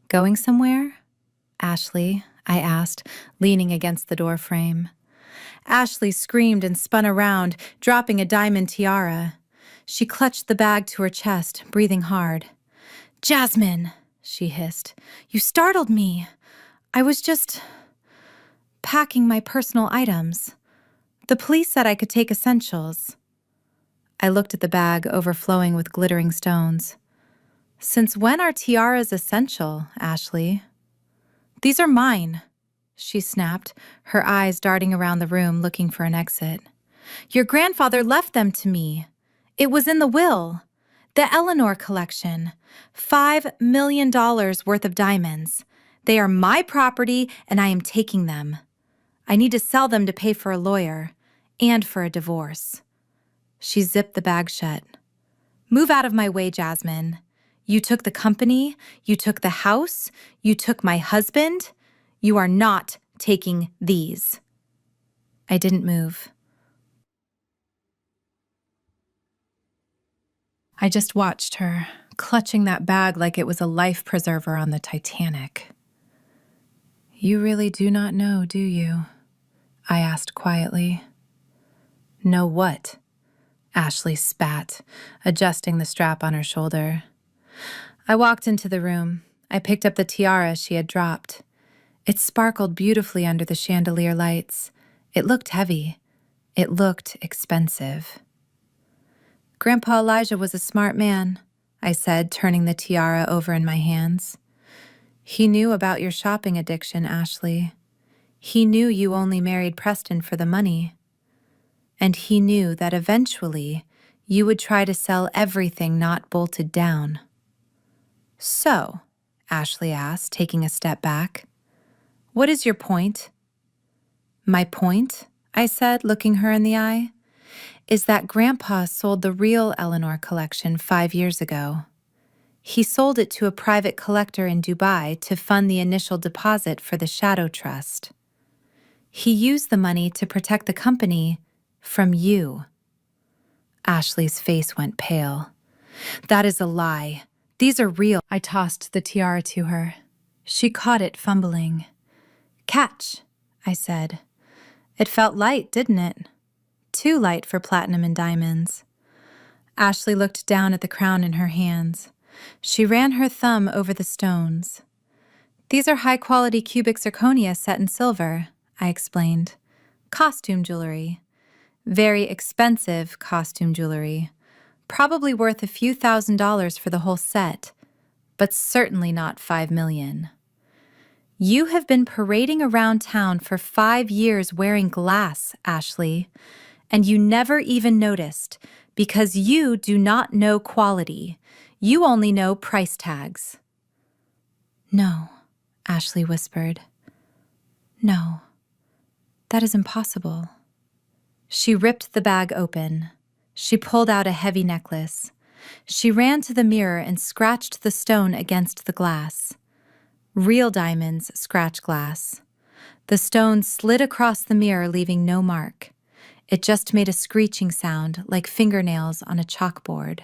Going somewhere? Ashley, I asked, leaning against the door frame. Ashley screamed and spun around, dropping a diamond tiara. She clutched the bag to her chest, breathing hard. "Jasmine," she hissed, "you startled me. I was just packing my personal items. The police said I could take essentials." I looked at the bag overflowing with glittering stones. "Since when are tiaras essential, Ashley?" "These are mine," she snapped, her eyes darting around the room looking for an exit. "Your grandfather left them to me. It was in the will. The Eleanor collection. $5 million worth of diamonds. They are my property and I am taking them. I need to sell them to pay for a lawyer and for a divorce." She zipped the bag shut. "Move out of my way, Jasmine. You took the company, you took the house, you took my husband. You are not taking these." I didn't move. I just watched her, clutching that bag like it was a life preserver on the Titanic. "You really do not know, do you?" I asked quietly. "Know what?" Ashley spat, adjusting the strap on her shoulder. I walked into the room. I picked up the tiara she had dropped. It sparkled beautifully under the chandelier lights. It looked heavy. It looked expensive. "Grandpa Elijah was a smart man," I said, turning the tiara over in my hands. "He knew about your shopping addiction, Ashley. He knew you only married Preston for the money. And he knew that eventually you would try to sell everything not bolted down." "So," Ashley asked, taking a step back, "what is your point?" "My point," I said, looking her in the eye, "is that Grandpa sold the real Eleanor collection 5 years ago. He sold it to a private collector in Dubai to fund the initial deposit for the Shadow Trust. He used the money to protect the company from you." Ashley's face went pale. "That is a lie. These are real." I tossed the tiara to her. She caught it, fumbling. "Catch," I said. It felt light, didn't it? Too light for platinum and diamonds. Ashley looked down at the crown in her hands. She ran her thumb over the stones. "These are high-quality cubic zirconia set in silver," I explained. "Costume jewelry. Very expensive costume jewelry. Probably worth a few $1,000s for the whole set, but certainly not 5 million. You have been parading around town for 5 years wearing glass, Ashley, and you never even noticed because you do not know quality. You only know price tags." "No," Ashley whispered. "No, that is impossible." She ripped the bag open. She pulled out a heavy necklace. She ran to the mirror and scratched the stone against the glass. Real diamonds scratch glass. The stone slid across the mirror, leaving no mark. It just made a screeching sound like fingernails on a chalkboard.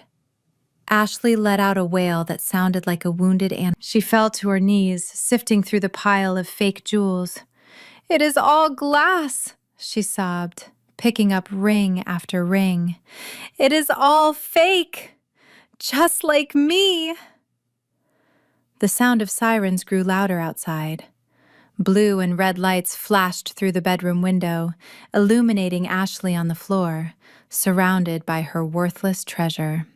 Ashley let out a wail that sounded like a wounded animal. She fell to her knees, sifting through the pile of fake jewels. "It is all glass," she sobbed, picking up ring after ring. "It is all fake, just like me." The sound of sirens grew louder outside. Blue and red lights flashed through the bedroom window, illuminating Ashley on the floor, surrounded by her worthless treasure.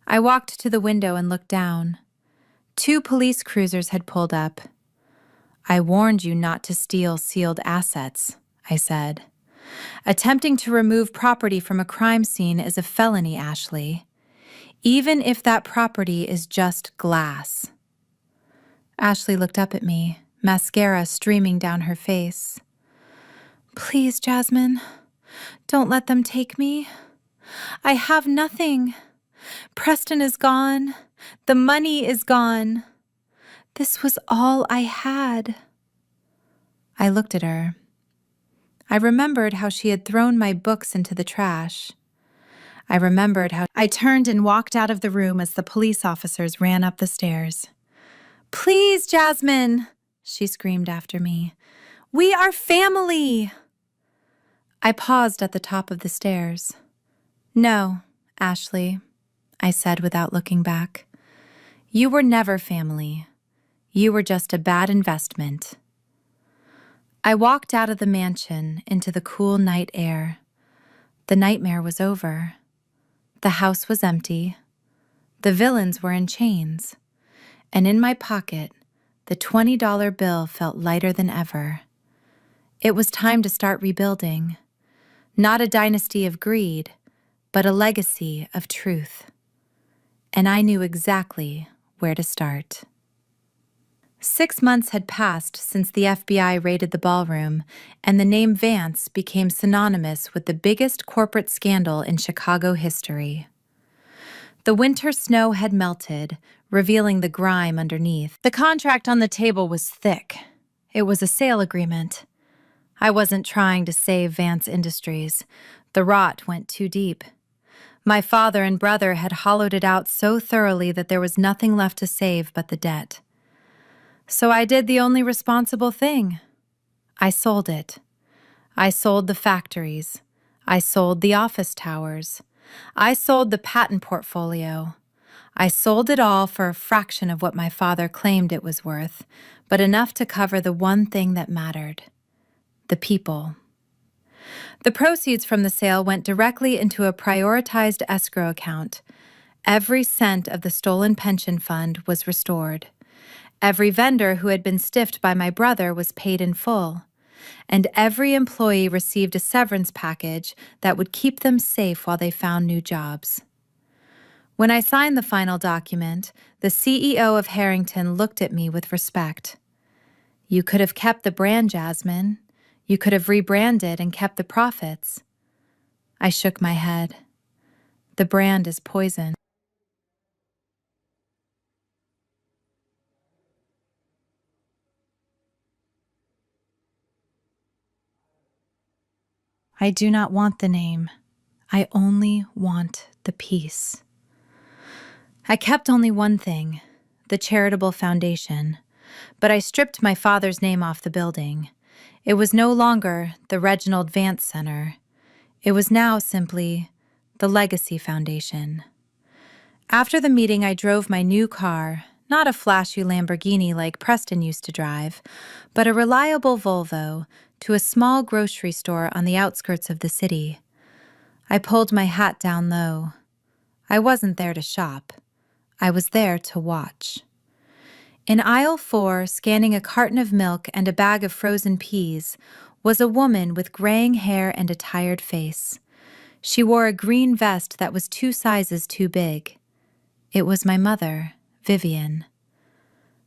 I walked to the window and looked down. 2 police cruisers had pulled up. "I warned you not to steal sealed assets," I said. "Attempting to remove property from a crime scene is a felony, Ashley, even if that property is just glass." Ashley looked up at me, mascara streaming down her face. Please, Jasmine, don't let them take me. I have nothing. Preston is gone. The money is gone. This was all I had. I looked at her. I remembered how she had thrown my books into the trash. I remembered how I turned and walked out of the room as the police officers ran up the stairs. Please, Jasmine, she screamed after me. We are family. I paused at the top of the stairs. No, Ashley, I said without looking back. You were never family. You were just a bad investment. I walked out of the mansion into the cool night air. The nightmare was over. The house was empty. The villains were in chains. And in my pocket, the $20 bill felt lighter than ever. It was time to start rebuilding. Not a dynasty of greed, but a legacy of truth. And I knew exactly where to start. 6 months had passed since the FBI raided the ballroom, and the name Vance became synonymous with the biggest corporate scandal in Chicago history. The winter snow had melted, revealing the grime underneath. The contract on the table was thick. It was a sale agreement. I wasn't trying to save Vance Industries. The rot went too deep. My father and brother had hollowed it out so thoroughly that there was nothing left to save but the debt. So I did the only responsible thing. I sold it. I sold the factories. I sold the office towers. I sold the patent portfolio. I sold it all for a fraction of what my father claimed it was worth, but enough to cover the one thing that mattered: the people. The proceeds from the sale went directly into a prioritized escrow account. Every cent of the stolen pension fund was restored. Every vendor who had been stiffed by my brother was paid in full, and every employee received a severance package that would keep them safe while they found new jobs. When I signed the final document, the CEO of Harrington looked at me with respect. You could have kept the brand, Jasmine. You could have rebranded and kept the profits. I shook my head. The brand is poison. I do not want the name. I only want the peace. I kept only one thing, the charitable foundation, but I stripped my father's name off the building. It was no longer the Reginald Vance Center. It was now simply the Legacy Foundation. After the meeting, I drove my new car, not a flashy Lamborghini like Preston used to drive, but a reliable Volvo, to a small grocery store on the outskirts of the city. I pulled my hat down low. I wasn't there to shop. I was there to watch. In aisle 4, scanning a carton of milk and a bag of frozen peas, was a woman with graying hair and a tired face. She wore a green vest that was 2 sizes too big. It was my mother, Vivian.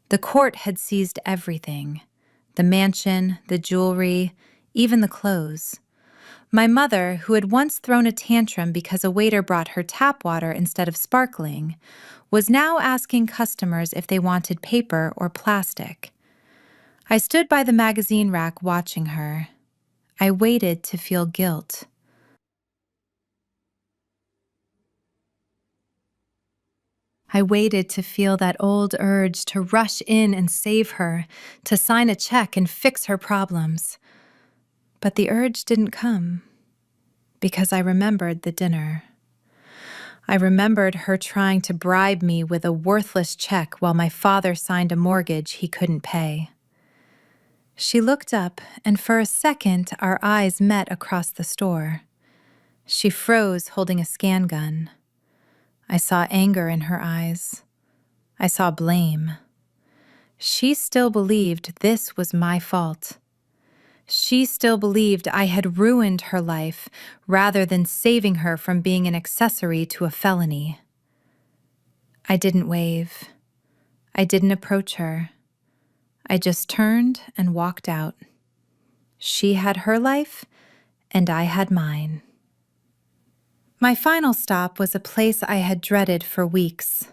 The court had seized everything: the mansion, the jewelry, even the clothes. My mother, who had once thrown a tantrum because a waiter brought her tap water instead of sparkling, was now asking customers if they wanted paper or plastic. I stood by the magazine rack watching her. I waited to feel guilt. I waited to feel that old urge to rush in and save her, to sign a check and fix her problems. But the urge didn't come, because I remembered the dinner. I remembered her trying to bribe me with a worthless check while my father signed a mortgage he couldn't pay. She looked up, and for a second our eyes met across the store. She froze, holding a scan gun. I saw anger in her eyes. I saw blame. She still believed this was my fault. She still believed I had ruined her life rather than saving her from being an accessory to a felony. I didn't wave. I didn't approach her. I just turned and walked out. She had her life, and I had mine. My final stop was a place I had dreaded for weeks,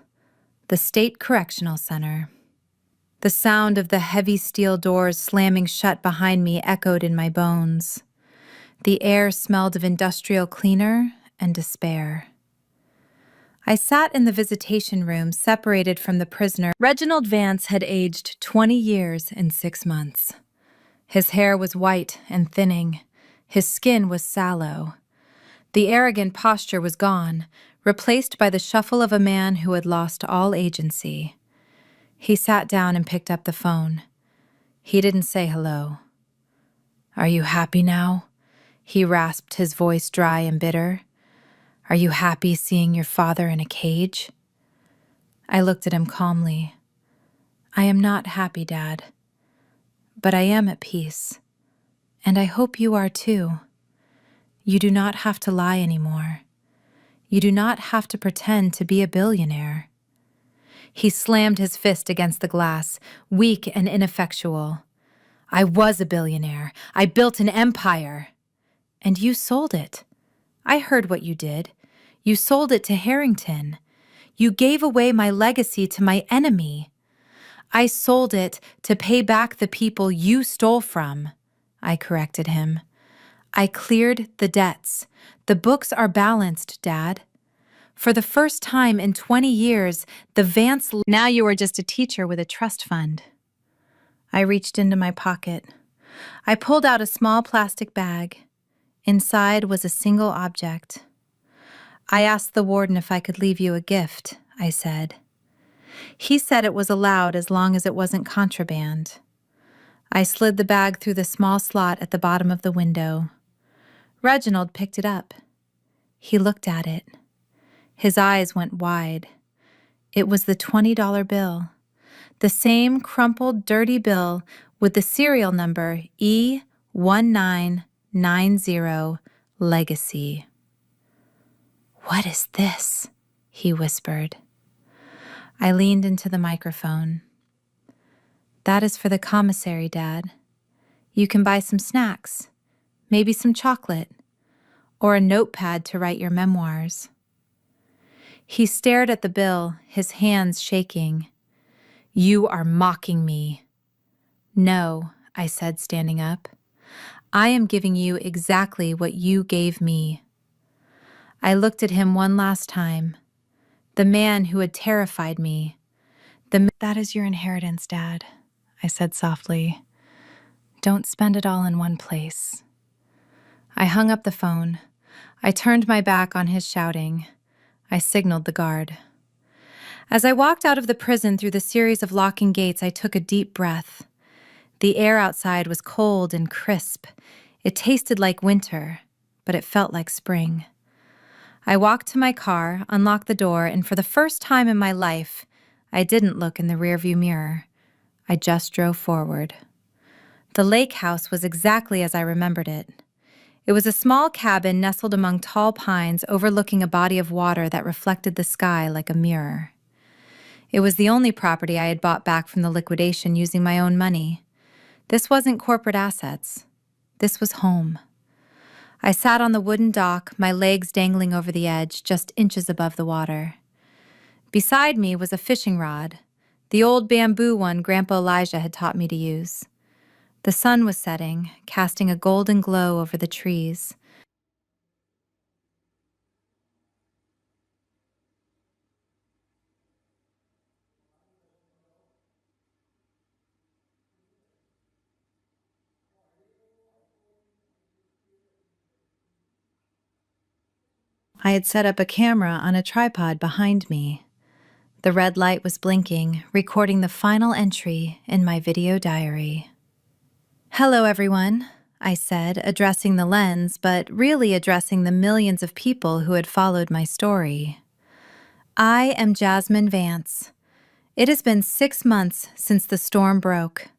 the State Correctional Center. The sound of the heavy steel doors slamming shut behind me echoed in my bones. The air smelled of industrial cleaner and despair. I sat in the visitation room, separated from the prisoner. Reginald Vance had aged 20 years in 6 months. His hair was white and thinning. His skin was sallow. The arrogant posture was gone, replaced by the shuffle of a man who had lost all agency. He sat down and picked up the phone. He didn't say hello. "Are you happy now?" He rasped, his voice dry and bitter. "Are you happy seeing your father in a cage?" I looked at him calmly. "I am not happy, Dad. But I am at peace. And I hope you are too. You do not have to lie anymore. You do not have to pretend to be a billionaire." He slammed his fist against the glass, weak and ineffectual. "I was a billionaire. I built an empire. And you sold it. I heard what you did. You sold it to Harrington. You gave away my legacy to my enemy. I sold it to pay back the people you stole from." I corrected him. "I cleared the debts. The books are balanced, Dad. For the first time in 20 years, the Vance... Now you are just a teacher with a trust fund." I reached into my pocket. I pulled out a small plastic bag. Inside was a single object. "I asked the warden if I could leave you a gift," I said. He said it was allowed as long as it wasn't contraband. I slid the bag through the small slot at the bottom of the window. Reginald picked it up. He looked at it. His eyes went wide. It was the $20 bill, the same crumpled, dirty bill with the serial number E1990 Legacy. "What is this?" he whispered. I leaned into the microphone. "That is for the commissary, Dad. You can buy some snacks, maybe some chocolate, or a notepad to write your memoirs." He stared at the bill, his hands shaking. "You are mocking me." "No," I said, standing up. "I am giving you exactly what you gave me." I looked at him one last time. The man who had terrified me. "That is your inheritance, Dad," I said softly. "Don't spend it all in one place." I hung up the phone. I turned my back on his shouting. I signaled the guard. As I walked out of the prison through the series of locking gates, I took a deep breath. The air outside was cold and crisp. It tasted like winter, but it felt like spring. I walked to my car, unlocked the door, and for the first time in my life, I didn't look in the rearview mirror. I just drove forward. The lake house was exactly as I remembered it. It was a small cabin nestled among tall pines overlooking a body of water that reflected the sky like a mirror. It was the only property I had bought back from the liquidation using my own money. This wasn't corporate assets. This was home. I sat on the wooden dock, my legs dangling over the edge, just inches above the water. Beside me was a fishing rod, the old bamboo one Grandpa Elijah had taught me to use. The sun was setting, casting a golden glow over the trees. I had set up a camera on a tripod behind me. The red light was blinking, recording the final entry in my video diary. "Hello, everyone," I said, addressing the lens, but really addressing the millions of people who had followed my story. "I am Jasmine Vance. It has been 6 months since the storm broke.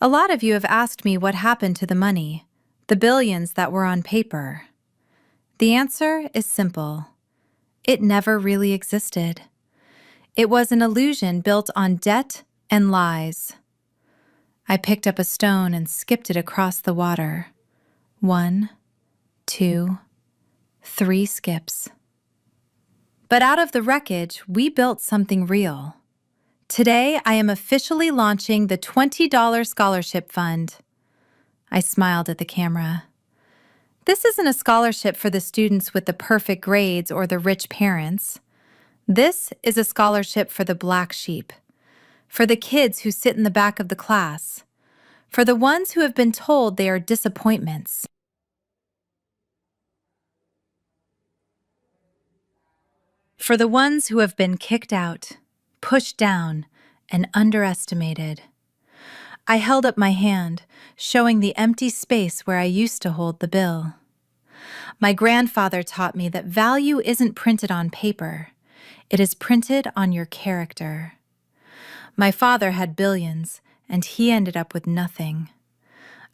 A lot of you have asked me what happened to the money, the billions that were on paper. The answer is simple. It never really existed. It was an illusion built on debt and lies. I picked up a stone and skipped it across the water. 1, 2, 3 skips. But out of the wreckage, we built something real. Today, I am officially launching the $20 Scholarship Fund. I smiled at the camera. This isn't a scholarship for the students with the perfect grades or the rich parents. This is a scholarship for the black sheep, for the kids who sit in the back of the class, for the ones who have been told they are disappointments, for the ones who have been kicked out, pushed down, and underestimated. I held up my hand, showing the empty space where I used to hold the bill. My grandfather taught me that value isn't printed on paper. It is printed on your character. My father had billions, and he ended up with nothing.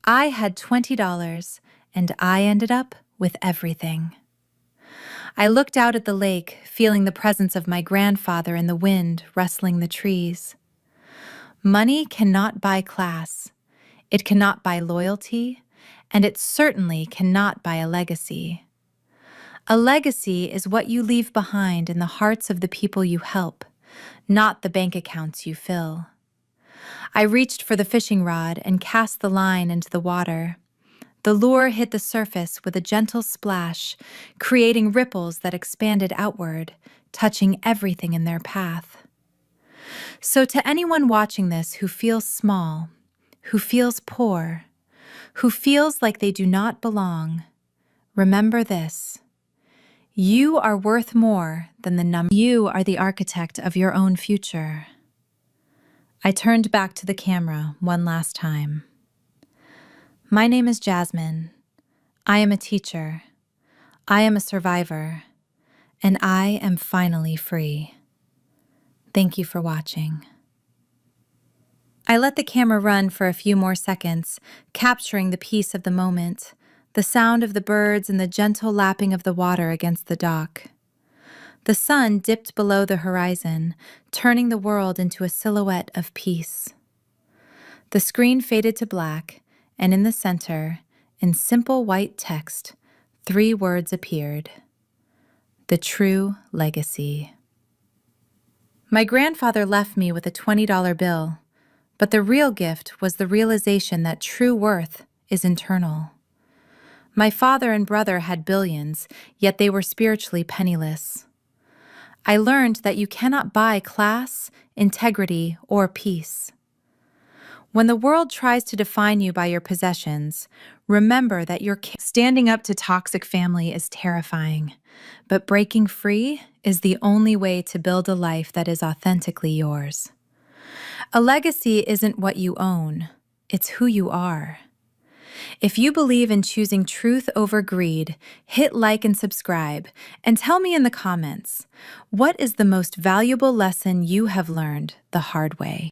I had $20, and I ended up with everything. I looked out at the lake, feeling the presence of my grandfather in the wind rustling the trees. Money cannot buy class. It cannot buy loyalty, and it certainly cannot buy a legacy. A legacy is what you leave behind in the hearts of the people you help, not the bank accounts you fill. I reached for the fishing rod and cast the line into the water. The lure hit the surface with a gentle splash, creating ripples that expanded outward, touching everything in their path. So to anyone watching this who feels small, who feels poor, who feels like they do not belong, remember this. You are worth more than the number. You are the architect of your own future. I turned back to the camera one last time. My name is Jasmine. I am a teacher. I am a survivor. And I am finally free. Thank you for watching. I let the camera run for a few more seconds, capturing the peace of the moment, the sound of the birds and the gentle lapping of the water against the dock. The sun dipped below the horizon, turning the world into a silhouette of peace. The screen faded to black, and in the center, in simple white text, 3 words appeared. The true legacy. My grandfather left me with a $20 bill, but the real gift was the realization that true worth is internal. My father and brother had billions, yet they were spiritually penniless. I learned that you cannot buy class, integrity, or peace. When the world tries to define you by your possessions, remember that standing up to toxic family is terrifying, but breaking free is the only way to build a life that is authentically yours. A legacy isn't what you own, it's who you are. If you believe in choosing truth over greed, hit like and subscribe, and tell me in the comments, what is the most valuable lesson you have learned the hard way?